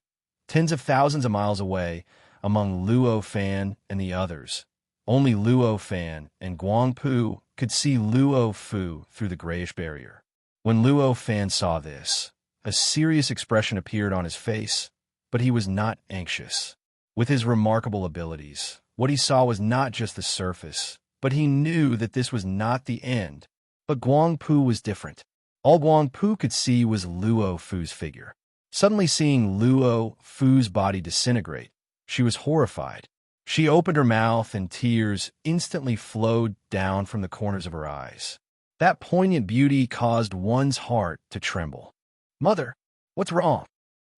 tens of thousands of miles away, among Luo Fan and the others. Only Luo Fan and Guangpu could see Luo Fu through the grayish barrier. When Luo Fan saw this, a serious expression appeared on his face, but he was not anxious. With his remarkable abilities, what he saw was not just the surface, but he knew that this was not the end. But Guangpu was different. All Guangpu could see was Luo Fu's figure. Suddenly seeing Luo Fu's body disintegrate, she was horrified. She opened her mouth and tears instantly flowed down from the corners of her eyes. That poignant beauty caused one's heart to tremble. "Mother, what's wrong?"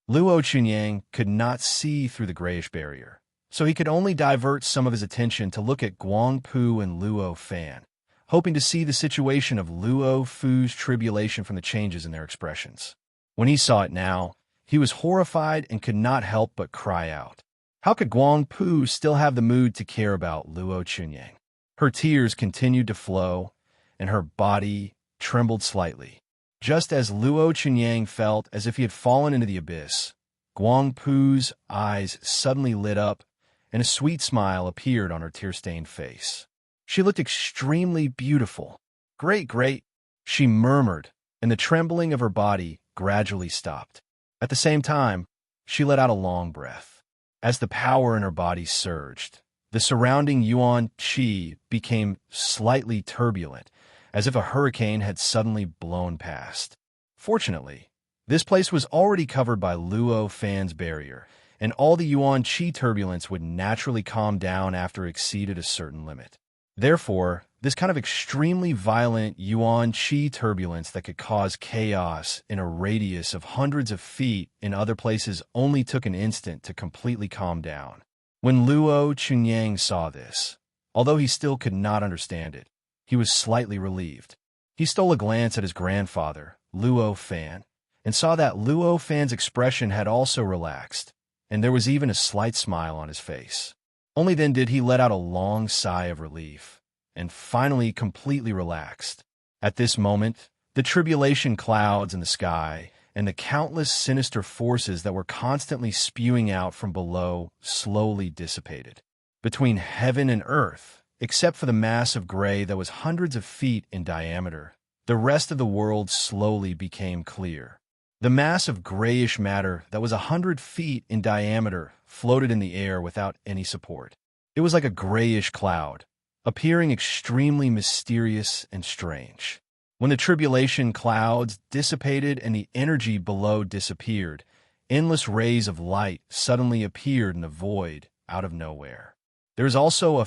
Luo Chunyang could not see through the grayish barrier, so he could only divert some of his attention to look at Guangpu and Luo Fan, hoping to see the situation of Luo Fu's tribulation from the changes in their expressions. When he saw it now, he was horrified and could not help but cry out. How could Guangpu still have the mood to care about Luo Chunyang? Her tears continued to flow, and her body trembled slightly. Just as Luo Chunyang felt as if he had fallen into the abyss, Guangpu's eyes suddenly lit up, and a sweet smile appeared on her tear-stained face. She looked extremely beautiful. Great, she murmured, and the trembling of her body gradually stopped. At the same time, she let out a long breath. As the power in her body surged, The surrounding yuan qi became slightly turbulent, as if a hurricane had suddenly blown past. Fortunately, this place was already covered by Luo Fan's barrier, and all the yuan qi turbulence would naturally calm down after it exceeded a certain limit. Therefore, this kind of extremely violent yuan qi turbulence that could cause chaos in a radius of hundreds of feet in other places only took an instant to completely calm down. When Luo Chunyang saw this, although he still could not understand it, he was slightly relieved. He stole a glance at his grandfather, Luo Fan, and saw that Luo Fan's expression had also relaxed, and there was even a slight smile on his face. Only then did he let out a long sigh of relief, and finally completely relaxed. At this moment, the tribulation clouds in the sky and the countless sinister forces that were constantly spewing out from below slowly dissipated. Between heaven and earth, except for the mass of gray that was hundreds of feet in diameter, the rest of the world slowly became clear. The mass of grayish matter that was 100 feet in diameter floated in the air without any support. It was like a grayish cloud, appearing extremely mysterious and strange. When the tribulation clouds dissipated and the energy below disappeared, endless rays of light suddenly appeared in the void out of nowhere. There is also a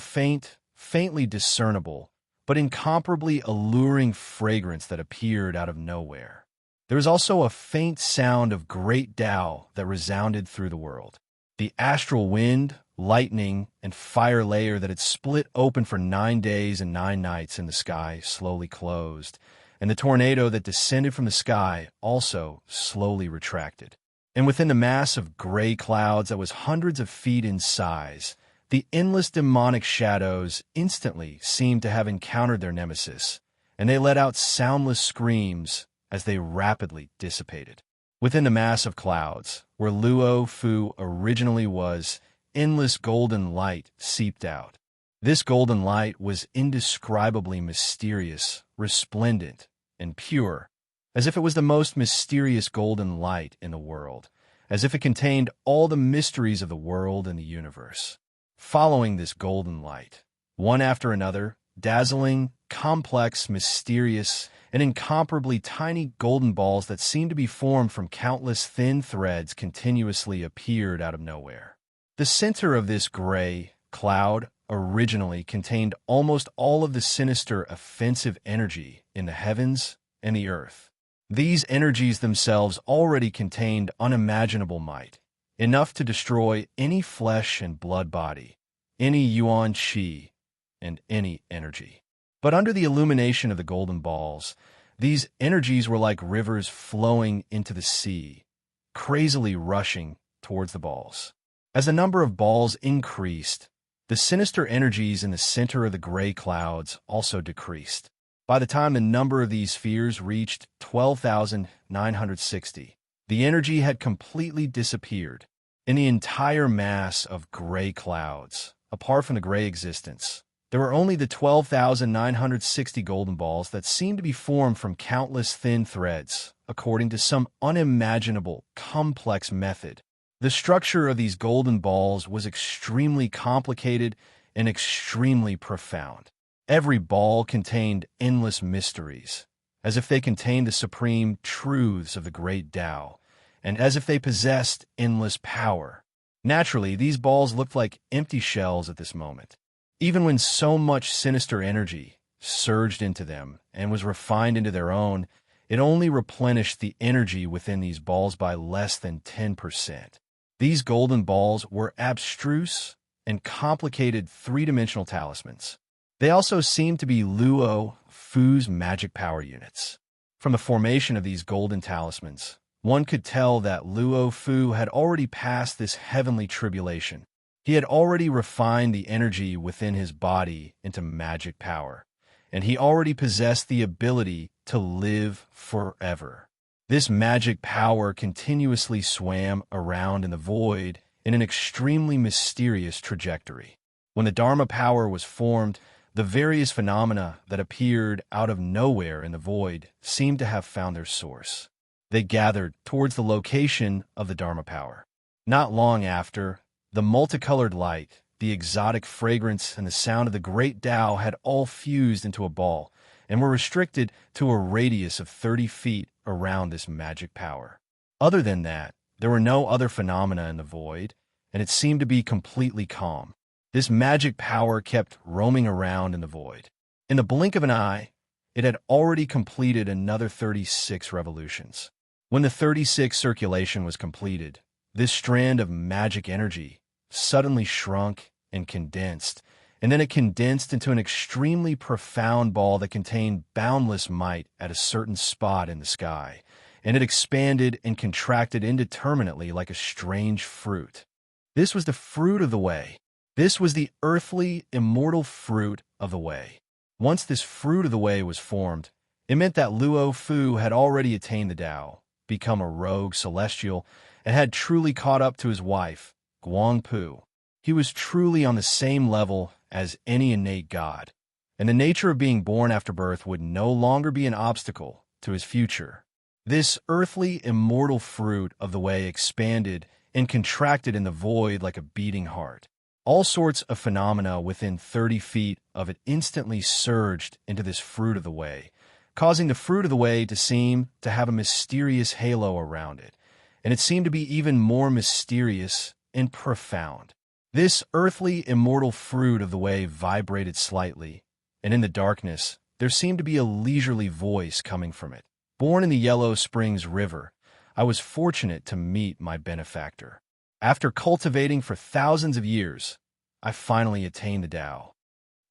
faintly discernible, but incomparably alluring fragrance that appeared out of nowhere. There is also a faint sound of great Tao that resounded through the world. The astral wind, lightning, and fire layer that had split open for 9 days and 9 nights in the sky slowly closed, and the tornado that descended from the sky also slowly retracted. And within the mass of gray clouds that was hundreds of feet in size, the endless demonic shadows instantly seemed to have encountered their nemesis, and they let out soundless screams as they rapidly dissipated. Within the mass of clouds, where Luo Fu originally was, endless golden light seeped out. This golden light was indescribably mysterious, resplendent, and pure, as if it was the most mysterious golden light in the world, as if it contained all the mysteries of the world and the universe. Following this golden light, one after another, dazzling, complex, mysterious, and incomparably tiny golden balls that seemed to be formed from countless thin threads continuously appeared out of nowhere. The center of this gray cloud originally contained almost all of the sinister offensive energy in the heavens and the earth. These energies themselves already contained unimaginable might, enough to destroy any flesh and blood body, any yuan qi, and any energy. But under the illumination of the golden balls, these energies were like rivers flowing into the sea, crazily rushing towards the balls. As the number of balls increased, the sinister energies in the center of the gray clouds also decreased. By the time the number of these spheres reached 12,960, the energy had completely disappeared. In the entire mass of gray clouds, apart from the gray existence, there were only the 12,960 golden balls that seemed to be formed from countless thin threads, according to some unimaginable, complex method. The structure of these golden balls was extremely complicated and extremely profound. Every ball contained endless mysteries, as if they contained the supreme truths of the great Tao, and as if they possessed endless power. Naturally, these balls looked like empty shells at this moment. Even when so much sinister energy surged into them and was refined into their own, it only replenished the energy within these balls by less than 10%. These golden balls were abstruse and complicated three-dimensional talismans. They also seemed to be Luo Fu's magic power units. From the formation of these golden talismans, one could tell that Luo Fu had already passed this heavenly tribulation. He had already refined the energy within his body into magic power, and he already possessed the ability to live forever. This magic power continuously swam around in the void in an extremely mysterious trajectory. When the Dharma power was formed, the various phenomena that appeared out of nowhere in the void seemed to have found their source. They gathered towards the location of the Dharma power. Not long after, the multicolored light the exotic fragrance, and the sound of the great Tao had all fused into a ball and were restricted to a radius of 30 feet around this magic power. Other than that, there were no other phenomena in the void, and it seemed to be completely calm. This magic power kept roaming around in the void. In the blink of an eye, it had already completed another 36 revolutions. When the 36th circulation was completed, this strand of magic energy suddenly shrunk and condensed, and then it condensed into an extremely profound ball that contained boundless might at a certain spot in the sky, and it expanded and contracted indeterminately like a strange fruit. This was the fruit of the way. This was the earthly, immortal fruit of the way. Once this fruit of the way was formed, it meant that Luo Fu had already attained the Tao, become a rogue celestial, and had truly caught up to his wife, Guang Pu. He was truly on the same level as any innate god, and the nature of being born after birth would no longer be an obstacle to his future. This earthly, immortal fruit of the way expanded and contracted in the void like a beating heart. All sorts of phenomena within 30 feet of it instantly surged into this fruit of the way, causing the fruit of the way to seem to have a mysterious halo around it, and it seemed to be even more mysterious and profound. This earthly, immortal fruit of the way vibrated slightly, and in the darkness, there seemed to be a leisurely voice coming from it. Born in the Yellow Springs River, I was fortunate to meet my benefactor. After cultivating for thousands of years, I finally attained the Tao.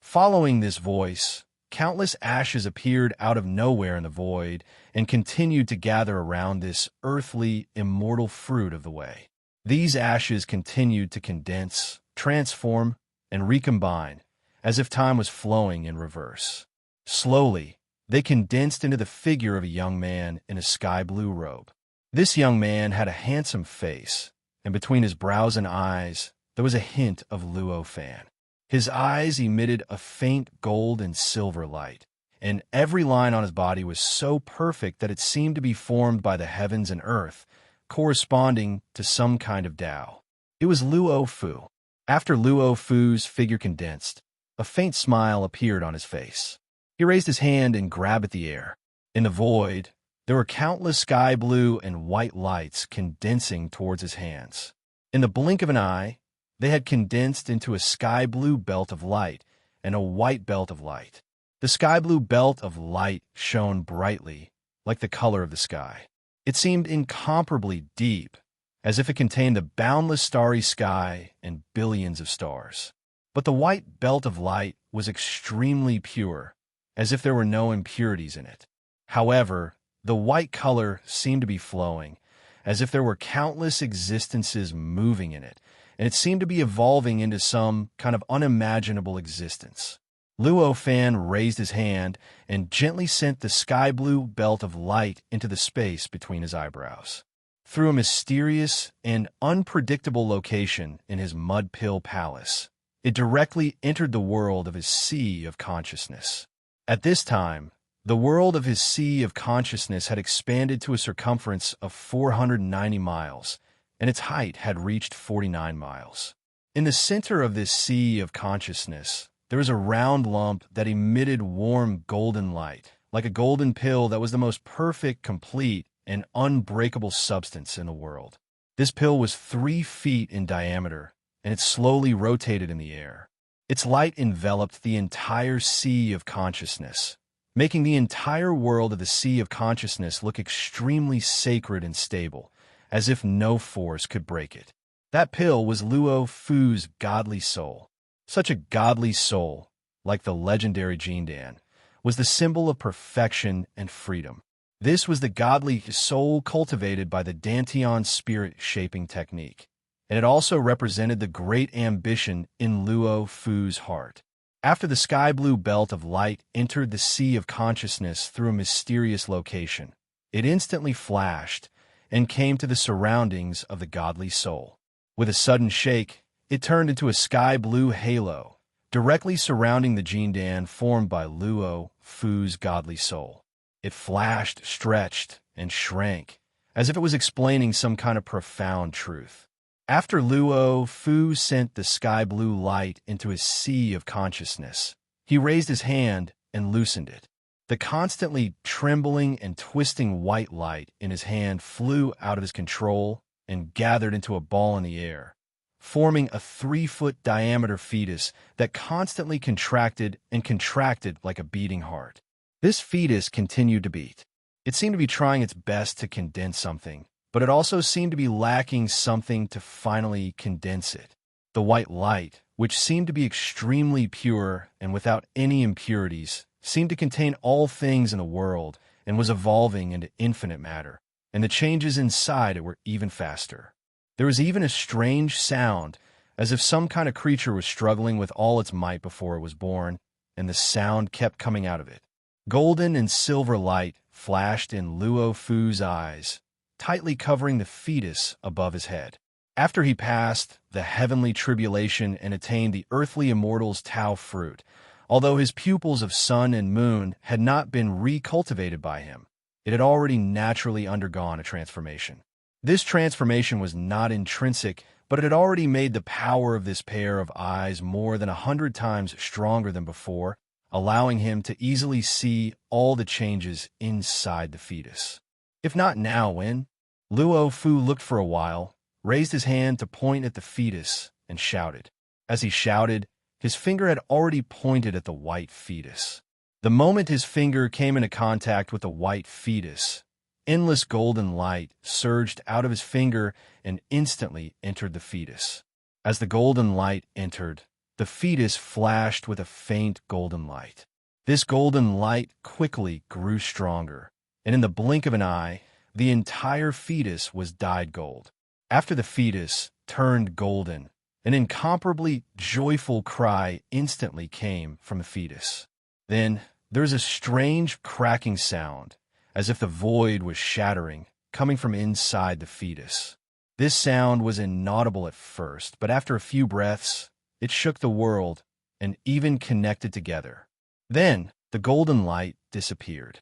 Following this voice, countless ashes appeared out of nowhere in the void and continued to gather around this earthly, immortal fruit of the way. These ashes continued to condense, transform, and recombine, as if time was flowing in reverse. Slowly, they condensed into the figure of a young man in a sky-blue robe. This young man had a handsome face, and between his brows and eyes, there was a hint of Luo Fan. His eyes emitted a faint gold and silver light, and every line on his body was so perfect that it seemed to be formed by the heavens and earth, corresponding to some kind of Tao. It was Luo Fu. After Luo Fu's figure condensed, a faint smile appeared on his face. He raised his hand and grabbed at the air. In the void, there were countless sky blue and white lights condensing towards his hands. In the blink of an eye, they had condensed into a sky blue belt of light and a white belt of light. The sky blue belt of light shone brightly, like the color of the sky. It seemed incomparably deep, as if it contained the boundless starry sky and billions of stars. But the white belt of light was extremely pure, as if there were no impurities in it. However, the white color seemed to be flowing, as if there were countless existences moving in it, and it seemed to be evolving into some kind of unimaginable existence. Luo Fan raised his hand and gently sent the sky blue belt of light into the space between his eyebrows. Through a mysterious and unpredictable location in his mud pill palace, it directly entered the world of his sea of consciousness. At this time, the world of his sea of consciousness had expanded to a circumference of 490 miles, and its height had reached 49 miles. In the center of this sea of consciousness, there was a round lump that emitted warm golden light, like a golden pill that was the most perfect, complete, and unbreakable substance in the world. This pill was 3 feet in diameter, and it slowly rotated in the air. Its light enveloped the entire sea of consciousness, making the entire world of the sea of consciousness look extremely sacred and stable, as if no force could break it. That pill was Luo Fu's godly soul. Such a godly soul, like the legendary Jindan, was the symbol of perfection and freedom. This was the godly soul cultivated by the Dantian spirit-shaping technique, and it also represented the great ambition in Luo Fu's heart. After the sky-blue belt of light entered the sea of consciousness through a mysterious location, it instantly flashed and came to the surroundings of the godly soul. With a sudden shake, it turned into a sky-blue halo, directly surrounding the Jindan formed by Luo Fu's godly soul. It flashed, stretched, and shrank, as if it was explaining some kind of profound truth. After Luo Fu sent the sky-blue light into his sea of consciousness, he raised his hand and loosened it. The constantly trembling and twisting white light in his hand flew out of his control and gathered into a ball in the air, forming a 3-foot diameter fetus that constantly contracted and contracted like a beating heart. This fetus continued to beat. It seemed to be trying its best to condense something, but it also seemed to be lacking something to finally condense it. The white light, which seemed to be extremely pure and without any impurities, seemed to contain all things in the world and was evolving into infinite matter, and the changes inside it were even faster. There was even a strange sound, as if some kind of creature was struggling with all its might before it was born, and the sound kept coming out of it. Golden and silver light flashed in Luo Fu's eyes, tightly covering the fetus above his head. After he passed the heavenly tribulation and attained the earthly immortal's Tao fruit, although his pupils of sun and moon had not been recultivated by him, it had already naturally undergone a transformation. This transformation was not intrinsic, but it had already made the power of this pair of eyes more than 100 times stronger than before, allowing him to easily see all the changes inside the fetus. If not now, when? Luo Fu looked for a while, raised his hand to point at the fetus, and shouted. As he shouted, his finger had already pointed at the white fetus. The moment his finger came into contact with the white fetus, endless golden light surged out of his finger and instantly entered the fetus. As the golden light entered, the fetus flashed with a faint golden light. This golden light quickly grew stronger, and in the blink of an eye, the entire fetus was dyed gold. After the fetus turned golden, an incomparably joyful cry instantly came from the fetus. Then there was a strange cracking sound, as if the void was shattering, coming from inside the fetus. This sound was inaudible at first, but after a few breaths, it shook the world and even connected together. Then the golden light disappeared.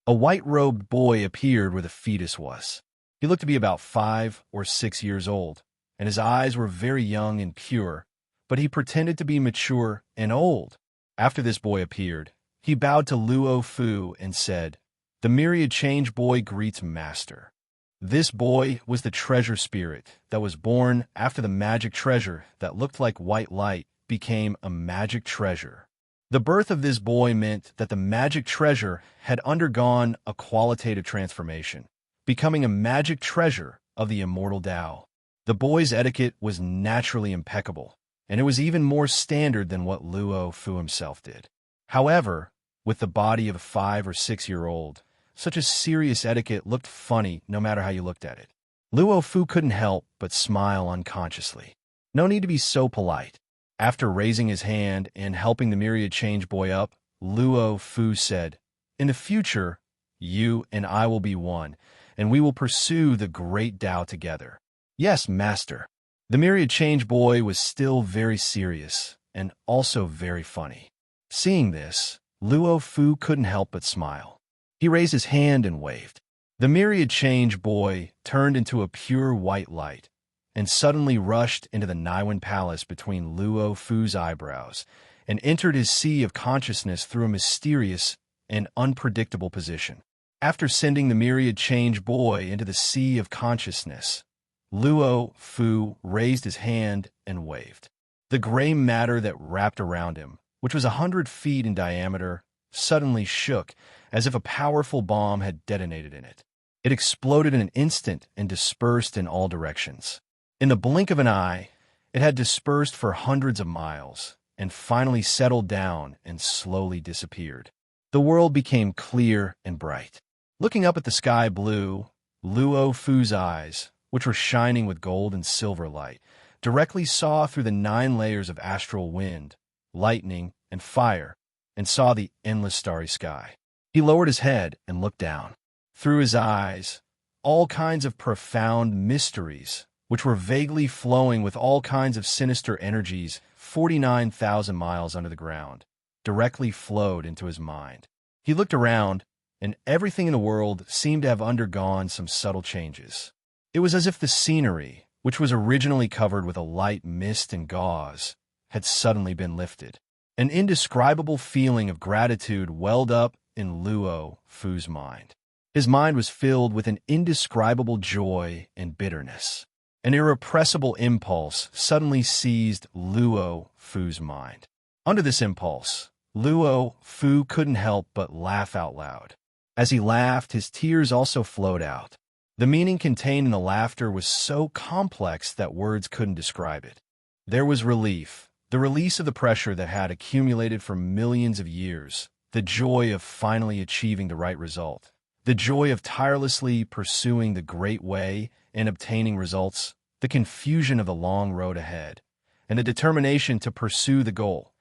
A white-robed boy appeared where the fetus was. He looked to be about 5 or 6 years old, and his eyes were very young and pure, but he pretended to be mature and old. After this boy appeared, he bowed to Luo Fu and said, "The myriad change boy greets master." This boy was the treasure spirit that was born after the magic treasure that looked like white light became a magic treasure. The birth of this boy meant that the magic treasure had undergone a qualitative transformation, becoming a magic treasure of the immortal Tao. The boy's etiquette was naturally impeccable, and it was even more standard than what Luo Fu himself did. However, with the body of a 5 or 6-year-old, such a serious etiquette looked funny no matter how you looked at it. Luo Fu couldn't help but smile unconsciously. No need to be so polite. After raising his hand and helping the myriad change boy up, Luo Fu said, "In the future, you and I will be one, and we will pursue the great Tao together." "Yes, master." The myriad change boy was still very serious and also very funny. Seeing this, Luo Fu couldn't help but smile. He raised his hand and waved. The myriad change boy turned into a pure white light and suddenly rushed into the Naiwan Palace between Luo Fu's eyebrows and entered his sea of consciousness through a mysterious and unpredictable position. After sending the myriad change boy into the sea of consciousness, Luo Fu raised his hand and waved. The gray matter that wrapped around him, which was 100 feet in diameter, suddenly shook as if a powerful bomb had detonated in it. It exploded in an instant and dispersed in all directions. In the blink of an eye, it had dispersed for hundreds of miles and finally settled down and slowly disappeared. The world became clear and bright. Looking up at the sky blue, Luo Fu's eyes, which were shining with gold and silver light, directly saw through the 9 layers of astral wind, lightning, and fire, and saw the endless starry sky. He lowered his head and looked down. Through his eyes, all kinds of profound mysteries, which were vaguely flowing with all kinds of sinister energies 49,000 miles under the ground, directly flowed into his mind. He looked around, and everything in the world seemed to have undergone some subtle changes. It was as if the scenery, which was originally covered with a light mist and gauze, had suddenly been lifted. An indescribable feeling of gratitude welled up in Luo Fu's mind. His mind was filled with an indescribable joy and bitterness. An irrepressible impulse suddenly seized Luo Fu's mind. Under this impulse, Luo Fu couldn't help but laugh out loud. As he laughed, his tears also flowed out. The meaning contained in the laughter was so complex that words couldn't describe it. There was relief, the release of the pressure that had accumulated for millions of years, the joy of finally achieving the right result, the joy of tirelessly pursuing the great way and obtaining results, the confusion of the long road ahead, and the determination to pursue the goal.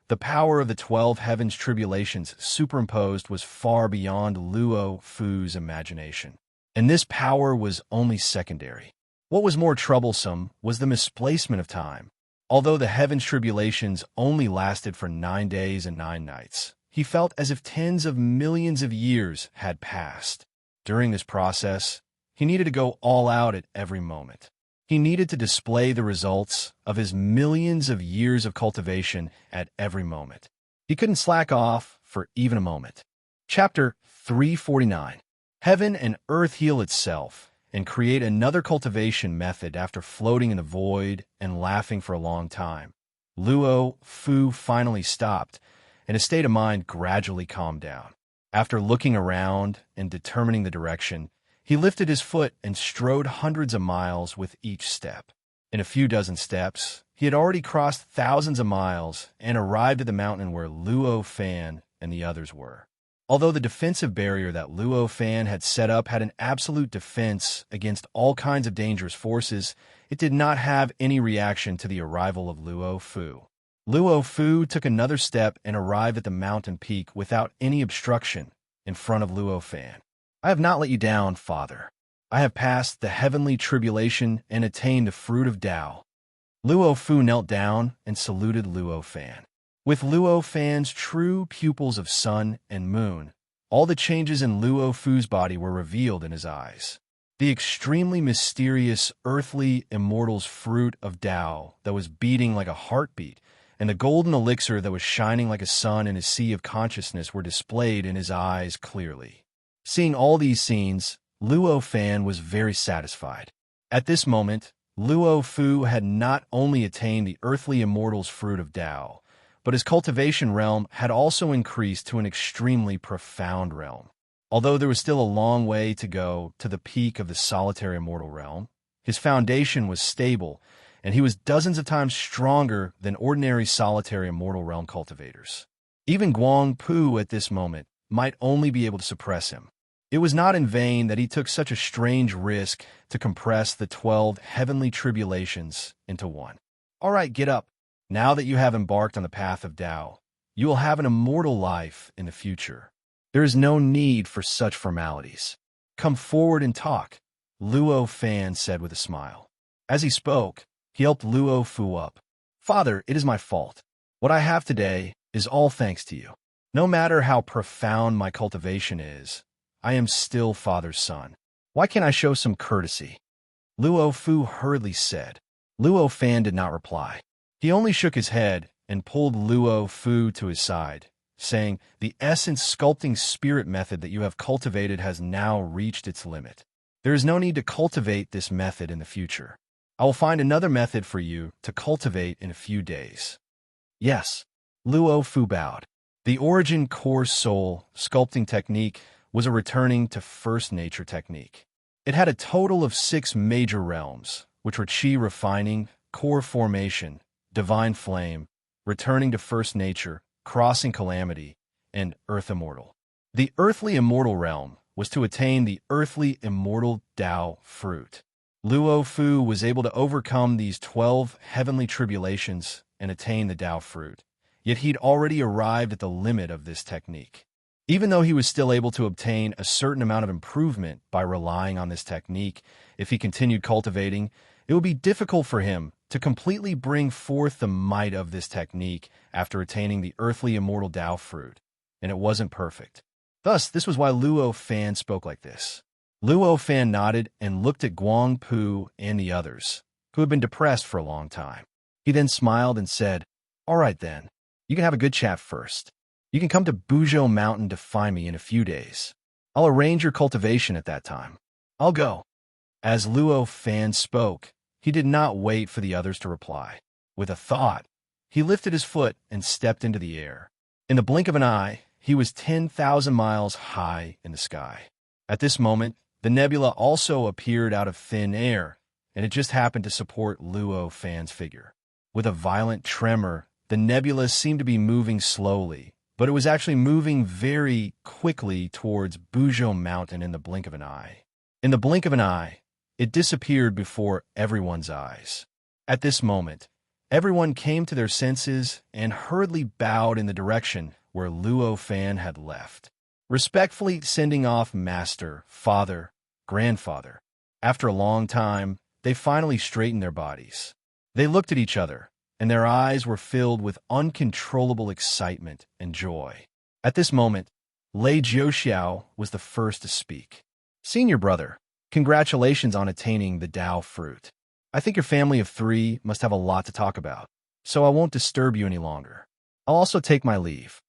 The power of the 12 heavens tribulations superimposed was far beyond Luo Fu's imagination. And this power was only secondary. What was more troublesome was the misplacement of time. Although the heavens tribulations only lasted for 9 days and 9 nights, he felt as if tens of millions of years had passed. During this process, he needed to go all out at every moment. He needed to display the results of his millions of years of cultivation at every moment. He couldn't slack off for even a moment. Chapter 349. Heaven and earth heal itself and create another cultivation method after floating in the void and laughing for a long time. Luo Fu finally stopped, and his state of mind gradually calmed down. After looking around and determining the direction, he lifted his foot and strode hundreds of miles with each step. In a few dozen steps, he had already crossed thousands of miles and arrived at the mountain where Luo Fan and the others were. Although the defensive barrier that Luo Fan had set up had an absolute defense against all kinds of dangerous forces, it did not have any reaction to the arrival of Luo Fu. Luo Fu took another step and arrived at the mountain peak without any obstruction in front of Luo Fan. I have not let you down, Father. I have passed the heavenly tribulation and attained the fruit of Tao. Luo Fu knelt down and saluted Luo Fan. With Luo Fan's true pupils of sun and moon, all the changes in Luo Fu's body were revealed in his eyes. The extremely mysterious earthly immortal's fruit of Tao that was beating like a heartbeat, and the golden elixir that was shining like a sun in his sea of consciousness were displayed in his eyes clearly. Seeing all these scenes, Luo Fan was very satisfied. At this moment, Luo Fu had not only attained the earthly immortal's fruit of Tao, but his cultivation realm had also increased to an extremely profound realm. Although there was still a long way to go to the peak of the solitary immortal realm, his foundation was stable, and he was dozens of times stronger than ordinary solitary immortal realm cultivators. Even Guang Pu at this moment might only be able to suppress him. It was not in vain that he took such a strange risk to compress the 12 heavenly tribulations into one. All right, get up. Now that you have embarked on the path of Tao, you will have an immortal life in the future. There is no need for such formalities. Come forward and talk, Luo Fan said with a smile. As he spoke, he helped Luo Fu up. Father, it is my fault. What I have today is all thanks to you. No matter how profound my cultivation is, I am still Father's son. Why can't I show some courtesy? Luo Fu hurriedly said. Luo Fan did not reply. He only shook his head and pulled Luo Fu to his side, saying, the essence sculpting spirit method that you have cultivated has now reached its limit. There is no need to cultivate this method in the future. I will find another method for you to cultivate in a few days. Yes, Luo Fu bowed. The origin core soul sculpting technique was a returning to first nature technique. It had a total of 6 major realms, which were chi refining, core formation, divine flame, returning to first nature, crossing calamity, and earth immortal. The earthly immortal realm was to attain the earthly immortal Tao fruit. Luo Fu was able to overcome these 12 heavenly tribulations and attain the Tao fruit, yet he'd already arrived at the limit of this technique. Even though he was still able to obtain a certain amount of improvement by relying on this technique, if he continued cultivating, it would be difficult for him to completely bring forth the might of this technique after attaining the earthly immortal Tao fruit, and it wasn't perfect. Thus, this was why Luo Fan spoke like this. Luo Fan nodded and looked at Guang Pu and the others, who had been depressed for a long time. He then smiled and said, "All right then, you can have a good chat first. You can come to Buzhou Mountain to find me in a few days. I'll arrange your cultivation at that time. I'll go." As Luo Fan spoke, he did not wait for the others to reply. With a thought, he lifted his foot and stepped into the air. In the blink of an eye, he was 10,000 miles high in the sky. At this moment, the nebula also appeared out of thin air, and it just happened to support Luo Fan's figure. With a violent tremor, the nebula seemed to be moving slowly, but it was actually moving very quickly towards Buzhou Mountain in the blink of an eye. In the blink of an eye, it disappeared before everyone's eyes. At this moment, everyone came to their senses and hurriedly bowed in the direction where Luo Fan had left, respectfully sending off master, father, grandfather. After a long time, they finally straightened their bodies. They looked at each other, and their eyes were filled with uncontrollable excitement and joy. At this moment, Lei Jiuxiao was the first to speak. "Senior brother, congratulations on attaining the Tao fruit. I think your family of 3 must have a lot to talk about, so I won't disturb you any longer. I'll also take my leave."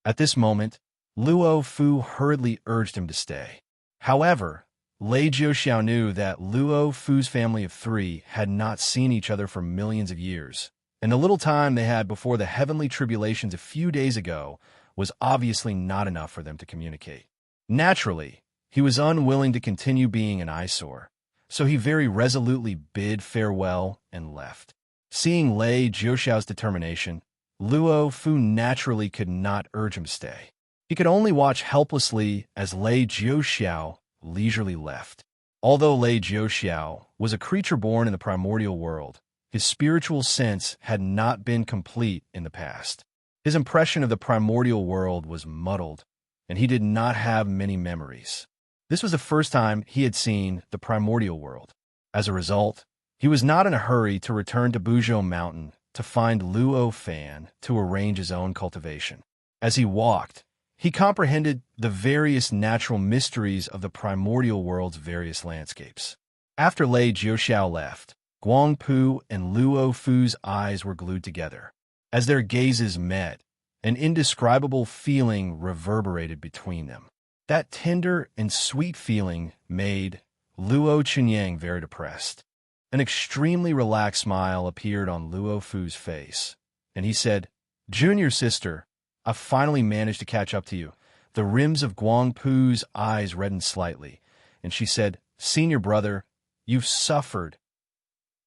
At this moment, Luo Fu hurriedly urged him to stay. However, Lei Jiuxiao knew that Luo Fu's family of 3 had not seen each other for millions of years, and the little time they had before the heavenly tribulations a few days ago was obviously not enough for them to communicate. Naturally, he was unwilling to continue being an eyesore, so he very resolutely bid farewell and left. Seeing Lei Jiuxiao's determination, Luo Fu naturally could not urge him to stay. He could only watch helplessly as Lei Jiuxiao leisurely left. Although Lei Jiuxiao was a creature born in the primordial world, his spiritual sense had not been complete in the past. His impression of the primordial world was muddled, and he did not have many memories. This was the first time he had seen the primordial world. As a result, he was not in a hurry to return to Buzhou Mountain to find Luo Fan to arrange his own cultivation. As he walked, he comprehended the various natural mysteries of the primordial world's various landscapes. After Lei Jiuxiao left, Guangpu and Luo Fu's eyes were glued together. As their gazes met, an indescribable feeling reverberated between them. That tender and sweet feeling made Luo Chunyang very depressed. An extremely relaxed smile appeared on Luo Fu's face, and he said, "Junior sister, I've finally managed to catch up to you." The rims of Guangpu's eyes reddened slightly, and she said, "Senior brother, you've suffered."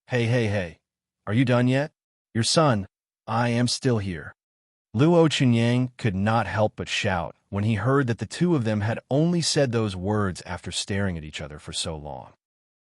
Hey, are you done yet? Your son, I am still here." Luo Chunyang could not help but shout when he heard that the two of them had only said those words after staring at each other for so long.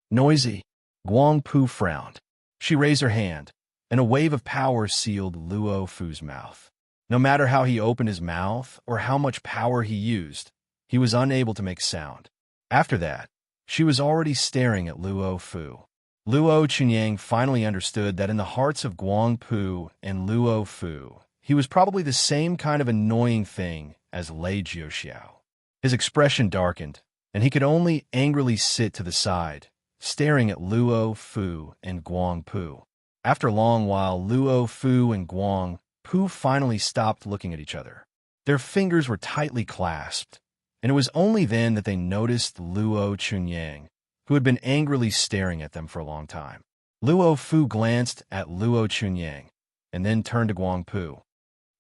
Noisy. Guangpu frowned. She raised her hand, and a wave of power sealed Luo Fu's mouth. No matter how he opened his mouth or how much power he used, he was unable to make sound. After that, she was already staring at Luo Fu. Luo Chunyang finally understood that in the hearts of Guangpu and Luo Fu, he was probably the same kind of annoying thing as Lei Jiuxiao. His expression darkened, and he could only angrily sit to the side, staring at Luo Fu and Guangpu. After a long while, Luo Fu and Guangpu finally stopped looking at each other. Their fingers were tightly clasped, and it was only then that they noticed Luo Chunyang, who had been angrily staring at them for a long time. Luo Fu glanced at Luo Chunyang, and then turned to Guangpu.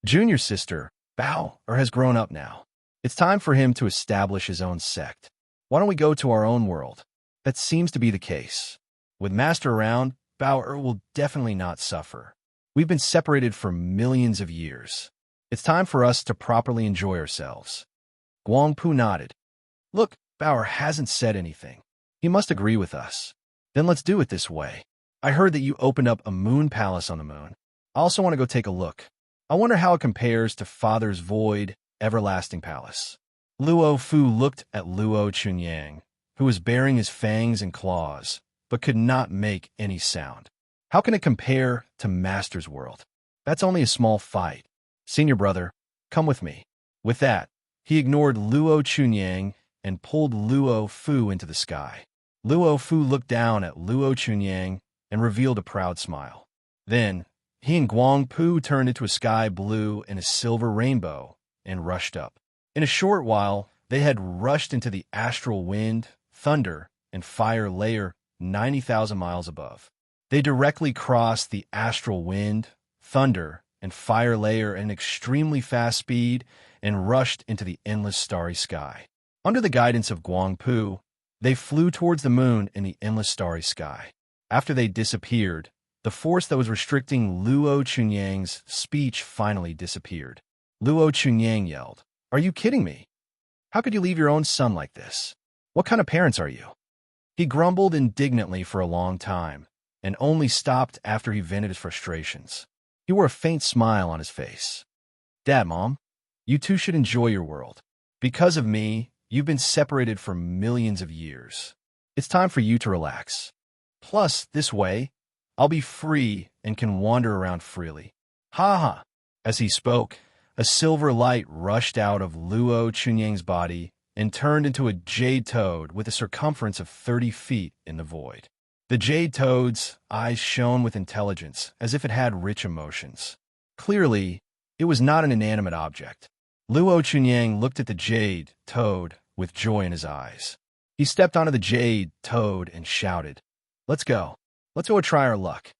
"Junior sister, Bao has grown up now. It's time for him to establish his own sect. Why don't we go to our own world?" That seems to be the case. With Master around, Bao will definitely not suffer. We've been separated for millions of years. It's time for us to properly enjoy ourselves. Guangpu nodded. "Look, Bao hasn't said anything. He must agree with us. Then let's do it this way. I heard that you opened up a moon palace on the moon. I also want to go take a look. I wonder how it compares to Father's void, everlasting palace." Luo Fu looked at Luo Chunyang, who was baring his fangs and claws, but could not make any sound. "How can it compare to Master's world? That's only a small fight. Senior brother, come with me." With that, he ignored Luo Chunyang and pulled Luo Fu into the sky. Luo Fu looked down at Luo Chunyang and revealed a proud smile. Then, he and Guang Pu turned into a sky blue and a silver rainbow and rushed up. In a short while, they had rushed into the astral wind, thunder, and fire layer 90,000 miles above. They directly crossed the astral wind, thunder, and fire layer at an extremely fast speed and rushed into the endless starry sky. Under the guidance of Guang Pu, they flew towards the moon in the endless starry sky. After they disappeared, the force that was restricting Luo Chunyang's speech finally disappeared. Luo Chunyang yelled, "Are you kidding me? How could you leave your own son like this? What kind of parents are you?" He grumbled indignantly for a long time, and only stopped after he vented his frustrations. He wore a faint smile on his face. "Dad, Mom, you two should enjoy your world. Because of me, you've been separated for millions of years. It's time for you to relax. Plus, this way, I'll be free and can wander around freely. Ha ha." As he spoke, a silver light rushed out of Luo Chunyang's body and turned into a jade toad with a circumference of 30 feet in the void. The jade toad's eyes shone with intelligence, as if it had rich emotions. Clearly, it was not an inanimate object. Luo Chunyang looked at the jade toad with joy in his eyes. He stepped onto the jade toad and shouted, "Let's go. Let's go try our luck."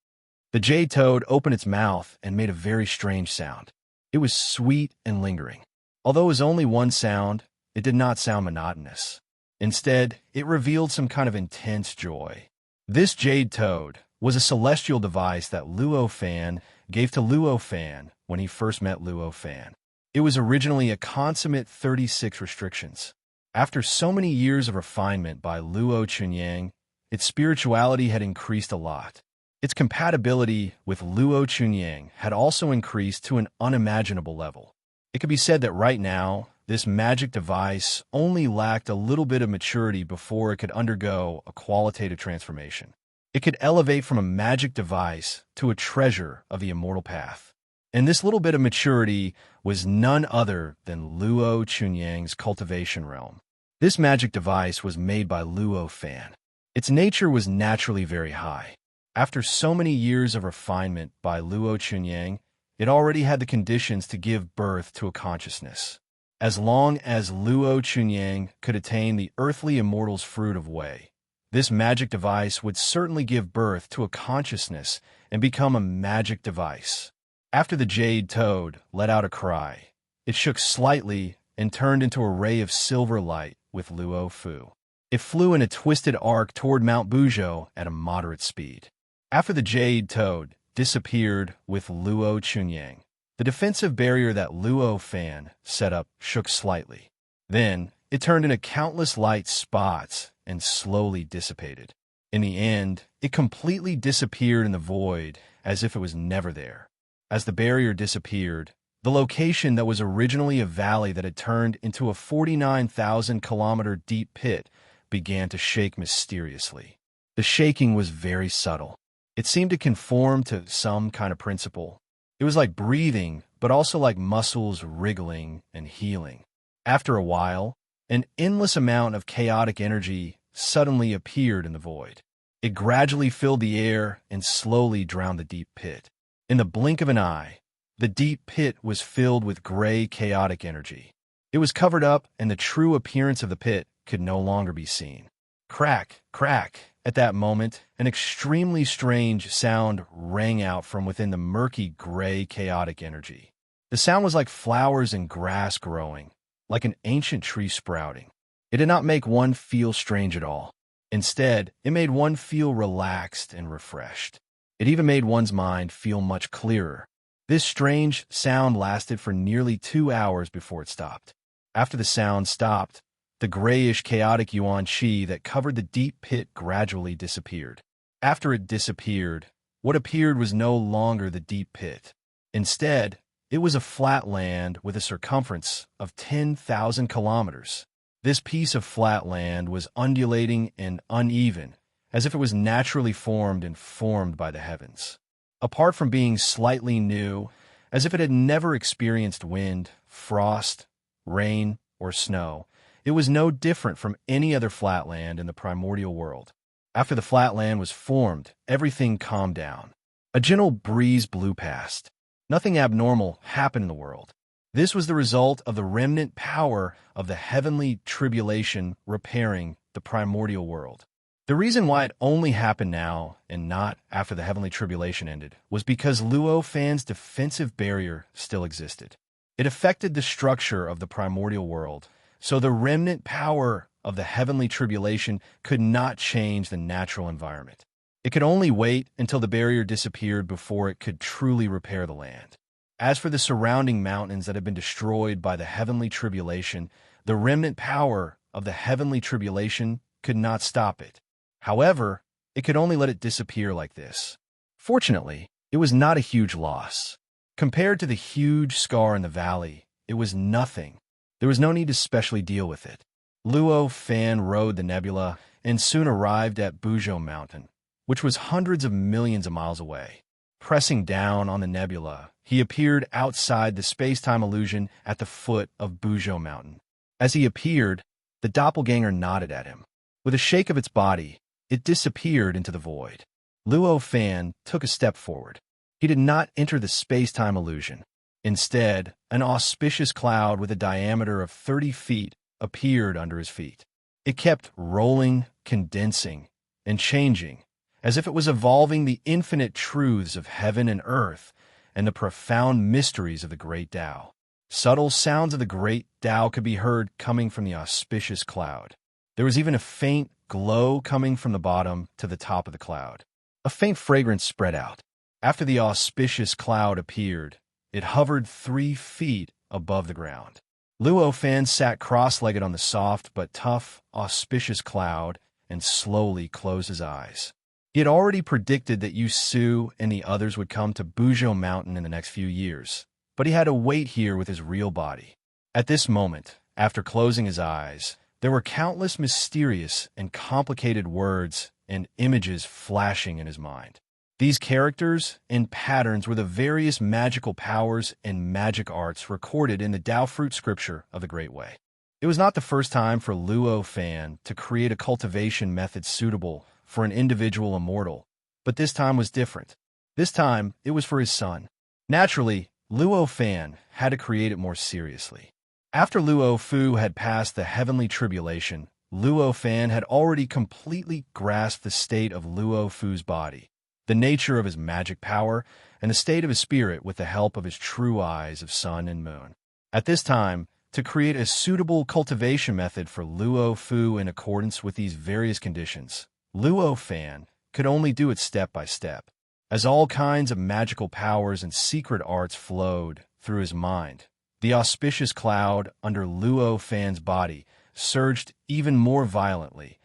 The jade toad opened its mouth and made a very strange sound. It was sweet and lingering. Although it was only one sound, it did not sound monotonous. Instead, it revealed some kind of intense joy. This jade toad was a celestial device that Luo Fan gave to Luo Fan when he first met Luo Fan. It was originally a consummate 36 restrictions. After so many years of refinement by Luo Chunyang, its spirituality had increased a lot. Its compatibility with Luo Chunyang had also increased to an unimaginable level. It could be said that right now, this magic device only lacked a little bit of maturity before it could undergo a qualitative transformation. It could elevate from a magic device to a treasure of the immortal path. And this little bit of maturity was none other than Luo Chunyang's cultivation realm. This magic device was made by Luo Fan. Its nature was naturally very high. After so many years of refinement by Luo Chunyang, it already had the conditions to give birth to a consciousness. As long as Luo Chunyang could attain the earthly immortal's fruit of Wei, this magic device would certainly give birth to a consciousness and become a magic device. After the jade toad let out a cry, it shook slightly and turned into a ray of silver light with Luo Fu. It flew in a twisted arc toward Mount Buzhou at a moderate speed. After the jade toad disappeared with Luo Chunyang, the defensive barrier that Luo Fan set up shook slightly. Then, it turned into countless light spots and slowly dissipated. In the end, it completely disappeared in the void as if it was never there. As the barrier disappeared, the location that was originally a valley that had turned into a 49,000-kilometer deep pit began to shake mysteriously. The shaking was very subtle. It seemed to conform to some kind of principle. It was like breathing, but also like muscles wriggling and healing. After a while, an endless amount of chaotic energy suddenly appeared in the void. It gradually filled the air and slowly drowned the deep pit. In the blink of an eye, the deep pit was filled with gray, chaotic energy. It was covered up, and the true appearance of the pit could no longer be seen. Crack, crack. At that moment, an extremely strange sound rang out from within the murky, gray, chaotic energy. The sound was like flowers and grass growing, like an ancient tree sprouting. It did not make one feel strange at all. Instead, it made one feel relaxed and refreshed. It even made one's mind feel much clearer. This strange sound lasted for nearly 2 hours before it stopped. After the sound stopped, the grayish, chaotic yuan qi that covered the deep pit gradually disappeared. After it disappeared, what appeared was no longer the deep pit. Instead, it was a flat land with a circumference of 10,000 kilometers. This piece of flat land was undulating and uneven, as if it was naturally formed and formed by the heavens. Apart from being slightly new, as if it had never experienced wind, frost, rain, or snow, it was no different from any other flatland in the primordial world. After the flat land was formed, everything calmed down. A gentle breeze blew past. Nothing abnormal happened in the world. This was the result of the remnant power of the heavenly tribulation repairing the primordial world. The reason why it only happened now and not after the heavenly tribulation ended was because Luo Fan's defensive barrier still existed. It affected the structure of the primordial world, so the remnant power of the heavenly tribulation could not change the natural environment. It could only wait until the barrier disappeared before it could truly repair the land. As for the surrounding mountains that had been destroyed by the heavenly tribulation, the remnant power of the heavenly tribulation could not stop it. However, it could only let it disappear like this. Fortunately, it was not a huge loss. Compared to the huge scar in the valley, it was nothing. There was no need to specially deal with it. Luo Fan rode the nebula and soon arrived at Buzhou Mountain, which was hundreds of millions of miles away. Pressing down on the nebula, he appeared outside the space-time illusion at the foot of Buzhou Mountain. As he appeared, the doppelganger nodded at him. With a shake of its body, it disappeared into the void. Luo Fan took a step forward. He did not enter the space-time illusion. Instead, an auspicious cloud with a diameter of 30 feet appeared under his feet. It kept rolling, condensing, and changing, as if it was evolving the infinite truths of heaven and earth and the profound mysteries of the great Tao. Subtle sounds of the great Tao could be heard coming from the auspicious cloud. There was even a faint glow coming from the bottom to the top of the cloud. A faint fragrance spread out. After the auspicious cloud appeared, it hovered 3 feet above the ground. Luo Fan sat cross-legged on the soft but tough, auspicious cloud and slowly closed his eyes. He had already predicted that Yu Su and the others would come to Buzhou Mountain in the next few years, but he had to wait here with his real body. At this moment, after closing his eyes, there were countless mysterious and complicated words and images flashing in his mind. These characters and patterns were the various magical powers and magic arts recorded in the Tao Fruit scripture of the Great Way. It was not the first time for Luo Fan to create a cultivation method suitable for an individual immortal, but this time was different. This time, it was for his son. Naturally, Luo Fan had to create it more seriously. After Luo Fu had passed the heavenly tribulation, Luo Fan had already completely grasped the state of Luo Fu's body, the nature of his magic power, and the state of his spirit with the help of his true eyes of sun and moon. At this time, to create a suitable cultivation method for Luo Fu in accordance with these various conditions, Luo Fan could only do it step by step. As all kinds of magical powers and secret arts flowed through his mind, the auspicious cloud under Luo Fan's body surged even more violently,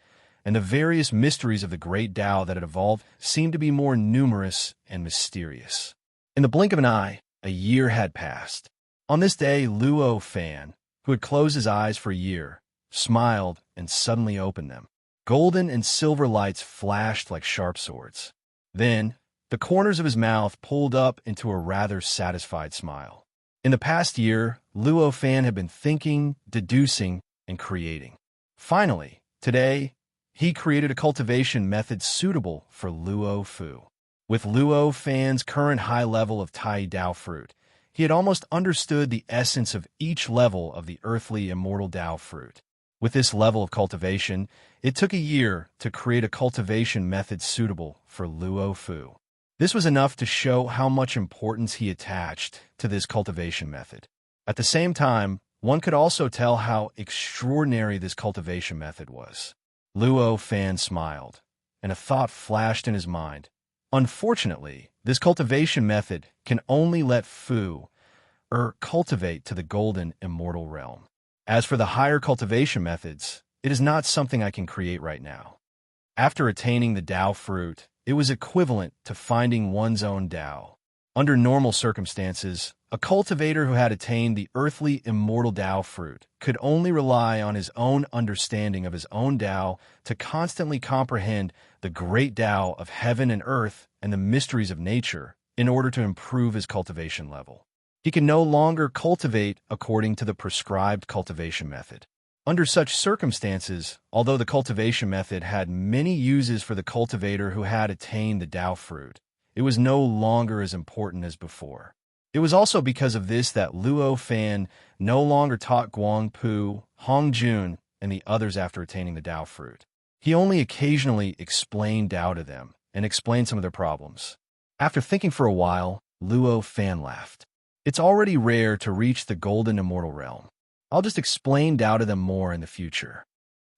and the various mysteries of the great Tao that had evolved seemed to be more numerous and mysterious. In the blink of an eye, a year had passed. On this day, Luo Fan, who had closed his eyes for a year, smiled and suddenly opened them. Golden and silver lights flashed like sharp swords. Then, the corners of his mouth pulled up into a rather satisfied smile. In the past year, Luo Fan had been thinking, deducing, and creating. Finally, today, he created a cultivation method suitable for Luo Fu. With Luo Fan's current high level of Tai Tao fruit, he had almost understood the essence of each level of the earthly immortal Tao fruit. With this level of cultivation, it took a year to create a cultivation method suitable for Luo Fu. This was enough to show how much importance he attached to this cultivation method. At the same time, one could also tell how extraordinary this cultivation method was. Luo Fan smiled, and a thought flashed in his mind. Unfortunately, this cultivation method can only let Fu, cultivate to the golden immortal realm. As for the higher cultivation methods, it is not something I can create right now. After attaining the Tao fruit, it was equivalent to finding one's own Tao. Under normal circumstances, a cultivator who had attained the earthly immortal Tao fruit could only rely on his own understanding of his own Tao to constantly comprehend the great Tao of heaven and earth and the mysteries of nature in order to improve his cultivation level. He can no longer cultivate according to the prescribed cultivation method. Under such circumstances, although the cultivation method had many uses for the cultivator who had attained the Tao fruit, it was no longer as important as before. It was also because of this that Luo Fan no longer taught Guang Pu, Hong Jun, and the others after attaining the Tao fruit. He only occasionally explained Tao to them and explained some of their problems. After thinking for a while, Luo Fan laughed. It's already rare to reach the golden immortal realm. I'll just explain Tao to them more in the future.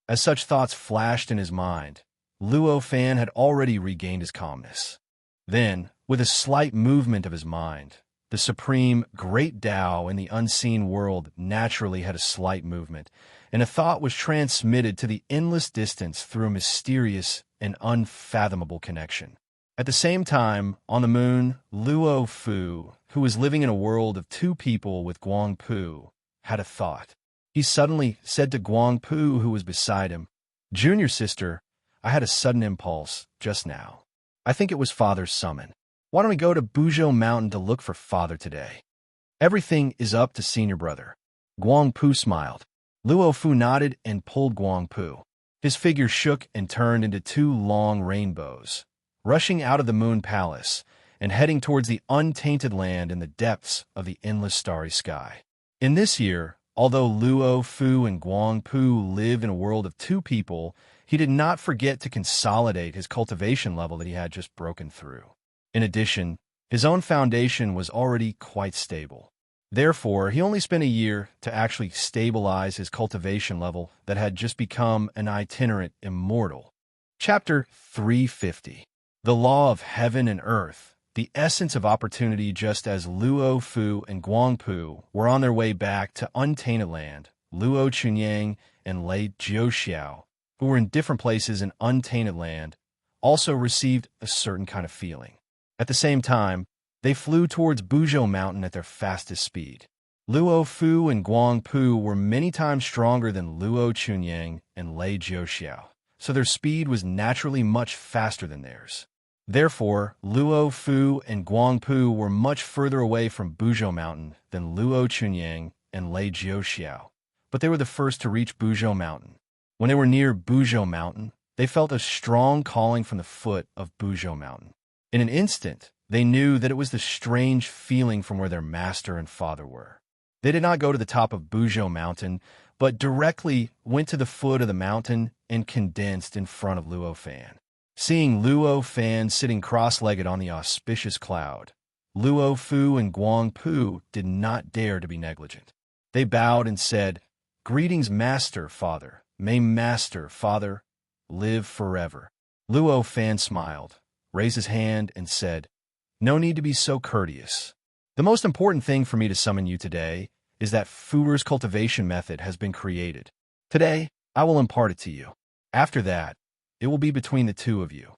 As such thoughts flashed in his mind, Luo Fan had already regained his calmness. Then, with a slight movement of his mind, the supreme great Tao in the unseen world naturally had a slight movement, and a thought was transmitted to the endless distance through a mysterious and unfathomable connection. At the same time, on the moon, Luo Fu, who was living in a world of two people with Guang Pu, had a thought. He suddenly said to Guang Pu, who was beside him, "Junior sister, I had a sudden impulse just now. I think it was Father's summon. Why don't we go to Buzhou Mountain to look for Father today? Everything is up to senior brother." Guang Pu smiled. Luo Fu nodded and pulled Guang Pu. His figure shook and turned into two long rainbows, rushing out of the moon palace and heading towards the untainted land in the depths of the endless starry sky. In this year, although Luo Fu and Guang Pu lived in a world of two people, he did not forget to consolidate his cultivation level that he had just broken through. In addition, his own foundation was already quite stable. Therefore, he only spent a year to actually stabilize his cultivation level that had just become an itinerant immortal. Chapter 350. The Law of Heaven and Earth, the essence of opportunity. Just as Luo Fu and Guang Pu were on their way back to untainted land, Luo Chunyang and Lei Jiuxiao, who were in different places in untainted land, also received a certain kind of feeling. At the same time, they flew towards Buzhou Mountain at their fastest speed. Luo Fu and Guang Pu were many times stronger than Luo Chunyang and Lei Jiuxiao, so their speed was naturally much faster than theirs. Therefore, Luo Fu and Guang Pu were much further away from Buzhou Mountain than Luo Chunyang and Lei Jiuxiao, but they were the first to reach Buzhou Mountain. When they were near Buzhou Mountain, they felt a strong calling from the foot of Buzhou Mountain. In an instant, they knew that it was the strange feeling from where their master and father were. They did not go to the top of Buzhou Mountain, but directly went to the foot of the mountain and condensed in front of Luo Fan. Seeing Luo Fan sitting cross-legged on the auspicious cloud, Luo Fu and Guang Pu did not dare to be negligent. They bowed and said, "Greetings, Master, Father. May Master, Father, live forever." Luo Fan smiled, raised his hand, and said, "No need to be so courteous. The most important thing for me to summon you today is that Fuer's cultivation method has been created. Today, I will impart it to you. After that, it will be between the two of you."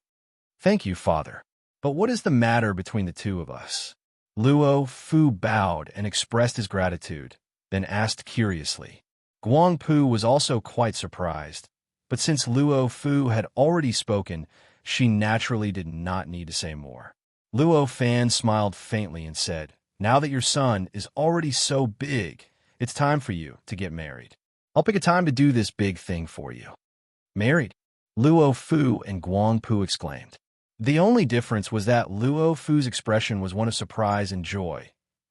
"Thank you, Father. But what is the matter between the two of us?" Luo Fu bowed and expressed his gratitude, then asked curiously. Guang Pu was also quite surprised, but since Luo Fu had already spoken, she naturally did not need to say more. Luo Fan smiled faintly and said, "Now that your son is already so big, it's time for you to get married. I'll pick a time to do this big thing for you." "Married?" Luo Fu and Guang Pu exclaimed. The only difference was that Luo Fu's expression was one of surprise and joy,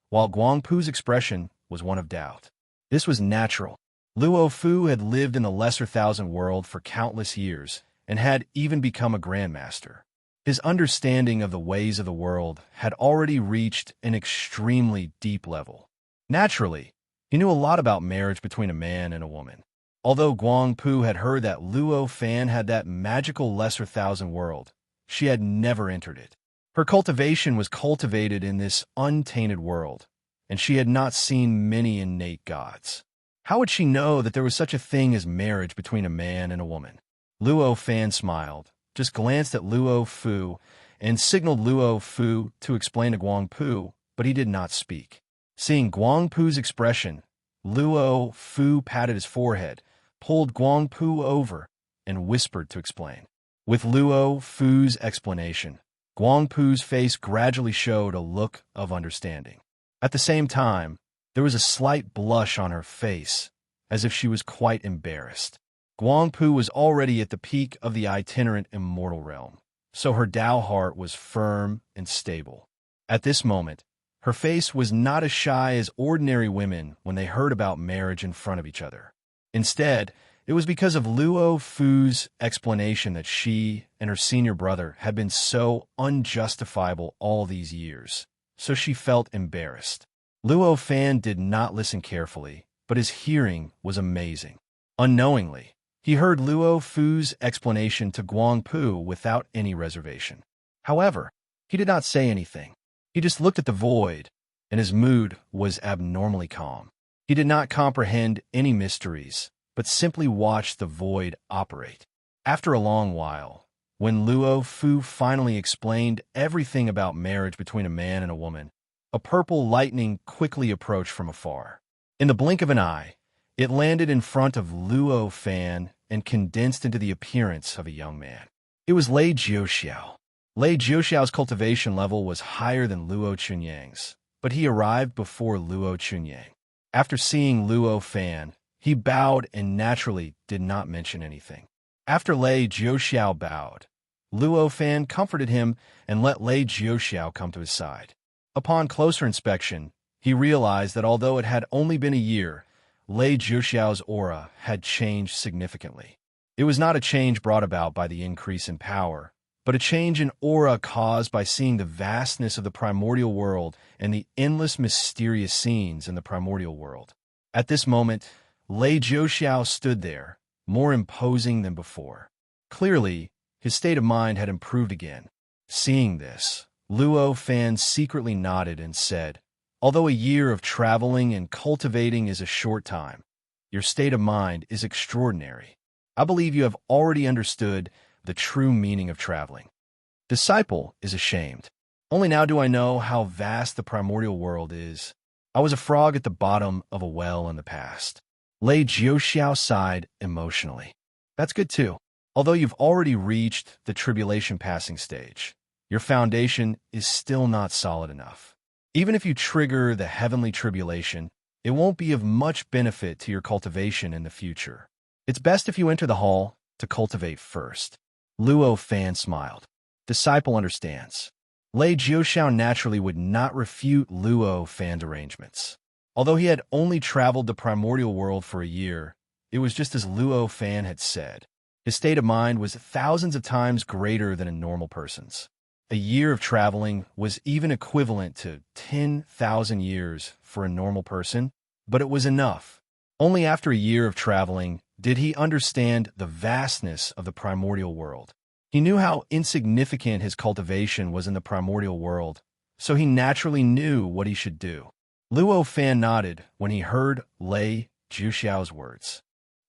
while Guang Pu's expression was one of doubt. This was natural. Luo Fu had lived in the Lesser Thousand world for countless years and had even become a grandmaster. His understanding of the ways of the world had already reached an extremely deep level. Naturally, he knew a lot about marriage between a man and a woman. Although Guang Pu had heard that Luo Fan had that magical Lesser Thousand world, she had never entered it. Her cultivation was cultivated in this untainted world, and she had not seen many innate gods. How would she know that there was such a thing as marriage between a man and a woman? Luo Fan smiled, just glanced at Luo Fu, and signaled Luo Fu to explain to Guang Pu, but he did not speak. Seeing Guang Pu's expression, Luo Fu patted his forehead, pulled Guang Pu over, and whispered to explain. With Luo Fu's explanation, Guang Pu's face gradually showed a look of understanding. At the same time, there was a slight blush on her face, as if she was quite embarrassed. Guangpu was already at the peak of the itinerant immortal realm, so her Tao heart was firm and stable. At this moment, her face was not as shy as ordinary women when they heard about marriage in front of each other. Instead, it was because of Luo Fu's explanation that she and her senior brother had been so unjustifiable all these years, so she felt embarrassed. Luo Fan did not listen carefully, but his hearing was amazing. Unknowingly, he heard Luo Fu's explanation to Guangpu without any reservation. However, he did not say anything. He just looked at the void, and his mood was abnormally calm. He did not comprehend any mysteries, but simply watched the void operate. After a long while, when Luo Fu finally explained everything about marriage between a man and a woman, a purple lightning quickly approached from afar. In the blink of an eye, it landed in front of Luo Fan and condensed into the appearance of a young man. It was Lei Jiuxiao. Lei Jiuxiao's cultivation level was higher than Luo Chunyang's, but he arrived before Luo Chunyang. After seeing Luo Fan, he bowed and naturally did not mention anything. After Lei Jiuxiao bowed, Luo Fan comforted him and let Lei Jiuxiao come to his side. Upon closer inspection, he realized that although it had only been a year, Lei Jiuxiao's aura had changed significantly. It was not a change brought about by the increase in power, but a change in aura caused by seeing the vastness of the primordial world and the endless mysterious scenes in the primordial world. At this moment, Lei Jiuxiao stood there, more imposing than before. Clearly, his state of mind had improved again. Seeing this, Luo Fan secretly nodded and said, "Although a year of traveling and cultivating is a short time, your state of mind is extraordinary. I believe you have already understood the true meaning of traveling." Disciple is ashamed. Only now do I know how vast the primordial world is. I was a frog at the bottom of a well in the past. Lei Jiuxiao sighed emotionally. That's good too. Although you've already reached the tribulation passing stage, your foundation is still not solid enough. Even if you trigger the heavenly tribulation, it won't be of much benefit to your cultivation in the future. It's best if you enter the hall to cultivate first. Luo Fan smiled. Disciple understands. Lei Jiuxiao naturally would not refute Luo Fan's arrangements. Although he had only traveled the primordial world for a year, it was just as Luo Fan had said. His state of mind was thousands of times greater than a normal person's. A year of traveling was even equivalent to 10,000 years for a normal person, but it was enough. Only after a year of traveling did he understand the vastness of the primordial world. He knew how insignificant his cultivation was in the primordial world, so he naturally knew what he should do. Luo Fan nodded when he heard Lei Jiuxiao's words.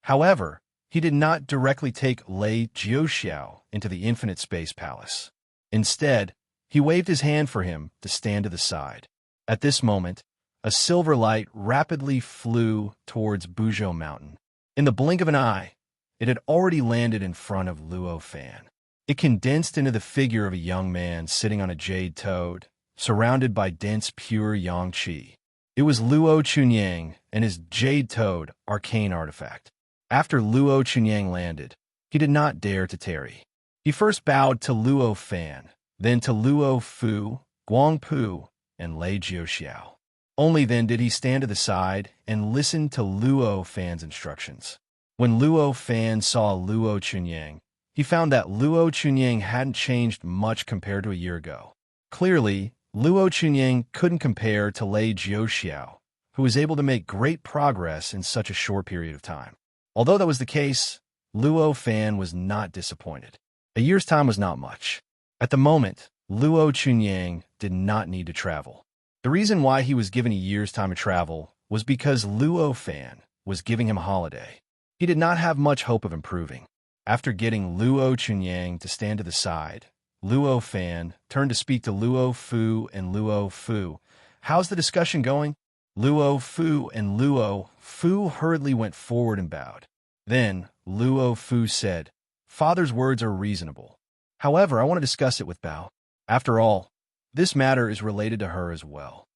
However, he did not directly take Lei Jiuxiao into the infinite space palace. Instead, he waved his hand for him to stand to the side. At this moment, a silver light rapidly flew towards Buzhou Mountain. In the blink of an eye, it had already landed in front of Luo Fan. It condensed into the figure of a young man sitting on a jade toad, surrounded by dense pure yang qi. It was Luo Chunyang and his jade toad arcane artifact. After Luo Chunyang landed, he did not dare to tarry. He first bowed to Luo Fan, then to Luo Fu, Guangpu, and Lei Jiuxiao. Only then did he stand to the side and listen to Luo Fan's instructions. When Luo Fan saw Luo Chunyang, he found that Luo Chunyang hadn't changed much compared to a year ago. Clearly, Luo Chunyang couldn't compare to Lei Jiuxiao, who was able to make great progress in such a short period of time. Although that was the case, Luo Fan was not disappointed. A year's time was not much. At the moment, Luo Chunyang did not need to travel. The reason why he was given a year's time to travel was because Luo Fan was giving him a holiday. He did not have much hope of improving. After getting Luo Chunyang to stand to the side, Luo Fan turned to speak to Luo Fu and Luo Fu. "How's the discussion going?" Luo Fu and Luo Fu hurriedly went forward and bowed. Then Luo Fu said, "Father's words are reasonable. However, I want to discuss it with Bao. After all, this matter is related to her as well.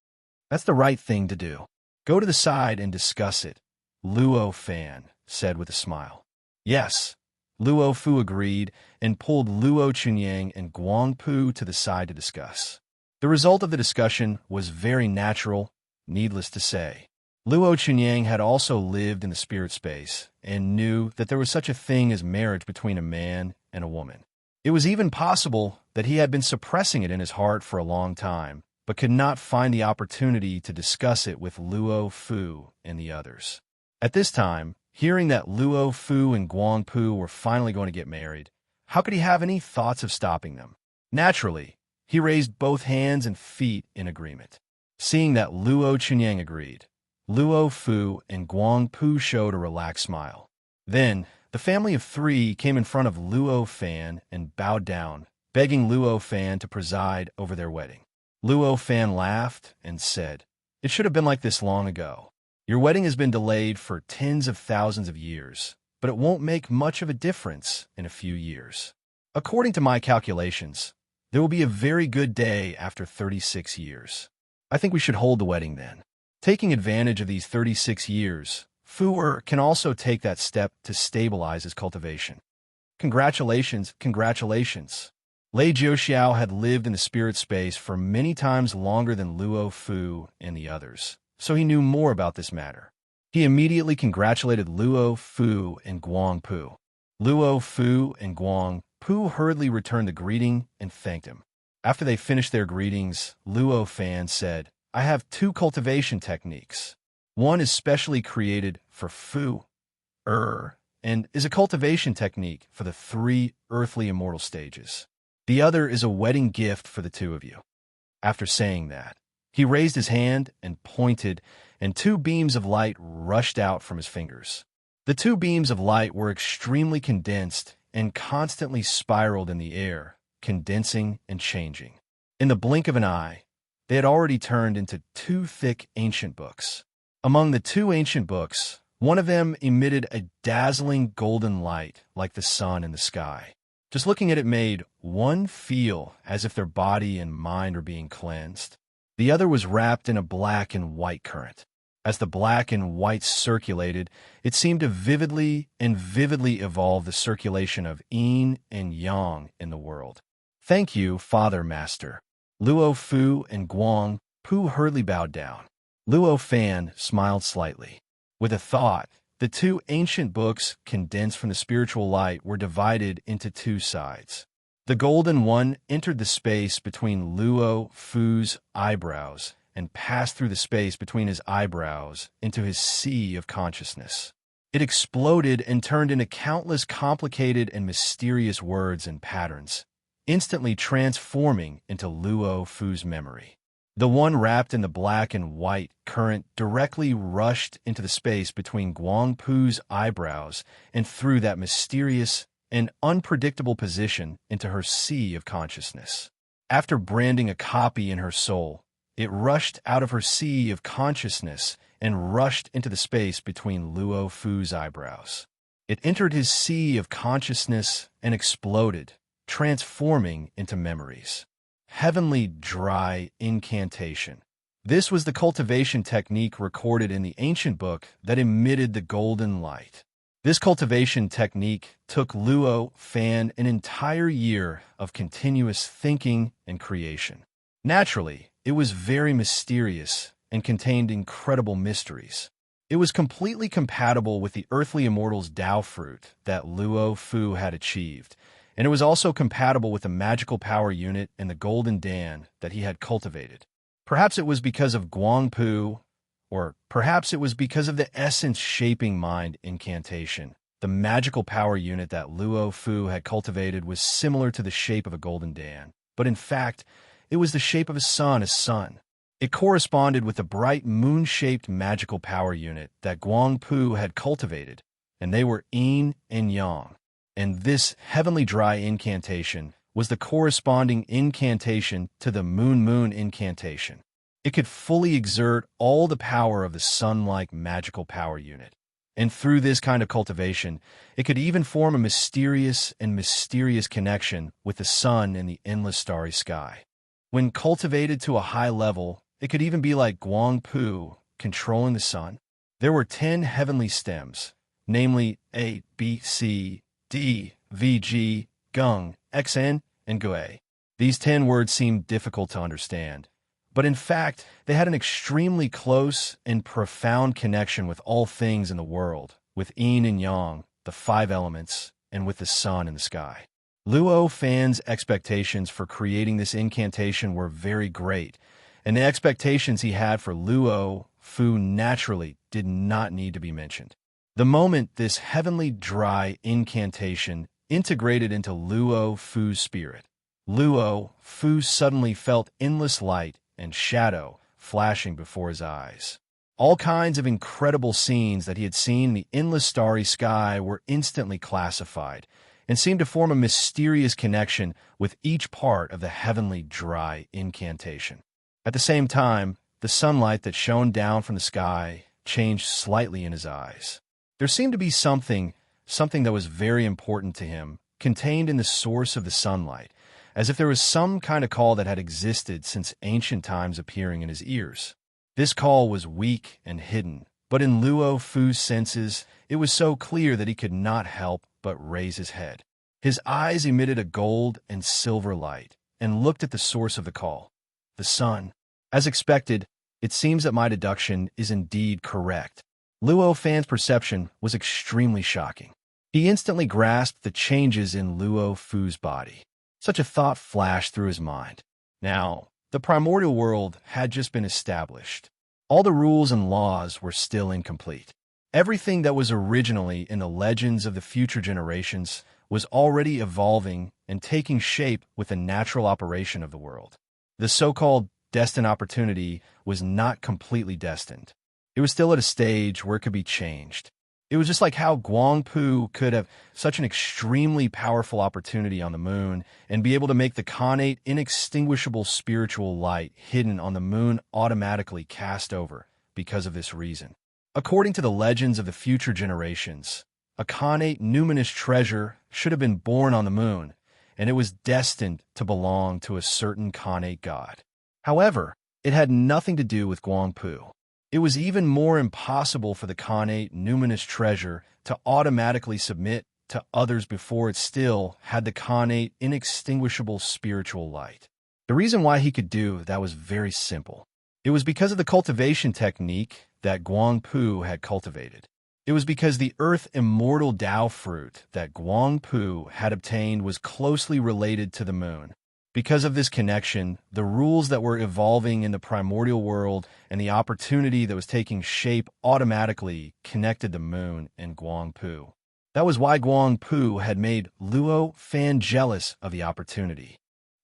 That's the right thing to do. Go to the side and discuss it," Luo Fan said with a smile. Yes, Luo Fu agreed and pulled Luo Chunyang and Guangpu to the side to discuss. The result of the discussion was very natural, needless to say. Luo Chunyang had also lived in the spirit space and knew that there was such a thing as marriage between a man and a woman. It was even possible that he had been suppressing it in his heart for a long time, but could not find the opportunity to discuss it with Luo Fu and the others. At this time, hearing that Luo Fu and Guangpu were finally going to get married, how could he have any thoughts of stopping them? Naturally, he raised both hands and feet in agreement. Seeing that Luo Chunyang agreed, Luo Fu and Guangpu showed a relaxed smile. Then, the family of three came in front of Luo Fan and bowed down, begging Luo Fan to preside over their wedding. Luo Fan laughed and said, "It should have been like this long ago. Your wedding has been delayed for tens of thousands of years, but it won't make much of a difference in a few years. According to my calculations, there will be a very good day after 36 years. I think we should hold the wedding then." Taking advantage of these 36 years, Fu can also take that step to stabilize his cultivation. Congratulations, congratulations. Lei Jiuxiao had lived in the spirit space for many times longer than Luo Fu and the others, so he knew more about this matter. He immediately congratulated Luo Fu and Guangpu. Luo Fu and Guangpu hurriedly returned the greeting and thanked him. After they finished their greetings, Luo Fan said, "I have two cultivation techniques. One is specially created for Fu, and is a cultivation technique for the three earthly immortal stages. The other is a wedding gift for the two of you." After saying that, he raised his hand and pointed, and two beams of light rushed out from his fingers. The two beams of light were extremely condensed and constantly spiraled in the air, condensing and changing. In the blink of an eye, they had already turned into two thick ancient books. Among the two ancient books, one of them emitted a dazzling golden light like the sun in the sky. Just looking at it made one feel as if their body and mind were being cleansed. The other was wrapped in a black and white current. As the black and white circulated, it seemed to vividly evolve the circulation of yin and yang in the world. "Thank you, Father Master." Luo Fu and Guangpu hurriedly bowed down. Luo Fan smiled slightly. With a thought, the two ancient books condensed from the spiritual light were divided into two sides. The golden one entered the space between Luo Fu's eyebrows and passed through the space between his eyebrows into his sea of consciousness. It exploded and turned into countless complicated and mysterious words and patterns, instantly transforming into Luo Fu's memory. The one wrapped in the black and white current directly rushed into the space between Guangpu's eyebrows and through that mysterious and unpredictable position into her sea of consciousness. After branding a copy in her soul, it rushed out of her sea of consciousness and rushed into the space between Luo Fu's eyebrows. It entered his sea of consciousness and exploded, transforming into memories. Heavenly dry incantation. This was the cultivation technique recorded in the ancient book that emitted the golden light. This cultivation technique took Luo Fan an entire year of continuous thinking and creation. Naturally, it was very mysterious and contained incredible mysteries. It was completely compatible with the earthly immortal's Tao fruit that Luo Fu had achieved, and it was also compatible with the magical power unit and the golden Dan that he had cultivated. Perhaps it was because of Guangpu, or perhaps it was because of the essence-shaping mind incantation. The magical power unit that Luo Fu had cultivated was similar to the shape of a golden Dan, but in fact, it was the shape of a sun. It corresponded with the bright moon-shaped magical power unit that Guangpu had cultivated, and they were yin and yang. And this heavenly dry incantation was the corresponding incantation to the moon incantation. It could fully exert all the power of the sun-like magical power unit. And through this kind of cultivation, it could even form a mysterious connection with the sun and the endless starry sky. When cultivated to a high level, it could even be like Guangpu controlling the sun. There were 10 heavenly stems, namely A, B, C, D, V, G, Gung, XN, and Gue. These 10 words seemed difficult to understand, but in fact, they had an extremely close and profound connection with all things in the world, with yin and yang, the 5 elements, and with the sun and the sky. Luo Fan's expectations for creating this incantation were very great, and the expectations he had for Luo Fu naturally did not need to be mentioned. The moment this heavenly dry incantation integrated into Luo Fu's spirit, Luo Fu suddenly felt endless light and shadow flashing before his eyes. All kinds of incredible scenes that he had seen in the endless starry sky were instantly classified and seemed to form a mysterious connection with each part of the heavenly dry incantation. At the same time, the sunlight that shone down from the sky changed slightly in his eyes. There seemed to be something that was very important to him, contained in the source of the sunlight, as if there was some kind of call that had existed since ancient times appearing in his ears. This call was weak and hidden, but in Luo Fu's senses, it was so clear that he could not help but raise his head. His eyes emitted a gold and silver light, and looked at the source of the call, the sun. As expected, it seems that my deduction is indeed correct. Luo Fan's perception was extremely shocking. He instantly grasped the changes in Luo Fu's body. Such a thought flashed through his mind. Now, the primordial world had just been established. All the rules and laws were still incomplete. Everything that was originally in the legends of the future generations was already evolving and taking shape with the natural operation of the world. The so-called destined opportunity was not completely destined. It was still at a stage where it could be changed. It was just like how Guangpu could have such an extremely powerful opportunity on the moon and be able to make the connate inextinguishable spiritual light hidden on the moon automatically cast over because of this reason. According to the legends of the future generations, a connate numinous treasure should have been born on the moon, and it was destined to belong to a certain connate god. However, it had nothing to do with Guangpu. It was even more impossible for the connate numinous treasure to automatically submit to others before it still had the connate inextinguishable spiritual light. The reason why he could do that was very simple. It was because of the cultivation technique that Guangpu had cultivated. It was because the earth immortal Tao fruit that Guangpu had obtained was closely related to the moon. Because of this connection, the rules that were evolving in the primordial world and the opportunity that was taking shape automatically connected the moon and Guangpu. That was why Guangpu had made Luo Fan jealous of the opportunity.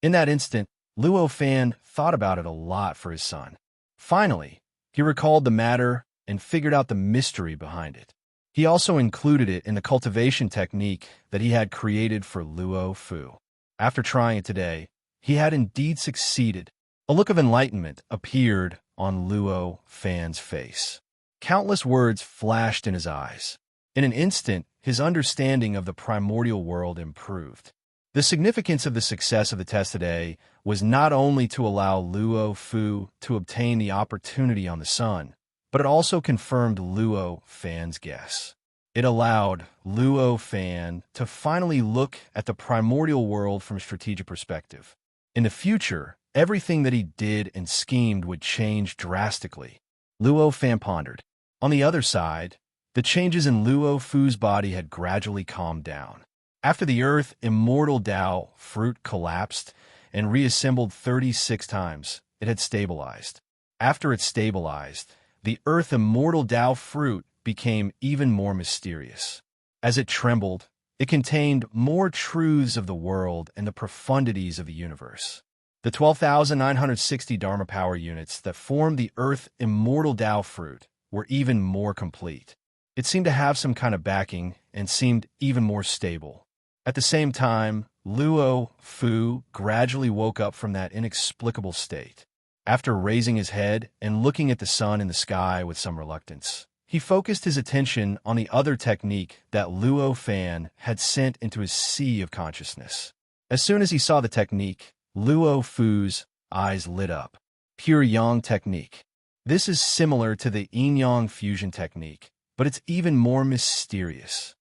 In that instant, Luo Fan thought about it a lot for his son. Finally, he recalled the matter and figured out the mystery behind it. He also included it in the cultivation technique that he had created for Luo Fu. After trying it today, he had indeed succeeded. A look of enlightenment appeared on Luo Fan's face. Countless words flashed in his eyes. In an instant, his understanding of the primordial world improved. The significance of the success of the test today was not only to allow Luo Fu to obtain the opportunity on the sun, but it also confirmed Luo Fan's guess. It allowed Luo Fan to finally look at the primordial world from a strategic perspective. In the future, everything that he did and schemed would change drastically. Luo Fan pondered. On the other side, the changes in Luo Fu's body had gradually calmed down. After the earth immortal Tao fruit collapsed and reassembled 36 times, it had stabilized. After it stabilized, the earth immortal Tao fruit became even more mysterious. As it trembled, it contained more truths of the world and the profundities of the universe. The 12,960 Dharma power units that formed the earth immortal Tao fruit were even more complete. It seemed to have some kind of backing and seemed even more stable. At the same time, Luo Fu gradually woke up from that inexplicable state. After raising his head and looking at the sun in the sky with some reluctance, he focused his attention on the other technique that Luo Fan had sent into his sea of consciousness. As soon as he saw the technique, Luo Fu's eyes lit up. Pure Yang technique. This is similar to the yin-yang fusion technique, but it's even more mysterious.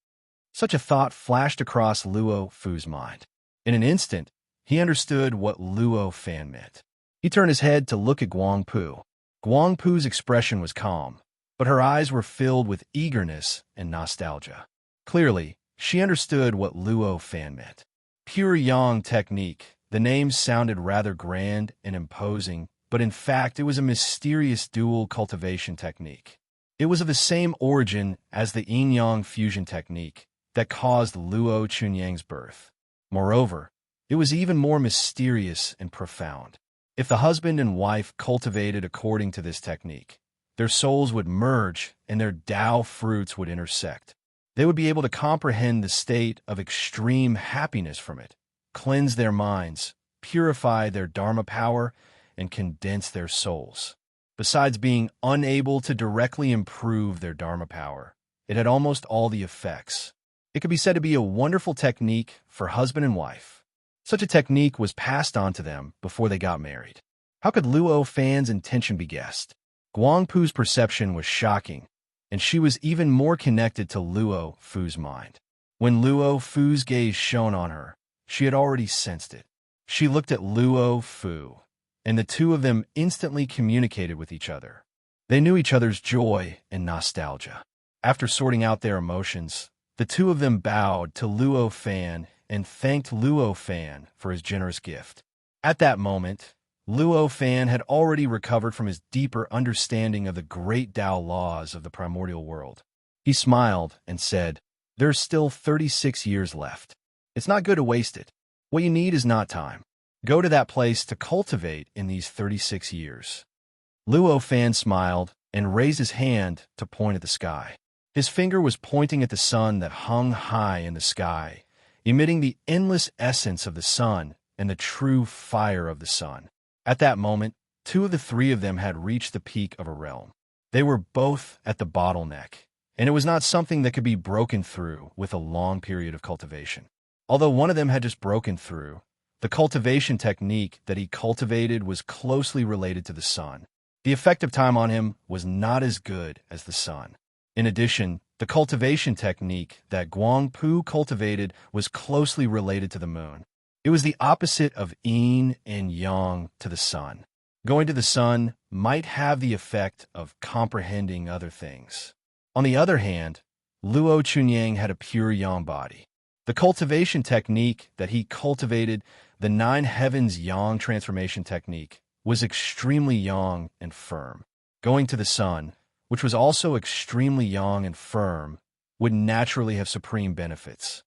Such a thought flashed across Luo Fu's mind. In an instant, he understood what Luo Fan meant. He turned his head to look at Guang Pu. Guang Pu's expression was calm, but her eyes were filled with eagerness and nostalgia. Clearly, she understood what Luo Fan meant. Pure Yang technique. The name sounded rather grand and imposing, but in fact it was a mysterious dual cultivation technique. It was of the same origin as the yin-yang fusion technique that caused Luo Chunyang's birth. Moreover, it was even more mysterious and profound. If the husband and wife cultivated according to this technique, their souls would merge and their Tao fruits would intersect. They would be able to comprehend the state of extreme happiness from it, cleanse their minds, purify their Dharma power, and condense their souls. Besides being unable to directly improve their Dharma power, it had almost all the effects. It could be said to be a wonderful technique for husband and wife. Such a technique was passed on to them before they got married. How could Luo Fan's intention be guessed? Guang Pu's perception was shocking, and she was even more connected to Luo Fu's mind. When Luo Fu's gaze shone on her, she had already sensed it. She looked at Luo Fu, and the two of them instantly communicated with each other. They knew each other's joy and nostalgia. After sorting out their emotions, the two of them bowed to Luo Fan and thanked Luo Fan for his generous gift. At that moment, Luo Fan had already recovered from his deeper understanding of the great Tao laws of the primordial world. He smiled and said, "There's still 36 years left. It's not good to waste it. What you need is not time. Go to that place to cultivate in these 36 years." Luo Fan smiled and raised his hand to point at the sky. His finger was pointing at the sun that hung high in the sky, emitting the endless essence of the sun and the true fire of the sun. At that moment, two of the three of them had reached the peak of a realm. They were both at the bottleneck, and it was not something that could be broken through with a long period of cultivation. Although one of them had just broken through, the cultivation technique that he cultivated was closely related to the sun. The effective time on him was not as good as the sun. In addition, the cultivation technique that Guang Pu cultivated was closely related to the moon. It was the opposite of yin and yang to the sun. Going to the sun might have the effect of comprehending other things. On the other hand, Luo Chunyang had a pure yang body. The cultivation technique that he cultivated, the Nine Heavens Yang transformation technique, was extremely yang and firm. Going to the sun, which was also extremely yang and firm, would naturally have supreme benefits.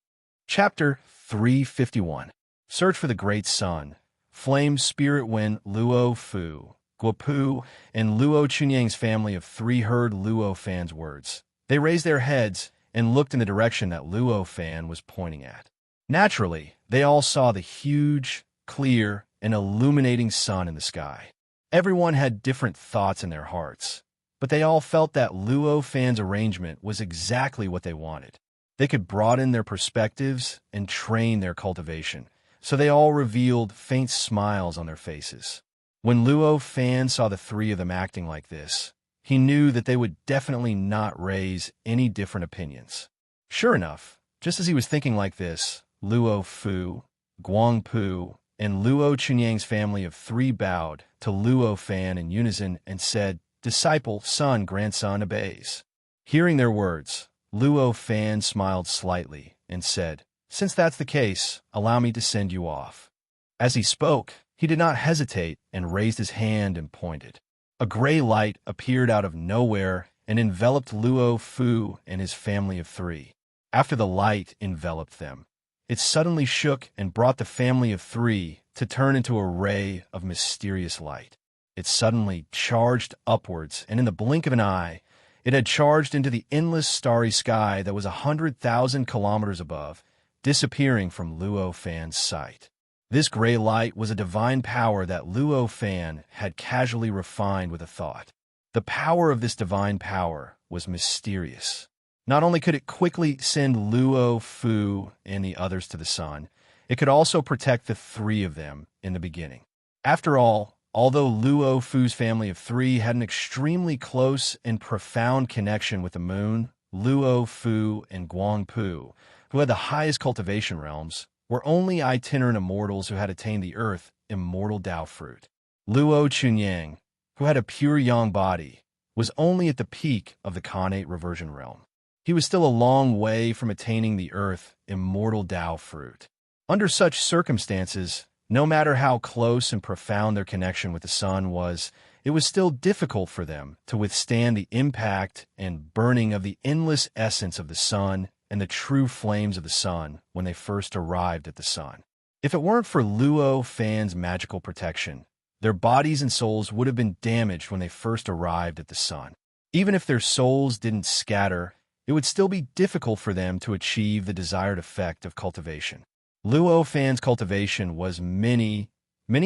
Chapter 351. Search for the Great Sun. Flame Spirit. When Luo Fu, Guo Pu, and Luo Chunyang's family of three heard Luo Fan's words, they raised their heads and looked in the direction that Luo Fan was pointing at. Naturally, they all saw the huge, clear, and illuminating sun in the sky. Everyone had different thoughts in their hearts, but they all felt that Luo Fan's arrangement was exactly what they wanted. They could broaden their perspectives and train their cultivation, so they all revealed faint smiles on their faces. When Luo Fan saw the three of them acting like this, he knew that they would definitely not raise any different opinions. Sure enough, just as he was thinking like this, Luo Fu, Guang Pu, and Luo Chunyang's family of three bowed to Luo Fan in unison and said, "Disciple, son, grandson obeys." Hearing their words, Luo Fan smiled slightly and said, "Since that's the case, allow me to send you off." As he spoke, he did not hesitate and raised his hand and pointed. A gray light appeared out of nowhere and enveloped Luo Fu and his family of three. After the light enveloped them, it suddenly shook and brought the family of three to turn into a ray of mysterious light. It suddenly charged upwards, and in the blink of an eye, it had charged into the endless starry sky that was 100,000 kilometers above, disappearing from Luo Fan's sight. This gray light was a divine power that Luo Fan had casually refined with a thought. The power of this divine power was mysterious. Not only could it quickly send Luo Fu and the others to the sun, it could also protect the three of them in the beginning. After all, although Luo Fu's family of three had an extremely close and profound connection with the moon, Luo Fu and Guang Pu, who had the highest cultivation realms, were only itinerant immortals who had attained the earth immortal Tao fruit. Luo Chunyang, who had a pure yang body, was only at the peak of the Khanate reversion realm. He was still a long way from attaining the earth immortal Tao fruit. Under such circumstances, no matter how close and profound their connection with the sun was, it was still difficult for them to withstand the impact and burning of the endless essence of the sun and the true flames of the sun when they first arrived at the sun. If it weren't for Luo Fan's magical protection, their bodies and souls would have been damaged when they first arrived at the sun. Even if their souls didn't scatter, it would still be difficult for them to achieve the desired effect of cultivation. Luo Fan's cultivation was many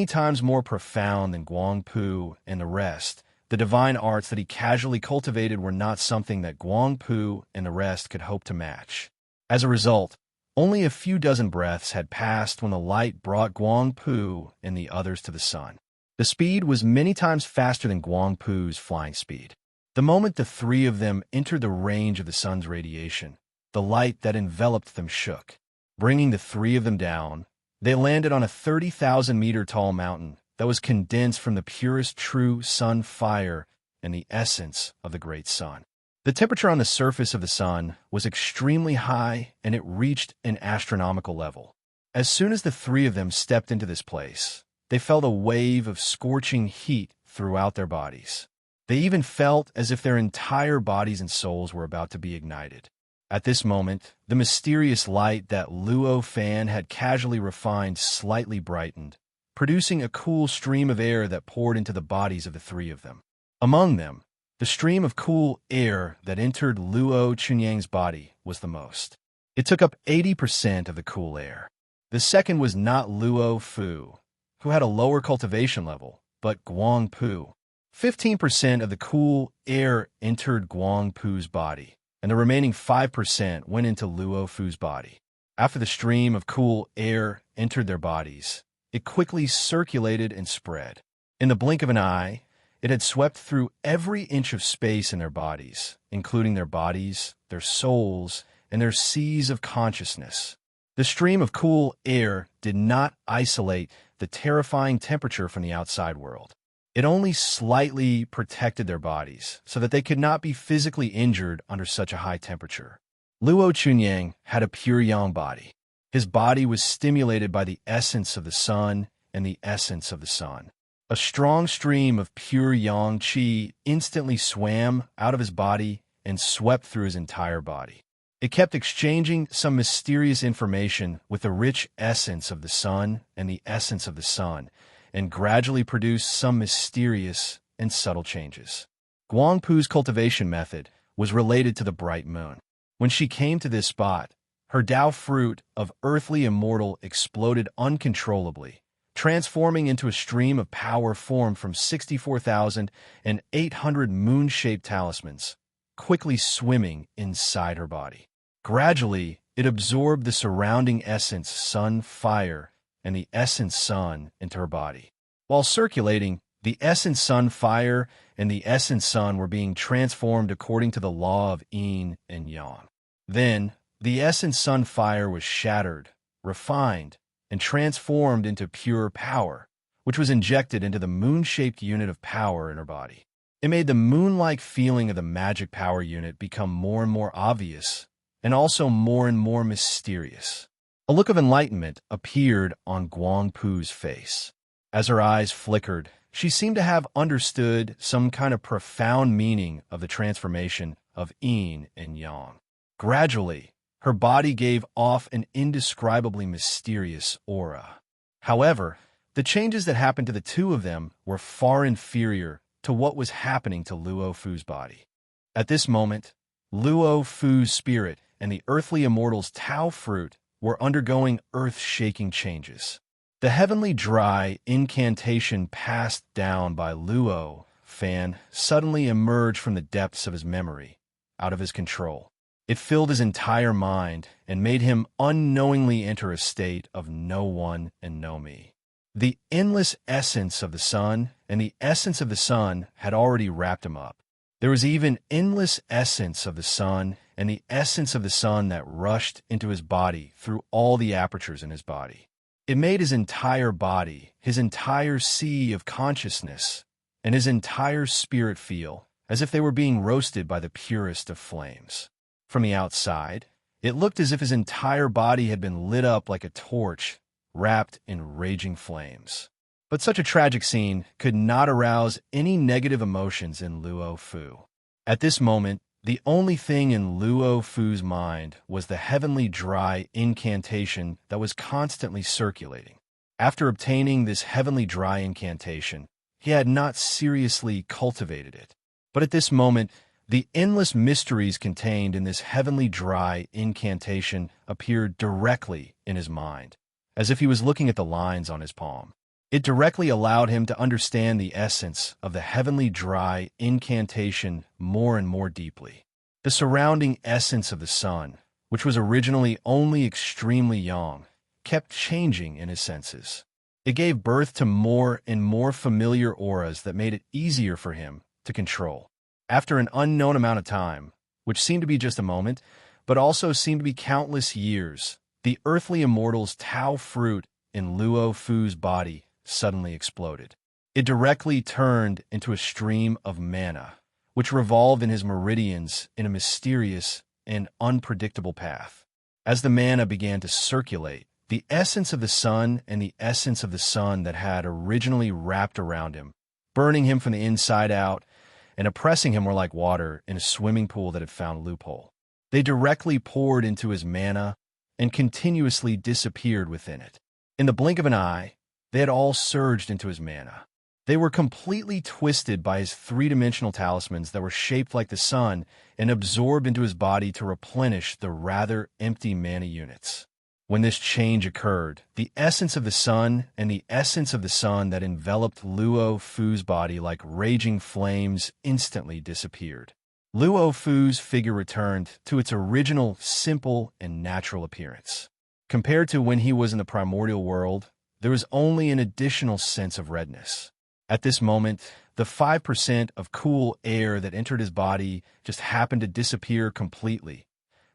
times more profound than Guang Pu and the rest. The divine arts that he casually cultivated were not something that Guang Pu and the rest could hope to match. As a result, only a few dozen breaths had passed when the light brought Guang Pu and the others to the sun. The speed was many times faster than Guang Pu's flying speed. The moment the three of them entered the range of the sun's radiation, the light that enveloped them shook. Bringing the three of them down, they landed on a 30,000-meter tall mountain that was condensed from the purest true sun fire and the essence of the great sun. The temperature on the surface of the sun was extremely high, and it reached an astronomical level. As soon as the three of them stepped into this place, they felt a wave of scorching heat throughout their bodies. They even felt as if their entire bodies and souls were about to be ignited. At this moment, the mysterious light that Luo Fan had casually refined slightly brightened, producing a cool stream of air that poured into the bodies of the three of them. Among them, the stream of cool air that entered Luo Chunyang's body was the most. It took up 80% of the cool air. The second was not Luo Fu, who had a lower cultivation level, but Guang Pu. 15% of the cool air entered Guang Pu's body, and the remaining 5% went into Luo Fu's body. After the stream of cool air entered their bodies, it quickly circulated and spread. In the blink of an eye, it had swept through every inch of space in their bodies, including their bodies, their souls, and their seas of consciousness. The stream of cool air did not isolate the terrifying temperature from the outside world. It only slightly protected their bodies so that they could not be physically injured under such a high temperature. Luo Chunyang had a pure yang body. His body was stimulated by the essence of the sun and the essence of the sun. A strong stream of pure yang qi instantly swam out of his body and swept through his entire body. It kept exchanging some mysterious information with the rich essence of the sun and the essence of the sun, and gradually produced some mysterious and subtle changes. Guang Pu's cultivation method was related to the bright moon. When she came to this spot, her Tao fruit of earthly immortal exploded uncontrollably, transforming into a stream of power formed from 64,800 moon-shaped talismans, quickly swimming inside her body. Gradually, it absorbed the surrounding essence sun fire and the essence sun into her body. While circulating, the essence sun fire and the essence sun were being transformed according to the law of yin and yang. Then, the essence sun fire was shattered, refined, and transformed into pure power, which was injected into the moon-shaped unit of power in her body. It made the moon-like feeling of the magic power unit become more and more obvious, and also more and more mysterious. A look of enlightenment appeared on Guang Pu's face. As her eyes flickered, she seemed to have understood some kind of profound meaning of the transformation of yin and yang. Gradually, her body gave off an indescribably mysterious aura. However, the changes that happened to the two of them were far inferior to what was happening to Luo Fu's body. At this moment, Luo Fu's spirit and the earthly immortal's Tao fruit were undergoing earth-shaking changes. The heavenly dry incantation passed down by Luo Fan suddenly emerged from the depths of his memory, out of his control. It filled his entire mind and made him unknowingly enter a state of no one and no me. The endless essence of the sun and the essence of the sun had already wrapped him up. There was even endless essence of the sun and the essence of the sun that rushed into his body through all the apertures in his body. It made his entire body, his entire sea of consciousness, and his entire spirit feel as if they were being roasted by the purest of flames. From the outside, it looked as if his entire body had been lit up like a torch, wrapped in raging flames. But such a tragic scene could not arouse any negative emotions in Luo Fu. At this moment, the only thing in Luo Fu's mind was the heavenly dry incantation that was constantly circulating. After obtaining this heavenly dry incantation, he had not seriously cultivated it. But at this moment, the endless mysteries contained in this heavenly dry incantation appeared directly in his mind, as if he was looking at the lines on his palm. It directly allowed him to understand the essence of the heavenly dry incantation more and more deeply. The surrounding essence of the sun, which was originally only extremely young, kept changing in his senses. It gave birth to more and more familiar auras that made it easier for him to control. After an unknown amount of time, which seemed to be just a moment, but also seemed to be countless years, the earthly immortal's Tao fruit in Luo Fu's body suddenly exploded. It directly turned into a stream of mana, which revolved in his meridians in a mysterious and unpredictable path. As the mana began to circulate, the essence of the sun and the essence of the sun that had originally wrapped around him, burning him from the inside out, and oppressing him were like water in a swimming pool that had found a loophole. They directly poured into his mana and continuously disappeared within it. In the blink of an eye, they had all surged into his mana. They were completely twisted by his three-dimensional talismans that were shaped like the sun and absorbed into his body to replenish the rather empty mana units. When this change occurred, the essence of the sun and the essence of the sun that enveloped Luo Fu's body like raging flames instantly disappeared. Luo Fu's figure returned to its original, simple, and natural appearance. Compared to when he was in the primordial world, there was only an additional sense of redness. At this moment, the 5% of cool air that entered his body just happened to disappear completely,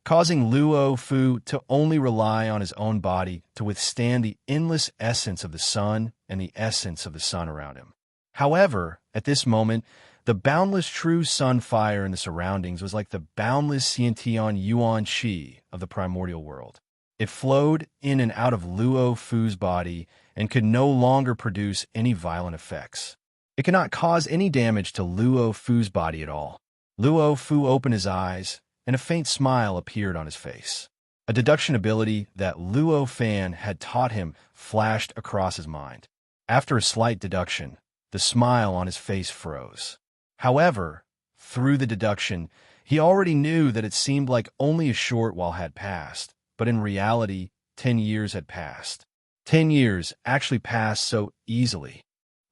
causing Luo Fu to only rely on his own body to withstand the endless essence of the sun and the essence of the sun around him. However, at this moment, the boundless true sun fire in the surroundings was like the boundless Xiantian Yuan Qi of the primordial world. It flowed in and out of Luo Fu's body and could no longer produce any violent effects. It could not cause any damage to Luo Fu's body at all. Luo Fu opened his eyes, and a faint smile appeared on his face. A deduction ability that Luo Fan had taught him flashed across his mind. After a slight deduction, the smile on his face froze. However, through the deduction, he already knew that it seemed like only a short while had passed, but in reality, 10 years had passed. 10 years actually passed so easily.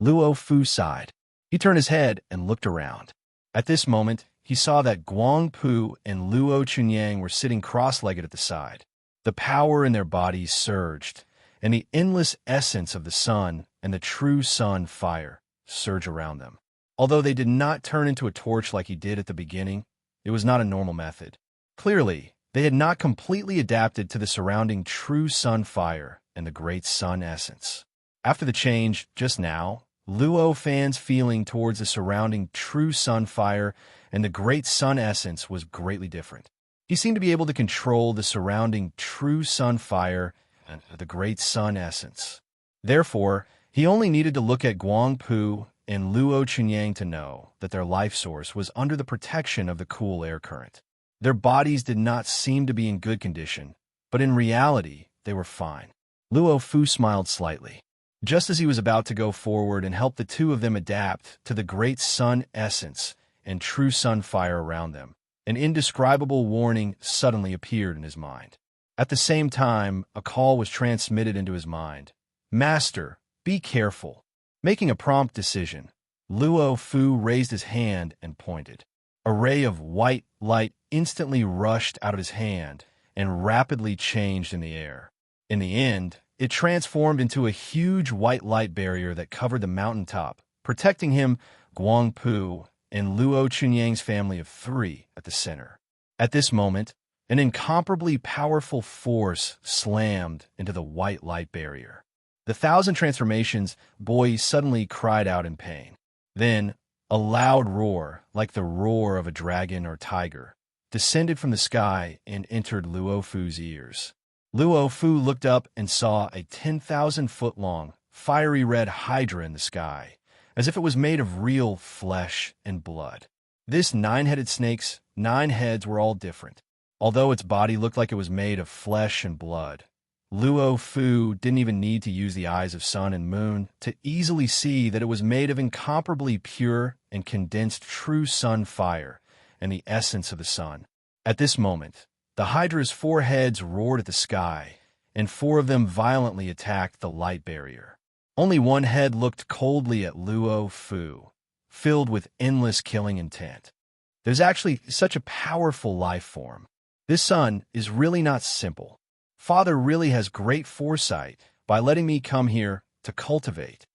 Luo Fu sighed. He turned his head and looked around. At this moment, he saw that Guang Pu and Luo Chunyang were sitting cross-legged at the side. The power in their bodies surged, and the endless essence of the sun and the true sun fire surged around them. Although they did not turn into a torch like he did at the beginning, it was not a normal method. Clearly, they had not completely adapted to the surrounding true sun fire and the great sun essence. After the change just now, Luo Fan's feeling towards the surrounding true sun fire and the great sun essence was greatly different. He seemed to be able to control the surrounding true sun fire and the great sun essence. Therefore, he only needed to look at Guang Pu and Luo Chunyang to know that their life source was under the protection of the cool air current. Their bodies did not seem to be in good condition, but in reality, they were fine. Luo Fu smiled slightly. Just as he was about to go forward and help the two of them adapt to the great sun essence and true sun fire around them, an indescribable warning suddenly appeared in his mind. At the same time, a call was transmitted into his mind. "Master, be careful." Making a prompt decision, Luo Fu raised his hand and pointed. A ray of white light instantly rushed out of his hand and rapidly changed in the air. In the end, it transformed into a huge white light barrier that covered the mountaintop, protecting him, Guangpu, and Luo Chunyang's family of three at the center. At this moment, an incomparably powerful force slammed into the white light barrier. The thousand transformations boy suddenly cried out in pain. Then, a loud roar, like the roar of a dragon or tiger, descended from the sky and entered Luo Fu's ears. Luo Fu looked up and saw a 10,000-foot-long, fiery red hydra in the sky, as if it was made of real flesh and blood. This nine-headed snake's 9 heads were all different. Although its body looked like it was made of flesh and blood, Luo Fu didn't even need to use the eyes of sun and moon to easily see that it was made of incomparably pure and condensed true sun fire and the essence of the sun. At this moment, the Hydra's 4 heads roared at the sky, and 4 of them violently attacked the light barrier. Only one head looked coldly at Luo Fu, filled with endless killing intent. There's actually such a powerful life form. This sun is really not simple. Father really has great foresight by letting me come here to cultivate.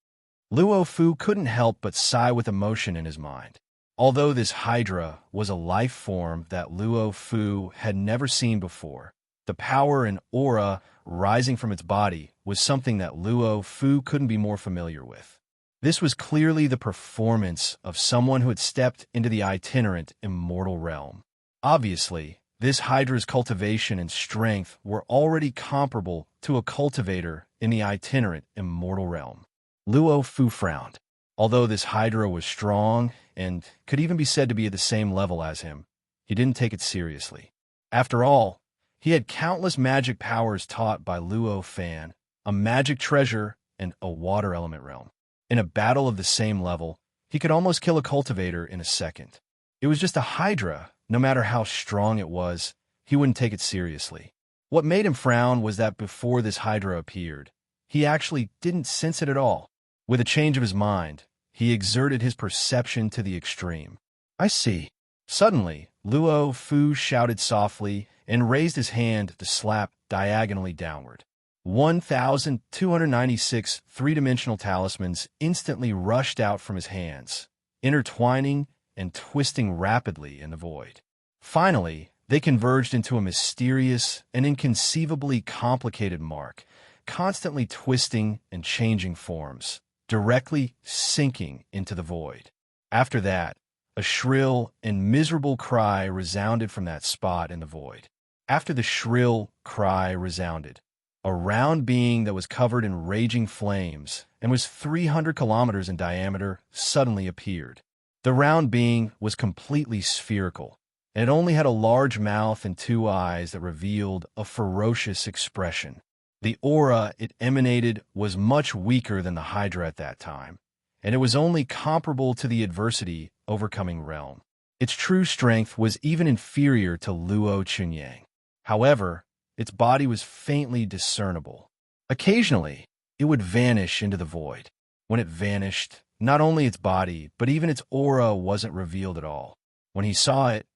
Luo Fu couldn't help but sigh with emotion in his mind. Although this Hydra was a life form that Luo Fu had never seen before, the power and aura rising from its body was something that Luo Fu couldn't be more familiar with. This was clearly the performance of someone who had stepped into the itinerant immortal realm. Obviously, this Hydra's cultivation and strength were already comparable to a cultivator in the itinerant immortal realm. Luo Fu frowned. Although this Hydra was strong and could even be said to be at the same level as him, he didn't take it seriously. After all, he had countless magic powers taught by Luo Fan, a magic treasure, and a water element realm. In a battle of the same level, he could almost kill a cultivator in a second. It was just a Hydra. No matter how strong it was, he wouldn't take it seriously. What made him frown was that before this Hydra appeared, he actually didn't sense it at all. With a change of his mind, he exerted his perception to the extreme. I see. Suddenly, Luo Fu shouted softly and raised his hand to slap diagonally downward. 1,296 three-dimensional talismans instantly rushed out from his hands, intertwining and twisting rapidly in the void. Finally, they converged into a mysterious and inconceivably complicated mark, constantly twisting and changing forms, directly sinking into the void. After that, a shrill and miserable cry resounded from that spot in the void. After the shrill cry resounded, a round being that was covered in raging flames and was 300 kilometers in diameter suddenly appeared. The round being was completely spherical, and it only had a large mouth and 2 eyes that revealed a ferocious expression. The aura it emanated was much weaker than the Hydra at that time, and it was only comparable to the adversity overcoming realm. Its true strength was even inferior to Luo Chunyang. However, its body was faintly discernible. Occasionally, it would vanish into the void. When it vanished, not only its body, but even its aura wasn't revealed at all. When he saw it,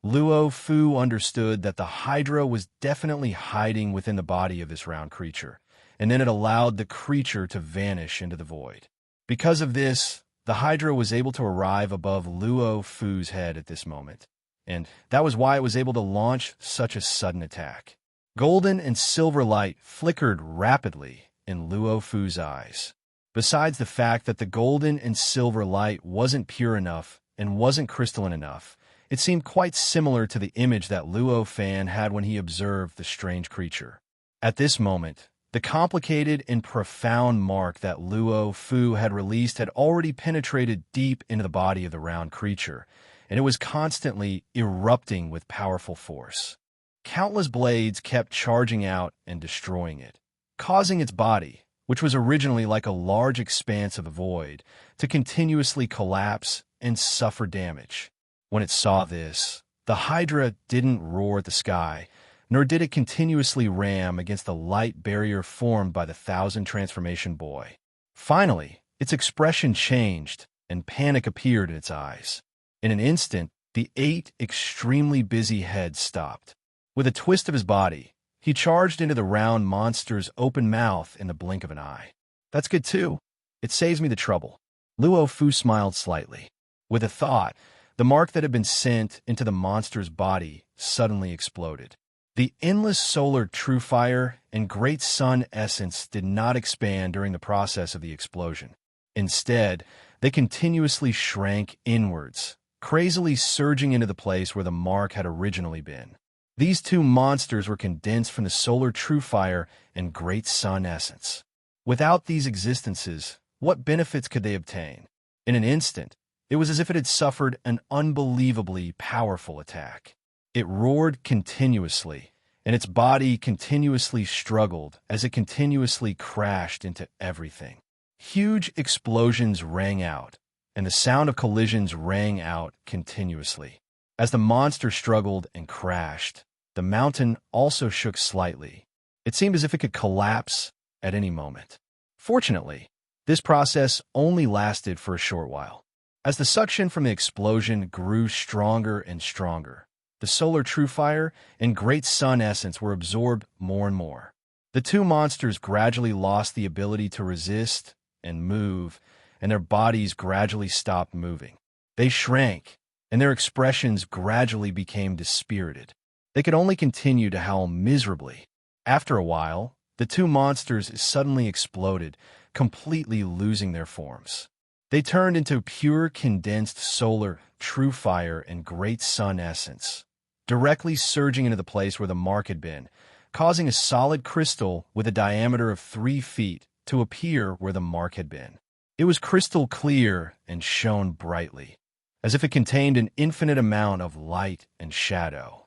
Luo Fu understood that the Hydra was definitely hiding within the body of this round creature, and then it allowed the creature to vanish into the void. Because of this, the Hydra was able to arrive above Luo Fu's head at this moment, and that was why it was able to launch such a sudden attack. Golden and silver light flickered rapidly in Luo Fu's eyes. Besides the fact that the golden and silver light wasn't pure enough and wasn't crystalline enough, it seemed quite similar to the image that Luo Fan had when he observed the strange creature. At this moment, the complicated and profound mark that Luo Fu had released had already penetrated deep into the body of the round creature, and it was constantly erupting with powerful force. Countless blades kept charging out and destroying it, causing its body, which was originally like a large expanse of the void, to continuously collapse and suffer damage. When it saw this, the Hydra didn't roar at the sky, nor did it continuously ram against the light barrier formed by the 1,000 transformation boy. Finally, its expression changed, and panic appeared in its eyes. In an instant, the 8 extremely busy heads stopped. With a twist of his body, He charged into the round monster's open mouth in the blink of an eye. That's good too. It saves me the trouble. Luo Fu smiled slightly. With a thought, the mark that had been sent into the monster's body suddenly exploded. The endless solar true fire and great sun essence did not expand during the process of the explosion. Instead, they continuously shrank inwards, crazily surging into the place where the mark had originally been. These two monsters were condensed from the solar true fire and great sun essence. Without these existences, what benefits could they obtain? In an instant, it was as if it had suffered an unbelievably powerful attack. It roared continuously, and its body continuously struggled as it continuously crashed into everything. Huge explosions rang out, and the sound of collisions rang out continuously. As the monster struggled and crashed, the mountain also shook slightly. It seemed as if it could collapse at any moment. Fortunately, this process only lasted for a short while. As the suction from the explosion grew stronger and stronger, the solar true fire and great sun essence were absorbed more and more. The two monsters gradually lost the ability to resist and move, and their bodies gradually stopped moving. They shrank, and their expressions gradually became dispirited. They could only continue to howl miserably. After a while, the two monsters suddenly exploded, completely losing their forms. They turned into pure condensed solar, true fire, and great sun essence, directly surging into the place where the mark had been, causing a solid crystal with a diameter of 3 feet to appear where the mark had been. It was crystal clear and shone brightly, as if it contained an infinite amount of light and shadow.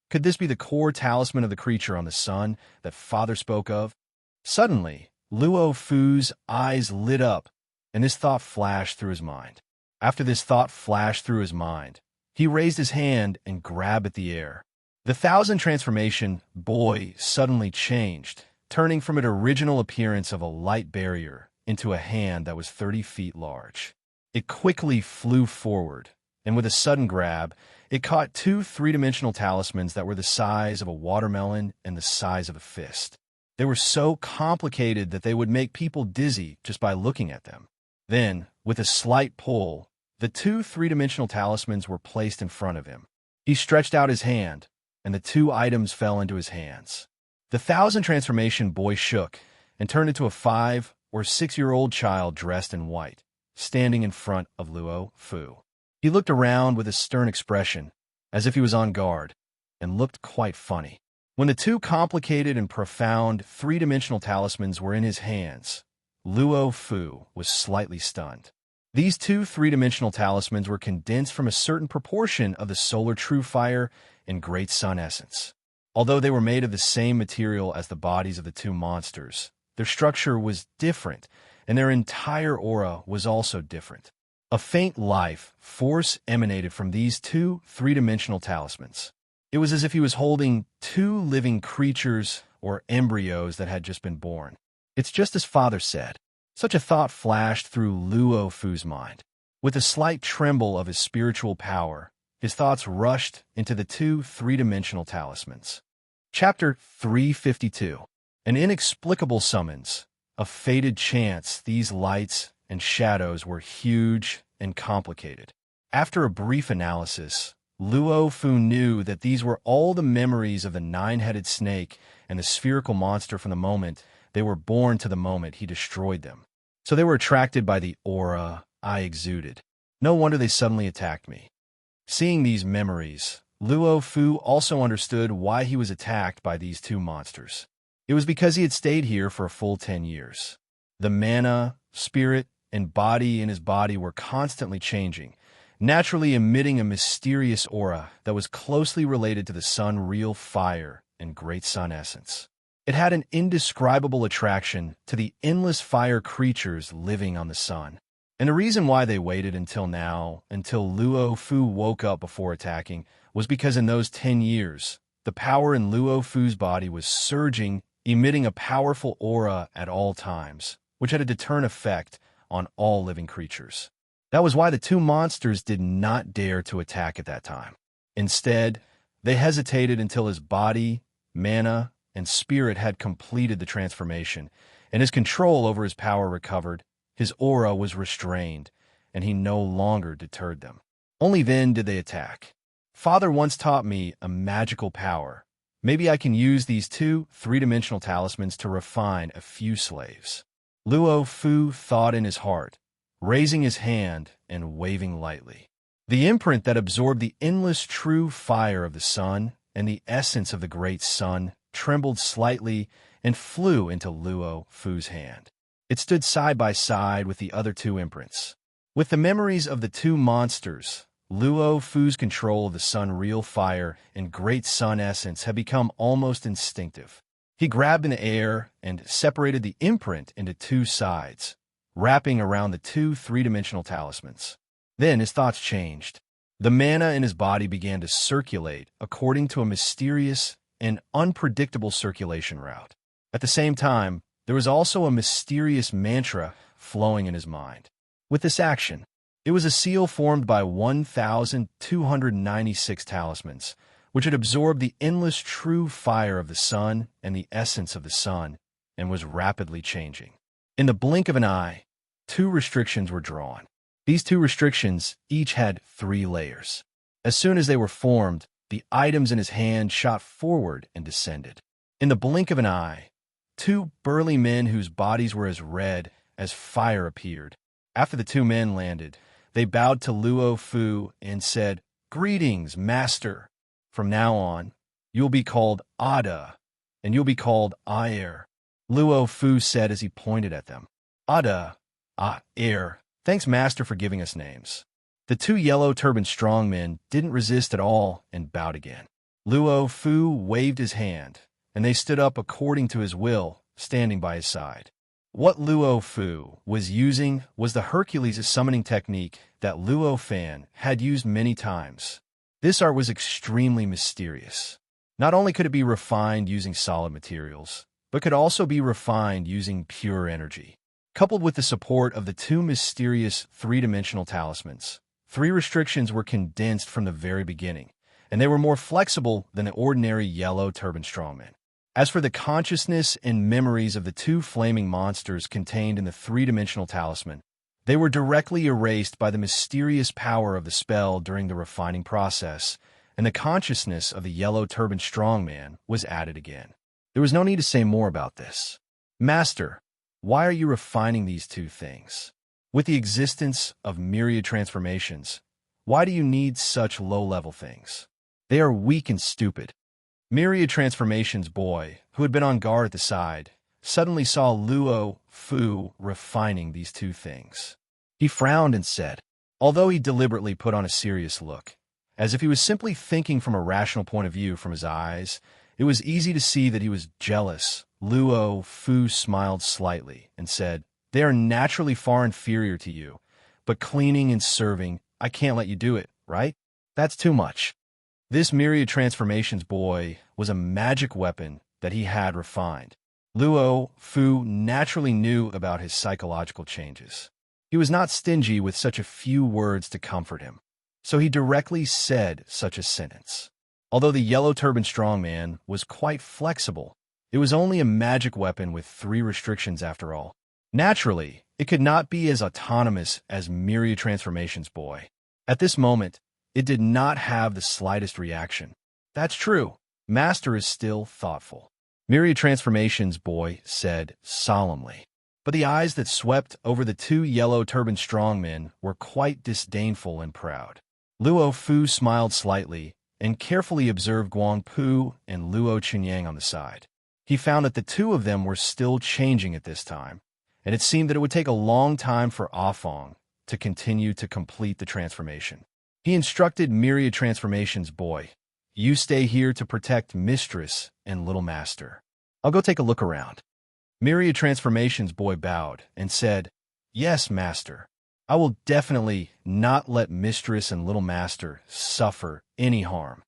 Could this be the core talisman of the creature on the sun that Father spoke of? Suddenly, Luo Fu's eyes lit up, and this thought flashed through his mind. After this thought flashed through his mind, he raised his hand and grabbed at the air. The thousand transformation boy suddenly changed, turning from its original appearance of a light barrier into a hand that was 30 feet large. It quickly flew forward, and with a sudden grab, it caught 2 three-dimensional talismans that were the size of a watermelon and the size of a fist. They were so complicated that they would make people dizzy just by looking at them. Then, with a slight pull, the 2 three-dimensional talismans were placed in front of him. He stretched out his hand, and the 2 items fell into his hands. The thousand transformation boy shook and turned into a 5 or 6-year-old child dressed in white, standing in front of Luo Fu. He looked around with a stern expression, as if he was on guard, and looked quite funny. When the 2 complicated and profound three-dimensional talismans were in his hands, Luo Fu was slightly stunned. These 2 three-dimensional talismans were condensed from a certain proportion of the solar true fire and great sun essence. Although they were made of the same material as the bodies of the 2 monsters, their structure was different, and their entire aura was also different. A faint life force emanated from these 2 three-dimensional talismans. It was as if he was holding 2 living creatures or embryos that had just been born. It's just as Father said. Such a thought flashed through Luo Fu's mind. With a slight tremble of his spiritual power, his thoughts rushed into the 2 three-dimensional talismans. Chapter 352. An inexplicable summons. A fated chance. These lights and shadows were huge and complicated. After a brief analysis, Luo Fu knew that these were all the memories of the 9-headed snake and the spherical monster from the moment they were born to the moment he destroyed them. So they were attracted by the aura I exuded. No wonder they suddenly attacked me. Seeing these memories, Luo Fu also understood why he was attacked by these 2 monsters. It was because he had stayed here for a full 10 years. The mana, spirit, and body in his body were constantly changing, naturally emitting a mysterious aura that was closely related to the sun real fire and great sun essence. It had an indescribable attraction to the endless fire creatures living on the sun. And the reason why they waited until now, until Luo Fu woke up before attacking, was because in those 10 years, the power in Luo Fu's body was surging, emitting a powerful aura at all times, which had a deterrent effect on all living creatures. That was why the 2 monsters did not dare to attack at that time. Instead, they hesitated until his body, mana, and spirit had completed the transformation, and his control over his power recovered. His aura was restrained, and he no longer deterred them. Only then did they attack. Father once taught me a magical power. Maybe I can use these two three-dimensional talismans to refine a few slaves. Luo Fu thought in his heart, raising his hand and waving lightly. The imprint that absorbed the endless true fire of the sun and the essence of the great sun trembled slightly and flew into Luo Fu's hand. It stood side by side with the other two imprints. With the memories of the two monsters, Luo Fu's control of the sun real fire and great sun essence had become almost instinctive. He grabbed in the air and separated the imprint into two sides, wrapping around the two three-dimensional talismans. Then his thoughts changed. The mana in his body began to circulate according to a mysterious and unpredictable circulation route. At the same time, there was also a mysterious mantra flowing in his mind. With this action, it was a seal formed by 1,296 talismans, which had absorbed the endless true fire of the sun and the essence of the sun, and was rapidly changing. In the blink of an eye, two restrictions were drawn. These two restrictions each had 3 layers. As soon as they were formed, the items in his hand shot forward and descended. In the blink of an eye, 2 burly men whose bodies were as red as fire appeared. After the 2 men landed, they bowed to Luo Fu and said, "Greetings, Master. From now on, you'll be called Ada, and you'll be called Air." Luo Fu said as he pointed at them, "Ada, Air. Thanks, Master, for giving us names." The 2 yellow-turbaned strongmen didn't resist at all and bowed again. Luo Fu waved his hand, and they stood up according to his will, standing by his side. What Luo Fu was using was the Hercules summoning technique that Luo Fan had used many times. This art was extremely mysterious. Not only could it be refined using solid materials, but could also be refined using pure energy. Coupled with the support of the 2 mysterious three-dimensional talismans, 3 restrictions were condensed from the very beginning, and they were more flexible than the ordinary yellow-turbaned strongmen. As for the consciousness and memories of the 2 flaming monsters contained in the three-dimensional talisman, they were directly erased by the mysterious power of the spell during the refining process, and the consciousness of the yellow-turbaned strongman was added again. There was no need to say more about this. "Master, why are you refining these 2 things? With the existence of myriad transformations, why do you need such low-level things? They are weak and stupid." Myriad Transformations boy, who had been on guard at the side, suddenly saw Luo Fu refining these 2 things. He frowned and said, although he deliberately put on a serious look, as if he was simply thinking from a rational point of view from his eyes, it was easy to see that he was jealous. Luo Fu smiled slightly and said, "They are naturally far inferior to you, but cleaning and serving, I can't let you do it, right? That's too much." This Myriad Transformations boy was a magic weapon that he had refined. Luo Fu naturally knew about his psychological changes. He was not stingy with such a few words to comfort him, so he directly said such a sentence. Although the yellow-turbaned strongman was quite flexible, it was only a magic weapon with 3 restrictions after all. Naturally, it could not be as autonomous as Myriad Transformations boy. At this moment, it did not have the slightest reaction. "That's true. Master is still thoughtful," Myriad Transformations boy said solemnly. But the eyes that swept over the 2 yellow-turbaned strongmen were quite disdainful and proud. Luo Fu smiled slightly and carefully observed Guang Pu and Luo Qinyang on the side. He found that the 2 of them were still changing at this time, and it seemed that it would take a long time for Afong to continue to complete the transformation. He instructed Myriad Transformations boy, "You stay here to protect Mistress and Little Master. I'll go take a look around." Myriad Transformations boy bowed and said, "Yes, Master. I will definitely not let Mistress and Little Master suffer any harm."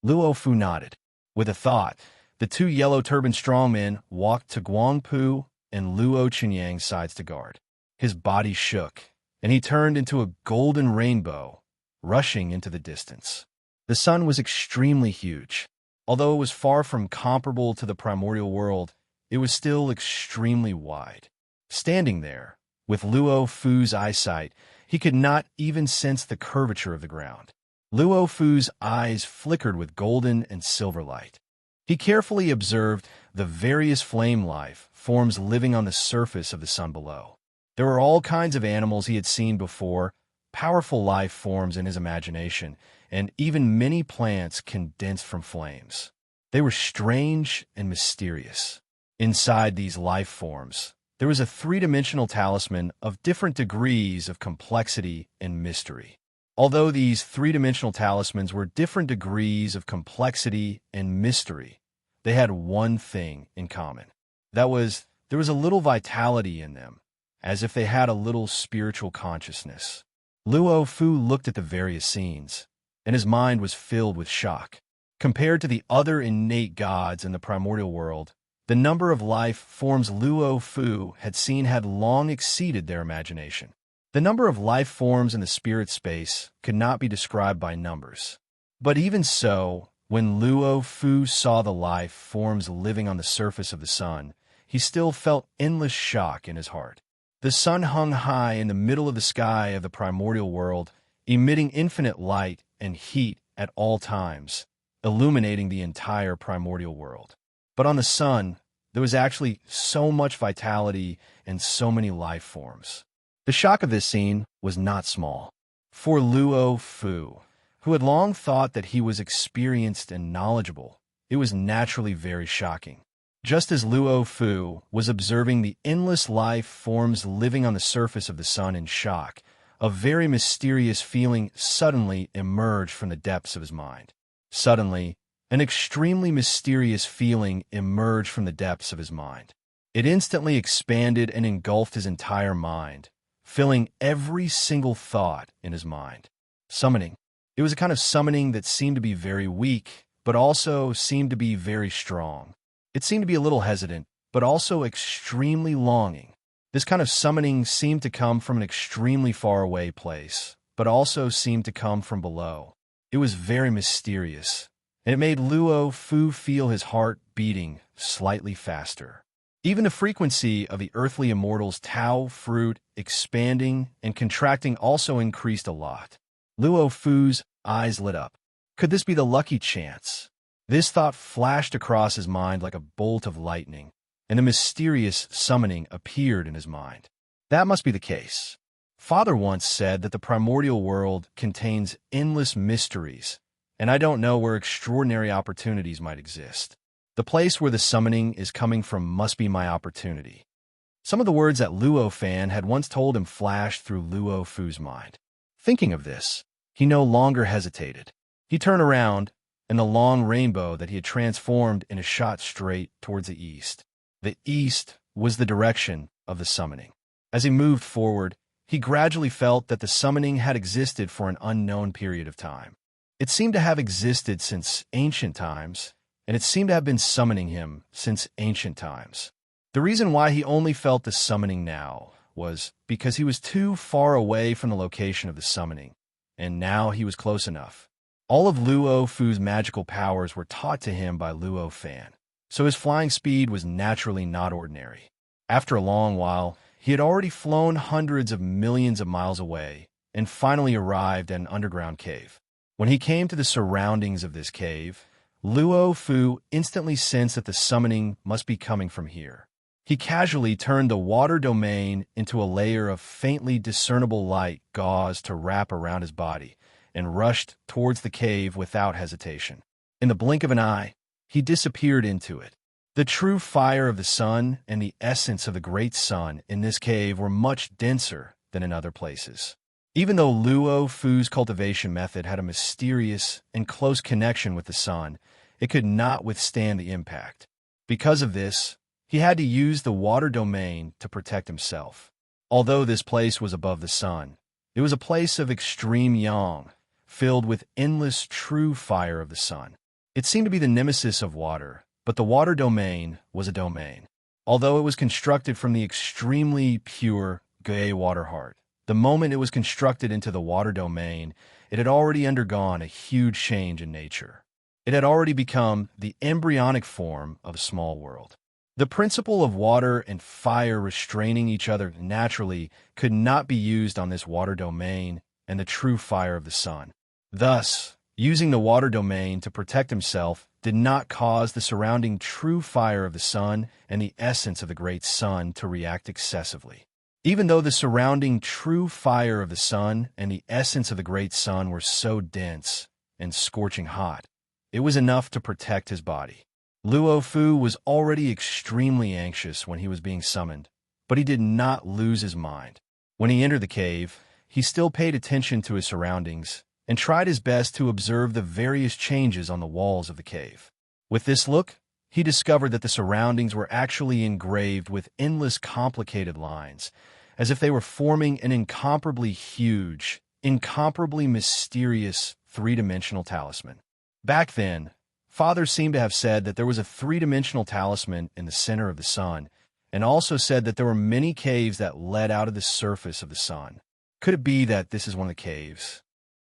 Luo Fu nodded. With a thought, the 2 yellow-turbaned strongmen walked to Guang Pu and Luo Qinyang's sides to guard. His body shook, and he turned into a golden rainbow, rushing into the distance. The sun was extremely huge. Although it was far from comparable to the primordial world, it was still extremely wide. Standing there, with Luo Fu's eyesight, he could not even sense the curvature of the ground. Luo Fu's eyes flickered with golden and silver light. He carefully observed the various flame life forms living on the surface of the sun below. There were all kinds of animals he had seen before, powerful life forms in his imagination, and even many plants condensed from flames. They were strange and mysterious. Inside these life forms, there was a three-dimensional talisman of different degrees of complexity and mystery. Although these three-dimensional talismans were different degrees of complexity and mystery, they had one thing in common. That was, there was a little vitality in them, as if they had a little spiritual consciousness. Luo Fu looked at the various scenes, and his mind was filled with shock. Compared to the other innate gods in the primordial world, the number of life forms Luo Fu had seen had long exceeded their imagination. The number of life forms in the spirit space could not be described by numbers. But even so, when Luo Fu saw the life forms living on the surface of the sun, he still felt endless shock in his heart. The sun hung high in the middle of the sky of the primordial world, emitting infinite light and heat at all times, illuminating the entire primordial world. But on the sun, there was actually so much vitality and so many life forms. The shock of this scene was not small. For Luo Fu, who had long thought that he was experienced and knowledgeable, it was naturally very shocking. Just as Luo Fu was observing the endless life forms living on the surface of the sun in shock, a very mysterious feeling suddenly emerged from the depths of his mind. Suddenly, an extremely mysterious feeling emerged from the depths of his mind. It instantly expanded and engulfed his entire mind, filling every single thought in his mind. Summoning. It was a kind of summoning that seemed to be very weak, but also seemed to be very strong. It seemed to be a little hesitant, but also extremely longing. This kind of summoning seemed to come from an extremely far away place, but also seemed to come from below. It was very mysterious, and it made Luo Fu feel his heart beating slightly faster. Even the frequency of the earthly immortal's Tao fruit expanding and contracting also increased a lot. Luo Fu's eyes lit up. Could this be the lucky chance? This thought flashed across his mind like a bolt of lightning, and a mysterious summoning appeared in his mind. That must be the case. Father once said that the primordial world contains endless mysteries, and I don't know where extraordinary opportunities might exist. The place where the summoning is coming from must be my opportunity. Some of the words that Luo Fan had once told him flashed through Luo Fu's mind. Thinking of this, he no longer hesitated. He turned around, and the long rainbow that he had transformed in a shot straight towards the east. The east was the direction of the summoning. As he moved forward, he gradually felt that the summoning had existed for an unknown period of time. It seemed to have existed since ancient times, and it seemed to have been summoning him since ancient times. The reason why he only felt the summoning now was because he was too far away from the location of the summoning, and now he was close enough. All of Luo Fu's magical powers were taught to him by Luo Fan, so his flying speed was naturally not ordinary. After a long while, he had already flown hundreds of millions of miles away and finally arrived at an underground cave. When he came to the surroundings of this cave, Luo Fu instantly sensed that the summoning must be coming from here. He casually turned the water domain into a layer of faintly discernible light gauze to wrap around his body, and rushed towards the cave without hesitation. In the blink of an eye, he disappeared into it. The true fire of the sun and the essence of the great sun in this cave were much denser than in other places. Even though Luo Fu's cultivation method had a mysterious and close connection with the sun, it could not withstand the impact. Because of this, he had to use the water domain to protect himself. Although this place was above the sun, it was a place of extreme yang, filled with endless true fire of the sun. It seemed to be the nemesis of water, but the water domain was a domain. Although it was constructed from the extremely pure gray water heart, the moment it was constructed into the water domain, it had already undergone a huge change in nature. It had already become the embryonic form of a small world. The principle of water and fire restraining each other naturally could not be used on this water domain and the true fire of the sun. Thus, using the water domain to protect himself did not cause the surrounding true fire of the sun and the essence of the great sun to react excessively. Even though the surrounding true fire of the sun and the essence of the great sun were so dense and scorching hot, it was enough to protect his body. Luo Fu was already extremely anxious when he was being summoned, but he did not lose his mind. When he entered the cave, he still paid attention to his surroundings and tried his best to observe the various changes on the walls of the cave. With this look, he discovered that the surroundings were actually engraved with endless complicated lines, as if they were forming an incomparably huge, incomparably mysterious three-dimensional talisman. Back then, Father seemed to have said that there was a three-dimensional talisman in the center of the sun, and also said that there were many caves that led out of the surface of the sun. Could it be that this is one of the caves?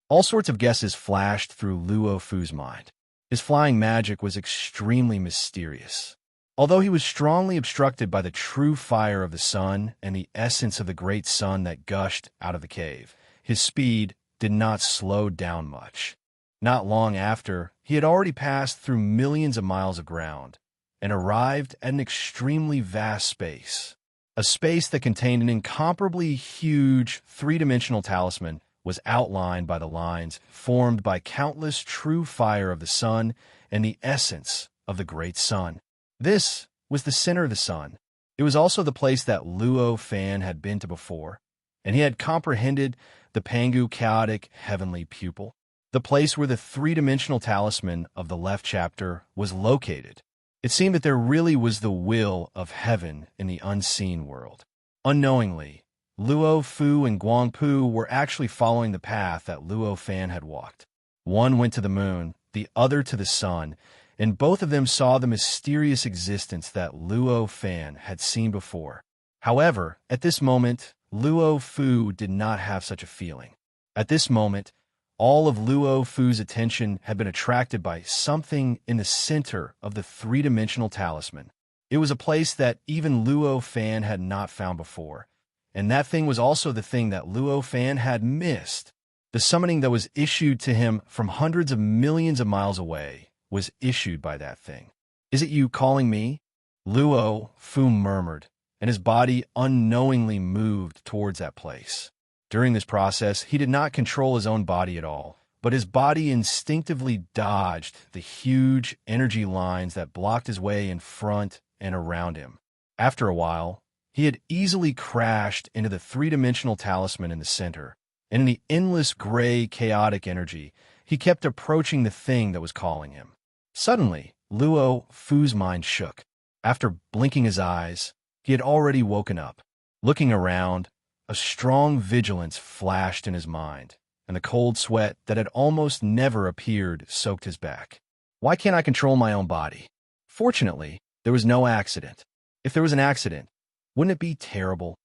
All sorts of guesses flashed through Luo Fu's mind. His flying magic was extremely mysterious. Although he was strongly obstructed by the true fire of the sun and the essence of the great sun that gushed out of the cave, his speed did not slow down much. Not long after, he had already passed through millions of miles of ground and arrived at an extremely vast space. A space that contained an incomparably huge three-dimensional talisman was outlined by the lines formed by countless true fire of the sun and the essence of the great sun. This was the center of the sun. It was also the place that Luo Fan had been to before, and he had comprehended the Pangu chaotic heavenly pupil, the place where the three-dimensional talisman of the left chapter was located. It seemed that there really was the will of heaven in the unseen world. Unknowingly, Luo Fu and Guangpu were actually following the path that Luo Fan had walked. One went to the moon, the other to the sun, and both of them saw the mysterious existence that Luo Fan had seen before. However, at this moment, Luo Fu did not have such a feeling. At this moment, all of Luo Fu's attention had been attracted by something in the center of the three-dimensional talisman. It was a place that even Luo Fan had not found before, and that thing was also the thing that Luo Fan had missed. The summoning that was issued to him from hundreds of millions of miles away was issued by that thing. "Is it you calling me?" Luo Fu murmured, and his body unknowingly moved towards that place. During this process, he did not control his own body at all, but his body instinctively dodged the huge energy lines that blocked his way in front and around him. After a while, he had easily crashed into the three-dimensional talisman in the center, and in the endless gray, chaotic energy, he kept approaching the thing that was calling him. Suddenly, Luo Fu's mind shook. After blinking his eyes, he had already woken up. Looking around, a strong vigilance flashed in his mind, and the cold sweat that had almost never appeared soaked his back. Why can't I control my own body? Fortunately, there was no accident. If there was an accident, wouldn't it be terrible?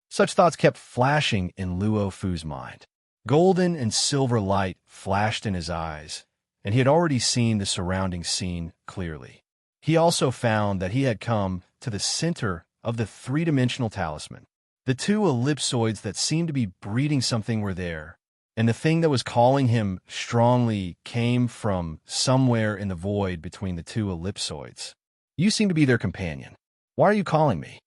Such thoughts kept flashing in Luo Fu's mind. Golden and silver light flashed in his eyes, and he had already seen the surrounding scene clearly. He also found that he had come to the center of the three-dimensional talisman. The two ellipsoids that seemed to be breeding something were there, and the thing that was calling him strongly came from somewhere in the void between the two ellipsoids. You seem to be their companion. Why are you calling me?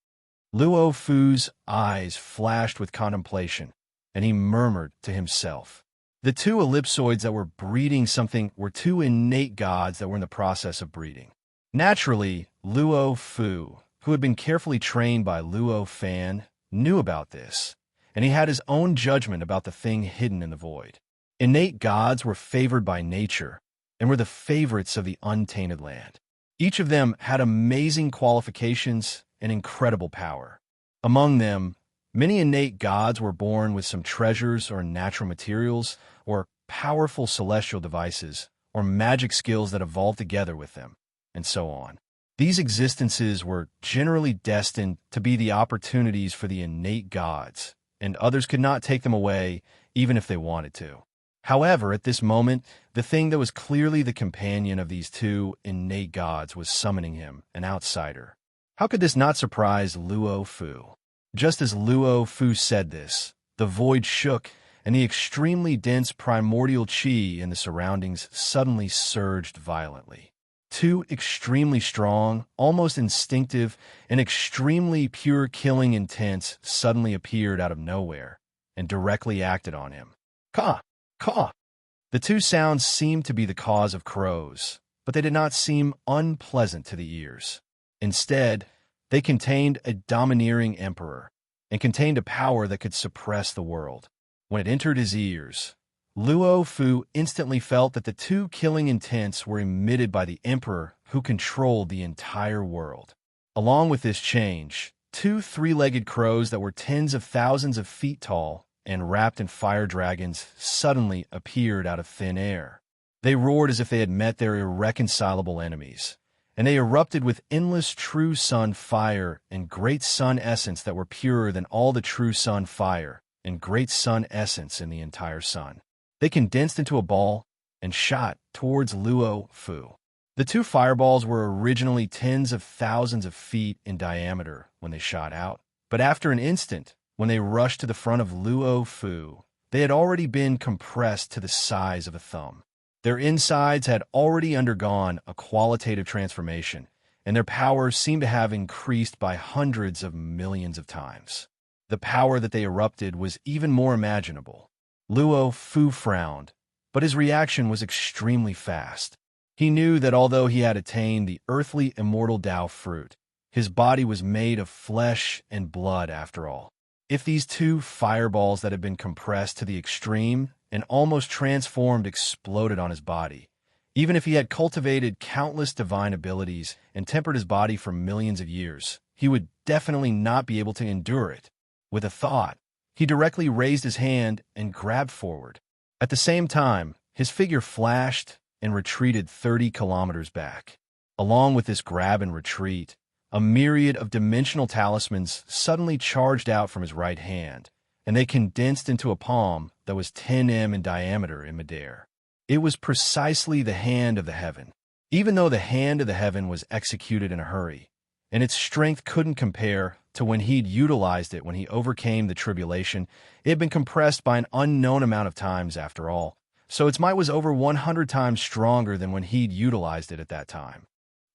Luo Fu's eyes flashed with contemplation, and he murmured to himself. The two ellipsoids that were breeding something were two innate gods that were in the process of breeding. Naturally, Luo Fu, who had been carefully trained by Luo Fan, knew about this, and he had his own judgment about the thing hidden in the void. Innate gods were favored by nature and were the favorites of the untainted land. Each of them had amazing qualifications and incredible power. Among them, many innate gods were born with some treasures or natural materials or powerful celestial devices or magic skills that evolved together with them, and so on. These existences were generally destined to be the opportunities for the innate gods, and others could not take them away even if they wanted to. However, at this moment, the thing that was clearly the companion of these two innate gods was summoning him, an outsider. How could this not surprise Luo Fu? Just as Luo Fu said this, the void shook, and the extremely dense primordial qi in the surroundings suddenly surged violently. Two extremely strong, almost instinctive, and extremely pure killing intents suddenly appeared out of nowhere and directly acted on him. Caw! Caw! The two sounds seemed to be the cause of crows, but they did not seem unpleasant to the ears. Instead, they contained a domineering emperor and contained a power that could suppress the world. When it entered his ears, Luo Fu instantly felt that the two killing intents were emitted by the emperor who controlled the entire world. Along with this change, two three-legged crows that were tens of thousands of feet tall and wrapped in fire dragons suddenly appeared out of thin air. They roared as if they had met their irreconcilable enemies, and they erupted with endless true sun fire and great sun essence that were purer than all the true sun fire and great sun essence in the entire sun. They condensed into a ball and shot towards Luo Fu. The two fireballs were originally tens of thousands of feet in diameter when they shot out, but after an instant, when they rushed to the front of Luo Fu, they had already been compressed to the size of a thumb. Their insides had already undergone a qualitative transformation, and their power seemed to have increased by hundreds of millions of times. The power that they erupted was even more imaginable. Luo Fu frowned, but his reaction was extremely fast. He knew that although he had attained the earthly immortal Tao fruit, his body was made of flesh and blood after all. If these two fireballs that had been compressed to the extreme and almost transformed exploded on his body, even if he had cultivated countless divine abilities and tempered his body for millions of years, he would definitely not be able to endure it. With a thought, he directly raised his hand and grabbed forward. At the same time, his figure flashed and retreated 30 kilometers back. Along with this grab and retreat, a myriad of dimensional talismans suddenly charged out from his right hand, and they condensed into a palm that was 10 m in diameter in midair. It was precisely the hand of the heaven. Even though the hand of the heaven was executed in a hurry, and its strength couldn't compare to when he'd utilized it when he overcame the tribulation, it had been compressed by an unknown amount of times after all, so its might was over 100 times stronger than when he'd utilized it at that time.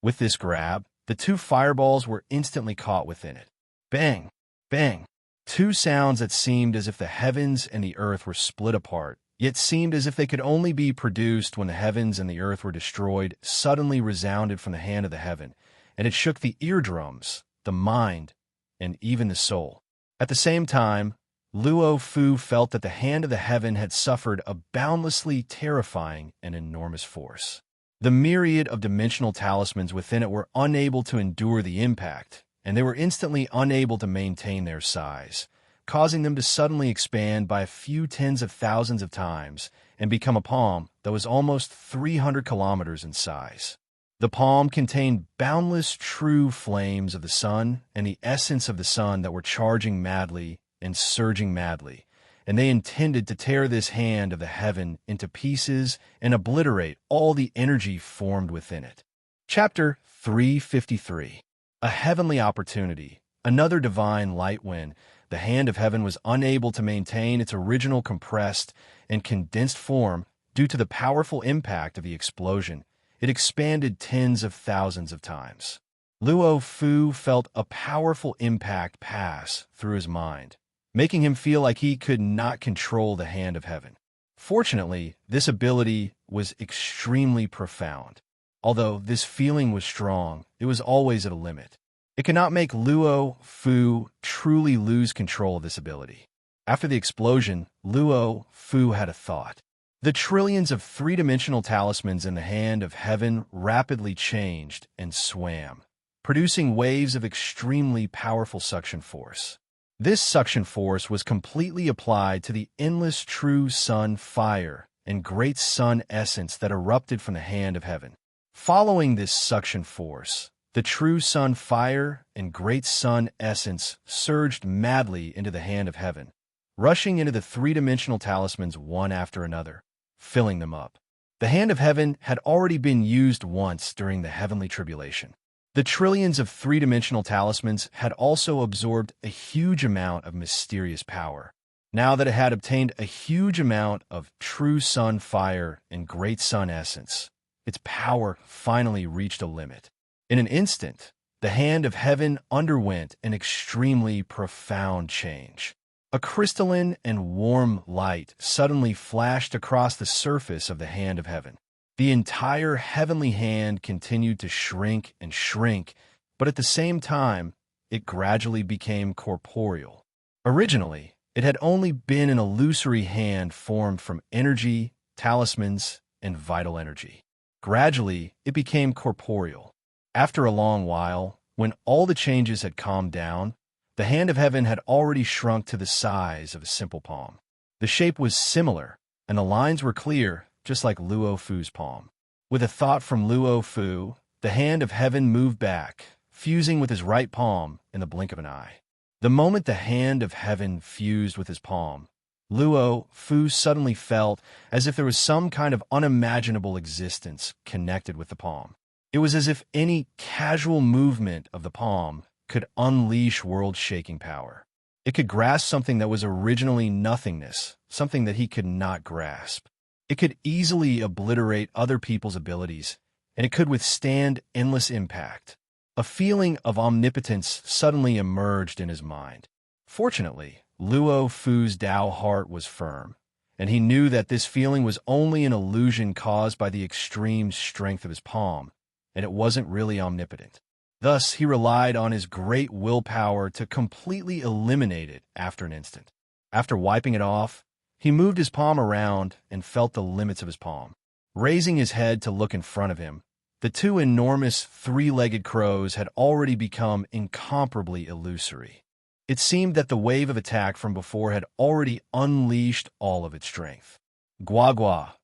With this grab, the two fireballs were instantly caught within it. Bang! Bang! Two sounds that seemed as if the heavens and the earth were split apart, yet seemed as if they could only be produced when the heavens and the earth were destroyed, suddenly resounded from the hand of the heaven, and it shook the eardrums, the mind, and even the soul. At the same time, Luo Fu felt that the hand of the heaven had suffered a boundlessly terrifying and enormous force. The myriad of dimensional talismans within it were unable to endure the impact, and they were instantly unable to maintain their size, causing them to suddenly expand by a few tens of thousands of times and become a palm that was almost 300 kilometers in size. The palm contained boundless true flames of the sun and the essence of the sun that were charging madly and surging madly, and they intended to tear this hand of the heaven into pieces and obliterate all the energy formed within it. Chapter 353. A heavenly opportunity, another divine light. When the hand of heaven was unable to maintain its original compressed and condensed form due to the powerful impact of the explosion, it expanded tens of thousands of times. Luo Fu felt a powerful impact pass through his mind, making him feel like he could not control the hand of heaven. Fortunately, this ability was extremely profound. Although this feeling was strong, it was always at a limit. It could not make Luo Fu truly lose control of this ability. After the explosion, Luo Fu had a thought. The trillions of three-dimensional talismans in the hand of heaven rapidly changed and swam, producing waves of extremely powerful suction force. This suction force was completely applied to the endless true sun fire and great sun essence that erupted from the hand of heaven. Following this suction force, the true sun fire and great sun essence surged madly into the hand of heaven, rushing into the three-dimensional talismans one after another. filling them up. The Hand of Heaven had already been used once during the Heavenly Tribulation. The trillions of three-dimensional talismans had also absorbed a huge amount of mysterious power. Now that it had obtained a huge amount of true sun fire and great sun essence, its power finally reached a limit. In an instant, the Hand of Heaven underwent an extremely profound change. A crystalline and warm light suddenly flashed across the surface of the Hand of Heaven. The entire heavenly hand continued to shrink and shrink, but at the same time, it gradually became corporeal. Originally, it had only been an illusory hand formed from energy, talismans, and vital energy. Gradually, it became corporeal. After a long while, when all the changes had calmed down, the Hand of Heaven had already shrunk to the size of a simple palm. The shape was similar, and the lines were clear, just like Luo Fu's palm. With a thought from Luo Fu, the Hand of Heaven moved back, fusing with his right palm in the blink of an eye. The moment the Hand of Heaven fused with his palm, Luo Fu suddenly felt as if there was some kind of unimaginable existence connected with the palm. It was as if any casual movement of the palm could unleash world-shaking power. It could grasp something that was originally nothingness, something that he could not grasp. It could easily obliterate other people's abilities, and it could withstand endless impact. A feeling of omnipotence suddenly emerged in his mind. Fortunately, Luo Fu's Dao heart was firm, and he knew that this feeling was only an illusion caused by the extreme strength of his palm, and it wasn't really omnipotent. Thus, he relied on his great willpower to completely eliminate it after an instant. After wiping it off, he moved his palm around and felt the limits of his palm. Raising his head to look in front of him, the two enormous three-legged crows had already become incomparably illusory. It seemed that the wave of attack from before had already unleashed all of its strength. Gua gua.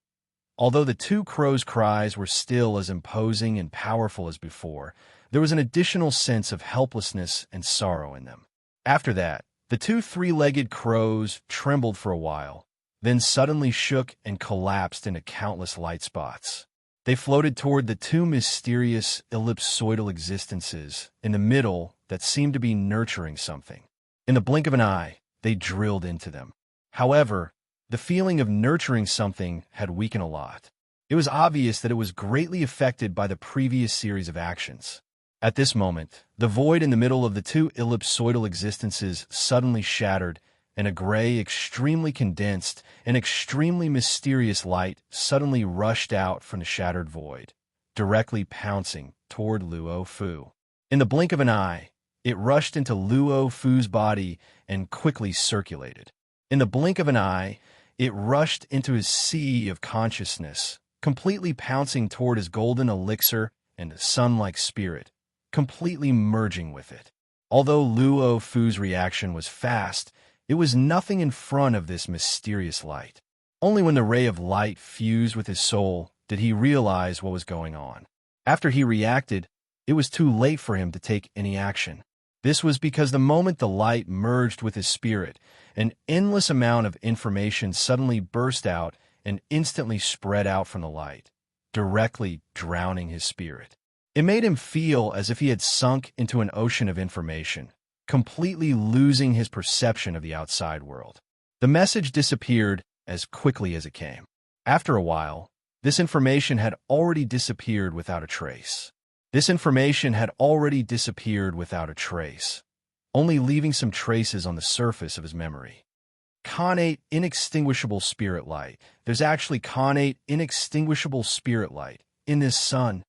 Although the two crows' cries were still as imposing and powerful as before, there was an additional sense of helplessness and sorrow in them. After that, the two three-legged crows trembled for a while, then suddenly shook and collapsed into countless light spots. They floated toward the two mysterious ellipsoidal existences in the middle that seemed to be nurturing something. In the blink of an eye, they drilled into them. However, the feeling of nurturing something had weakened a lot. It was obvious that it was greatly affected by the previous series of actions. At this moment, the void in the middle of the two ellipsoidal existences suddenly shattered, and a gray, extremely condensed, and extremely mysterious light suddenly rushed out from the shattered void, directly pouncing toward Luo Fu. In the blink of an eye, it rushed into Luo Fu's body and quickly circulated. In the blink of an eye, it rushed into his sea of consciousness, completely pouncing toward his golden elixir and sun-like spirit, completely merging with it. Although Luo Fu's reaction was fast, it was nothing in front of this mysterious light. Only when the ray of light fused with his soul did he realize what was going on. After he reacted, it was too late for him to take any action. This was because the moment the light merged with his spirit, an endless amount of information suddenly burst out and instantly spread out from the light, directly drowning his spirit. It made him feel as if he had sunk into an ocean of information, completely losing his perception of the outside world. The message disappeared as quickly as it came. After a while, this information had already disappeared without a trace. Only leaving some traces on the surface of his memory. Connate, inextinguishable spirit light. There's actually connate, inextinguishable spirit light in this sun.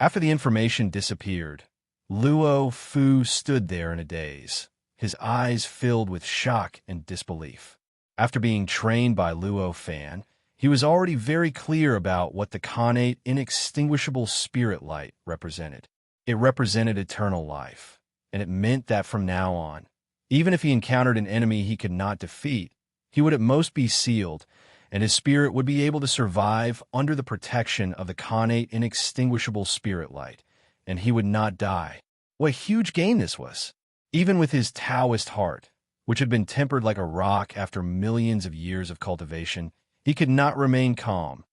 After the information disappeared, Luo Fu stood there in a daze, his eyes filled with shock and disbelief. After being trained by Luo Fan, he was already very clear about what the connate, inextinguishable spirit light represented. It represented eternal life, and it meant that from now on, even if he encountered an enemy he could not defeat, he would at most be sealed, and his spirit would be able to survive under the protection of the connate, inextinguishable spirit light, and he would not die. What a huge gain this was! Even with his Taoist heart, which had been tempered like a rock after millions of years of cultivation, He could not remain calm,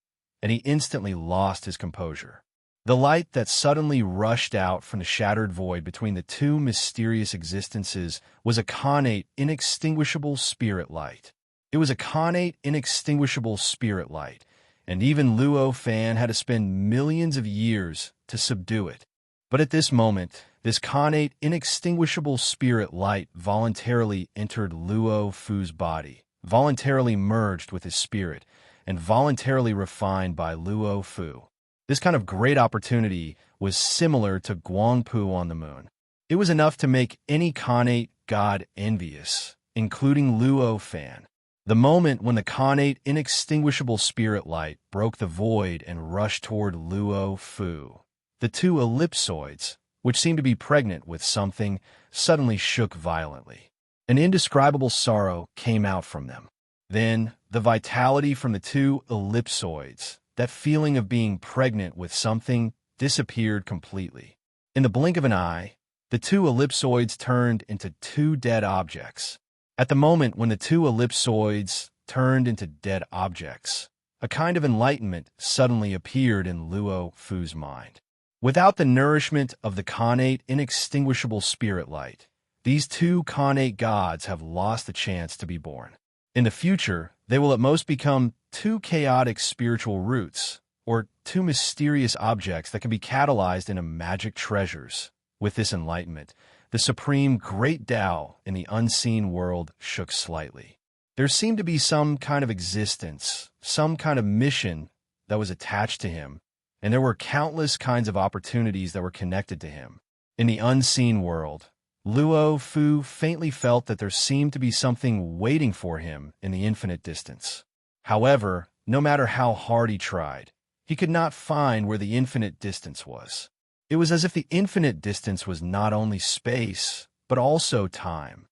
and he instantly lost his composure. The light that suddenly rushed out from the shattered void between the two mysterious existences was a connate, inextinguishable spirit light. It was a connate, inextinguishable spirit light, and even Luo Fan had to spend millions of years to subdue it. But at this moment, this connate, inextinguishable spirit light voluntarily entered Luo Fu's body, voluntarily merged with his spirit, and voluntarily refined by Luo Fu. This kind of great opportunity was similar to Guangpu on the moon. It was enough to make any connate god envious, including Luo Fan. The moment when the connate, inextinguishable spirit light broke the void and rushed toward Luo Fu, the two ellipsoids, which seemed to be pregnant with something, suddenly shook violently. An indescribable sorrow came out from them. Then, the vitality from the two ellipsoids, that feeling of being pregnant with something, disappeared completely. In the blink of an eye, the two ellipsoids turned into two dead objects. At the moment when the two ellipsoids turned into dead objects, a kind of enlightenment suddenly appeared in Luo Fu's mind. Without the nourishment of the connate, inextinguishable spirit light, these two connate gods have lost the chance to be born. In the future, they will at most become two chaotic spiritual roots, or two mysterious objects that can be catalyzed into magic treasures. With this enlightenment, the supreme great Tao in the unseen world shook slightly. There seemed to be some kind of existence, some kind of mission that was attached to him, and there were countless kinds of opportunities that were connected to him. In the unseen world, Luo Fu faintly felt that there seemed to be something waiting for him in the infinite distance. However, no matter how hard he tried, he could not find where the infinite distance was. It was as if the infinite distance was not only space, but also time.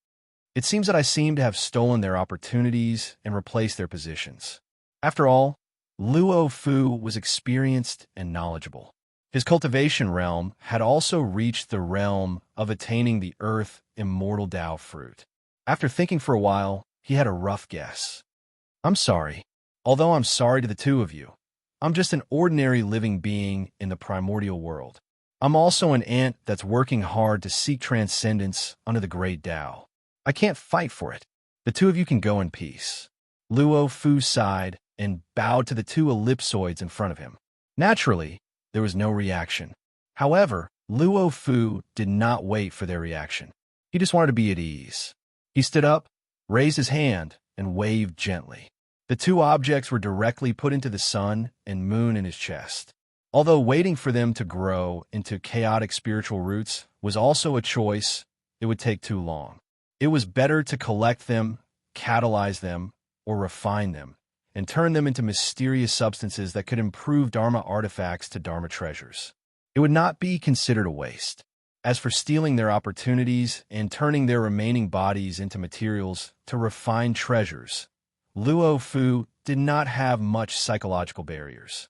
It seems that I seem to have stolen their opportunities and replaced their positions. After all, Luo Fu was experienced and knowledgeable. His cultivation realm had also reached the realm of attaining the earth immortal Tao fruit. After thinking for a while, he had a rough guess. I'm sorry. Although I'm sorry to the two of you, I'm just an ordinary living being in the primordial world. I'm also an ant that's working hard to seek transcendence under the great Tao. I can't fight for it. The two of you can go in peace. Luo Fu sighed and bowed to the two ellipsoids in front of him. Naturally, there was no reaction. However, Luo Fu did not wait for their reaction. He just wanted to be at ease. He stood up, raised his hand, and waved gently. The two objects were directly put into the sun and moon in his chest. Although waiting for them to grow into chaotic spiritual roots was also a choice, it would take too long. It was better to collect them, catalyze them, or refine them, and turn them into mysterious substances that could improve Dharma artifacts to Dharma treasures. It would not be considered a waste. As for stealing their opportunities and turning their remaining bodies into materials to refine treasures, Luo Fu did not have much psychological barriers.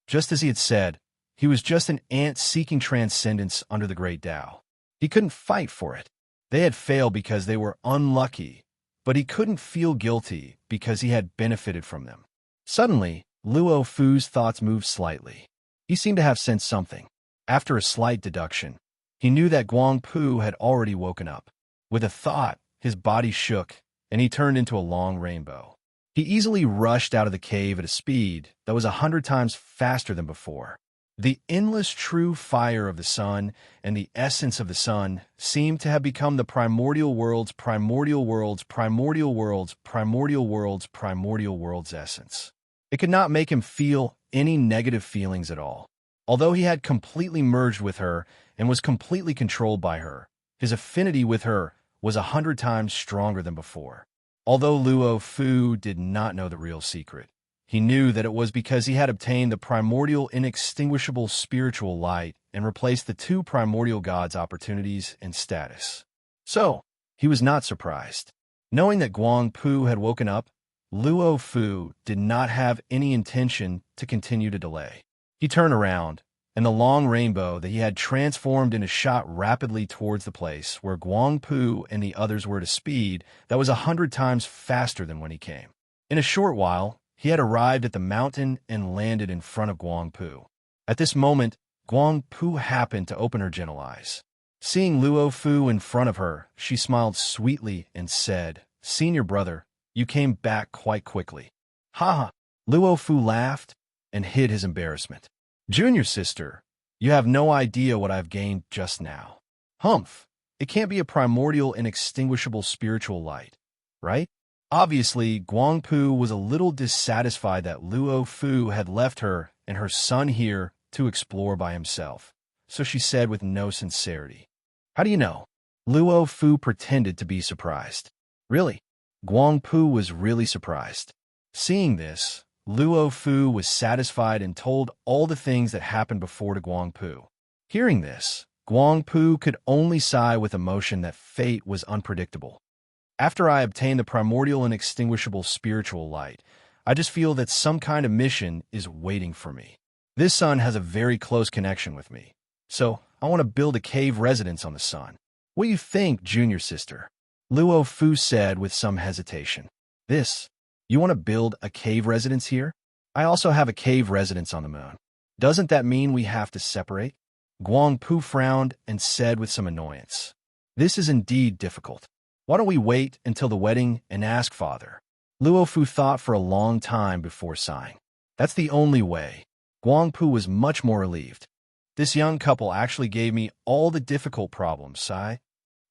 Just as he had said, he was just an ant seeking transcendence under the great Tao. He couldn't fight for it. They had failed because they were unlucky, but he couldn't feel guilty because he had benefited from them. Suddenly, Luo Fu's thoughts moved slightly. He seemed to have sensed something. After a slight deduction, he knew that Guangpu had already woken up. With a thought, his body shook, and he turned into a long rainbow. He easily rushed out of the cave at a speed that was 100 times faster than before. The endless true fire of the sun and the essence of the sun seemed to have become the primordial world's primordial world's primordial world's primordial world's primordial world's essence. It could not make him feel any negative feelings at all. Although he had completely merged with her and was completely controlled by her, his affinity with her was 100 times stronger than before. Although Luo Fu did not know the real secret, he knew that it was because he had obtained the primordial inextinguishable spiritual light and replaced the two primordial gods' opportunities and status. So, he was not surprised. Knowing that Guangpu had woken up, Luo Fu did not have any intention to continue to delay. He turned around, and the long rainbow that he had transformed into shot rapidly towards the place where Guangpu and the others were at a speed that was 100 times faster than when he came. In a short while, he had arrived at the mountain and landed in front of Guang Pu. At this moment, Guang Pu happened to open her gentle eyes. Seeing Luo Fu in front of her, she smiled sweetly and said, "Senior brother, you came back quite quickly." "Ha ha!" Luo Fu laughed and hid his embarrassment. "Junior sister, you have no idea what I've gained just now." "Humph! It can't be a primordial inextinguishable spiritual light, right?" Obviously, Guang Pu was a little dissatisfied that Luo Fu had left her and her son here to explore by himself, so she said with no sincerity, "How do you know?" Luo Fu pretended to be surprised. Really? Guang Pu was really surprised. Seeing this, Luo Fu was satisfied and told all the things that happened before to Guang Pu. Hearing this, Guang Pu could only sigh with emotion that fate was unpredictable. "After I obtain the primordial and extinguishable spiritual light, I just feel that some kind of mission is waiting for me. This sun has a very close connection with me, so I want to build a cave residence on the sun. What do you think, junior sister?" Luo Fu said with some hesitation. You want to build a cave residence here? I also have a cave residence on the moon. Doesn't that mean we have to separate?" Guang Pu frowned and said with some annoyance, "This is indeed difficult. Why don't we wait until the wedding and ask father?" Luo Fu thought for a long time before sighing. "That's the only way." Guang Pu was much more relieved. "This young couple actually gave me all the difficult problems, Sai."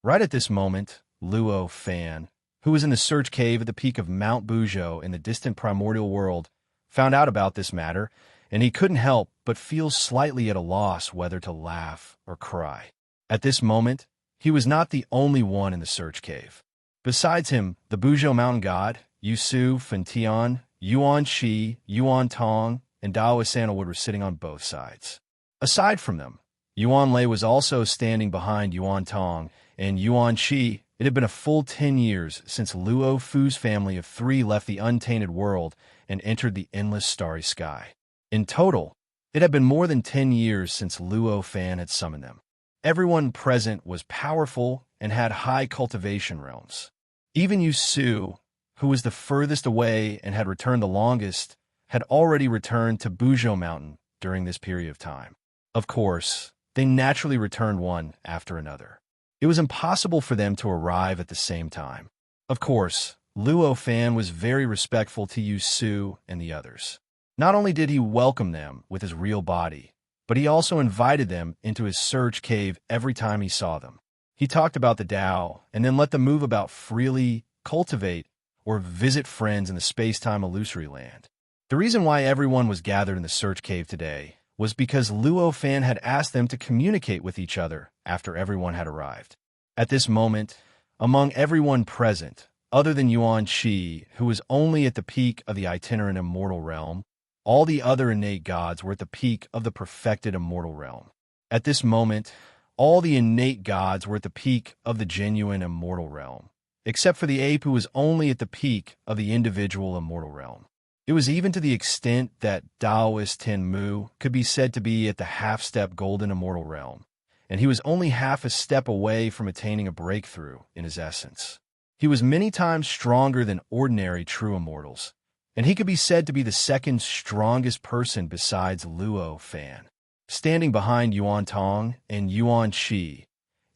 Right at this moment, Luo Fan, who was in the search cave at the peak of Mount Buzhou in the distant primordial world, found out about this matter, and he couldn't help but feel slightly at a loss whether to laugh or cry. At this moment, he was not the only one in the search cave. Besides him, the Buzhou mountain god, Yusuf and Tian, Yuan Shi, Yuan Tong, and Daoist Sandalwood were sitting on both sides. Aside from them, Yuan Lei was also standing behind Yuan Tong, and Yuan Shi. It had been a full 10 years since Luo Fu's family of 3 left the untainted world and entered the endless starry sky. In total, it had been more than 10 years since Luo Fan had summoned them. Everyone present was powerful and had high cultivation realms. Even Yu Su, who was the furthest away and had returned the longest, had already returned to Buzhou Mountain during this period of time. Of course, they naturally returned one after another. It was impossible for them to arrive at the same time. Of course, Luo Fan was very respectful to Yu Su and the others. Not only did he welcome them with his real body, but he also invited them into his search cave every time he saw them. He talked about the Tao and then let them move about freely, cultivate, or visit friends in the space-time illusory land. The reason why everyone was gathered in the search cave today was because Luo Fan had asked them to communicate with each other after everyone had arrived. At this moment, among everyone present, other than Yuan Shi, who was only at the peak of the itinerant immortal realm, all the other innate gods were at the peak of the perfected immortal realm. At this moment, all the innate gods were at the peak of the genuine immortal realm, except for the ape who was only at the peak of the individual immortal realm. It was even to the extent that Daoist Tenmu could be said to be at the half-step golden immortal realm, and he was only half a step away from attaining a breakthrough in his essence. He was many times stronger than ordinary true immortals, and he could be said to be the second strongest person besides Luo Fan. Standing behind Yuan Tong and Yuan Shi,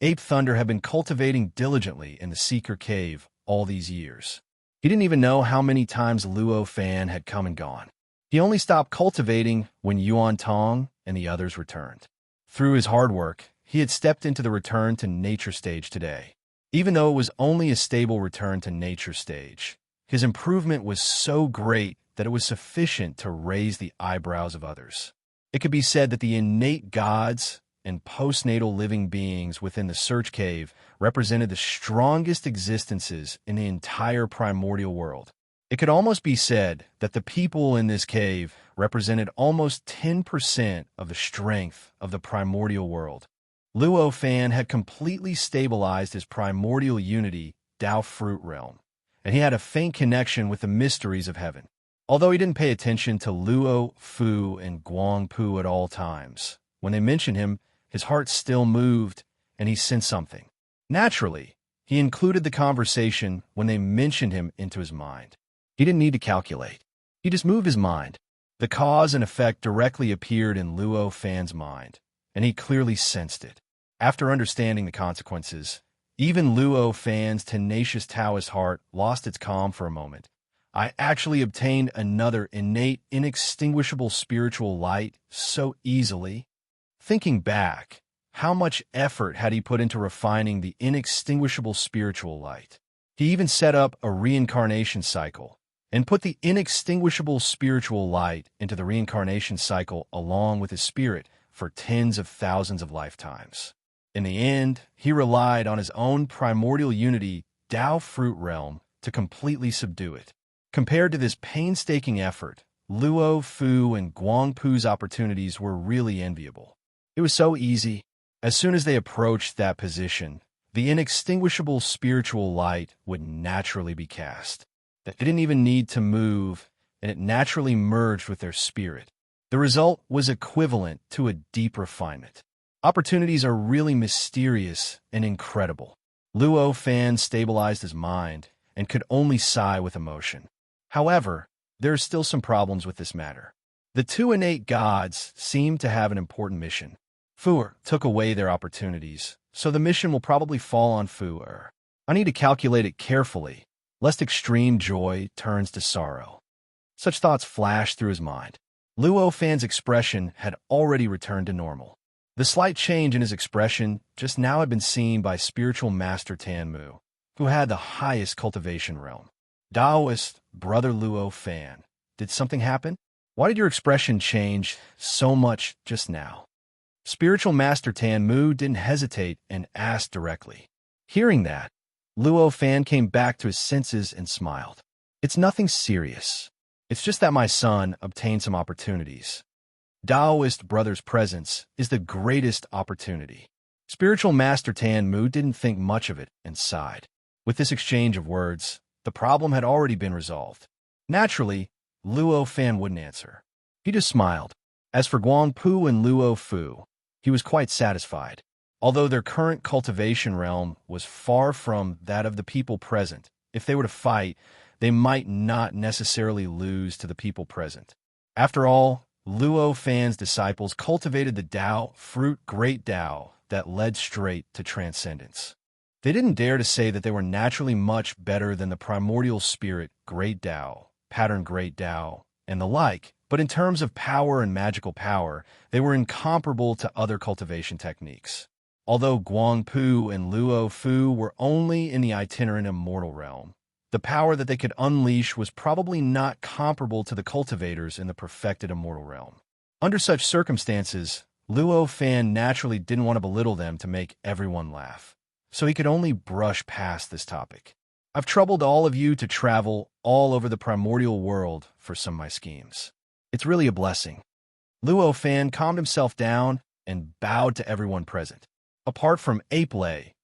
Ape Thunder had been cultivating diligently in the Seeker Cave all these years. He didn't even know how many times Luo Fan had come and gone. He only stopped cultivating when Yuan Tong and the others returned. Through his hard work, he had stepped into the return to nature stage today. Even though it was only a stable return to nature stage, his improvement was so great that it was sufficient to raise the eyebrows of others. It could be said that the innate gods and postnatal living beings within the search cave represented the strongest existences in the entire primordial world. It could almost be said that the people in this cave represented almost 10% of the strength of the primordial world. Luo Fan had completely stabilized his primordial unity Tao fruit realm, and he had a faint connection with the mysteries of heaven. Although he didn't pay attention to Luo Fu and Guang Pu at all times, when they mentioned him, his heart still moved, and he sensed something. Naturally, he included the conversation when they mentioned him into his mind. He didn't need to calculate. He just moved his mind. The cause and effect directly appeared in Luo Fan's mind, and he clearly sensed it. After understanding the consequences, even Luo Fan's tenacious Taoist heart lost its calm for a moment. I actually obtained another innate, inextinguishable spiritual light so easily. Thinking back, how much effort had he put into refining the inextinguishable spiritual light? He even set up a reincarnation cycle and put the inextinguishable spiritual light into the reincarnation cycle along with his spirit for tens of thousands of lifetimes. In the end, he relied on his own primordial unity, Tao fruit realm, to completely subdue it. Compared to this painstaking effort, Luo Fu and Guangpu's opportunities were really enviable. It was so easy. As soon as they approached that position, the inextinguishable spiritual light would naturally be cast. They didn't even need to move, and it naturally merged with their spirit. The result was equivalent to a deep refinement. Opportunities are really mysterious and incredible. Luo Fan stabilized his mind and could only sigh with emotion. However, there are still some problems with this matter. The two innate gods seem to have an important mission. Fu'er took away their opportunities, so the mission will probably fall on Fu'er. I need to calculate it carefully, lest extreme joy turns to sorrow. Such thoughts flashed through his mind. Luo Fan's expression had already returned to normal. The slight change in his expression just now had been seen by spiritual master Tanmu, who had the highest cultivation realm. Taoist brother Luo Fan, did something happen? Why did your expression change so much just now? Spiritual master Tanmu didn't hesitate and asked directly. Hearing that, Luo Fan came back to his senses and smiled. It's nothing serious. It's just that my son obtained some opportunities. Taoist brother's presence is the greatest opportunity. Spiritual master Tanmu didn't think much of it and sighed. With this exchange of words, the problem had already been resolved. Naturally, Luo Fan wouldn't answer. He just smiled. As for Guangpu and Luo Fu, he was quite satisfied. Although their current cultivation realm was far from that of the people present, if they were to fight, they might not necessarily lose to the people present. After all, Luo Fan's disciples cultivated the Tao fruit great Tao that led straight to transcendence. They didn't dare to say that they were naturally much better than the primordial spirit, great Tao, pattern great Tao, and the like, but in terms of power and magical power, they were incomparable to other cultivation techniques. Although Guangpu and Luo Fu were only in the itinerant immortal realm, the power that they could unleash was probably not comparable to the cultivators in the perfected immortal realm. Under such circumstances, Luo Fan naturally didn't want to belittle them to make everyone laugh, so he could only brush past this topic. I've troubled all of you to travel all over the primordial world for some of my schemes. It's really a blessing. Luo Fan calmed himself down and bowed to everyone present. Apart from Ape-Lay,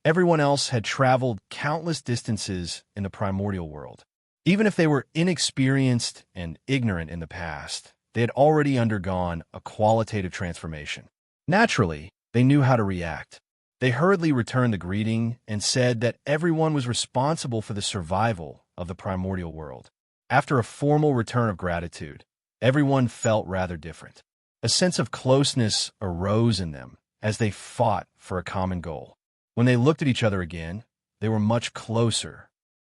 everyone else had traveled countless distances in the primordial world. Even if they were inexperienced and ignorant in the past, they had already undergone a qualitative transformation. Naturally, they knew how to react. They hurriedly returned the greeting and said that everyone was responsible for the survival of the primordial world. After a formal return of gratitude, everyone felt rather different. A sense of closeness arose in them as they fought for a common goal. When they looked at each other again, they were much closer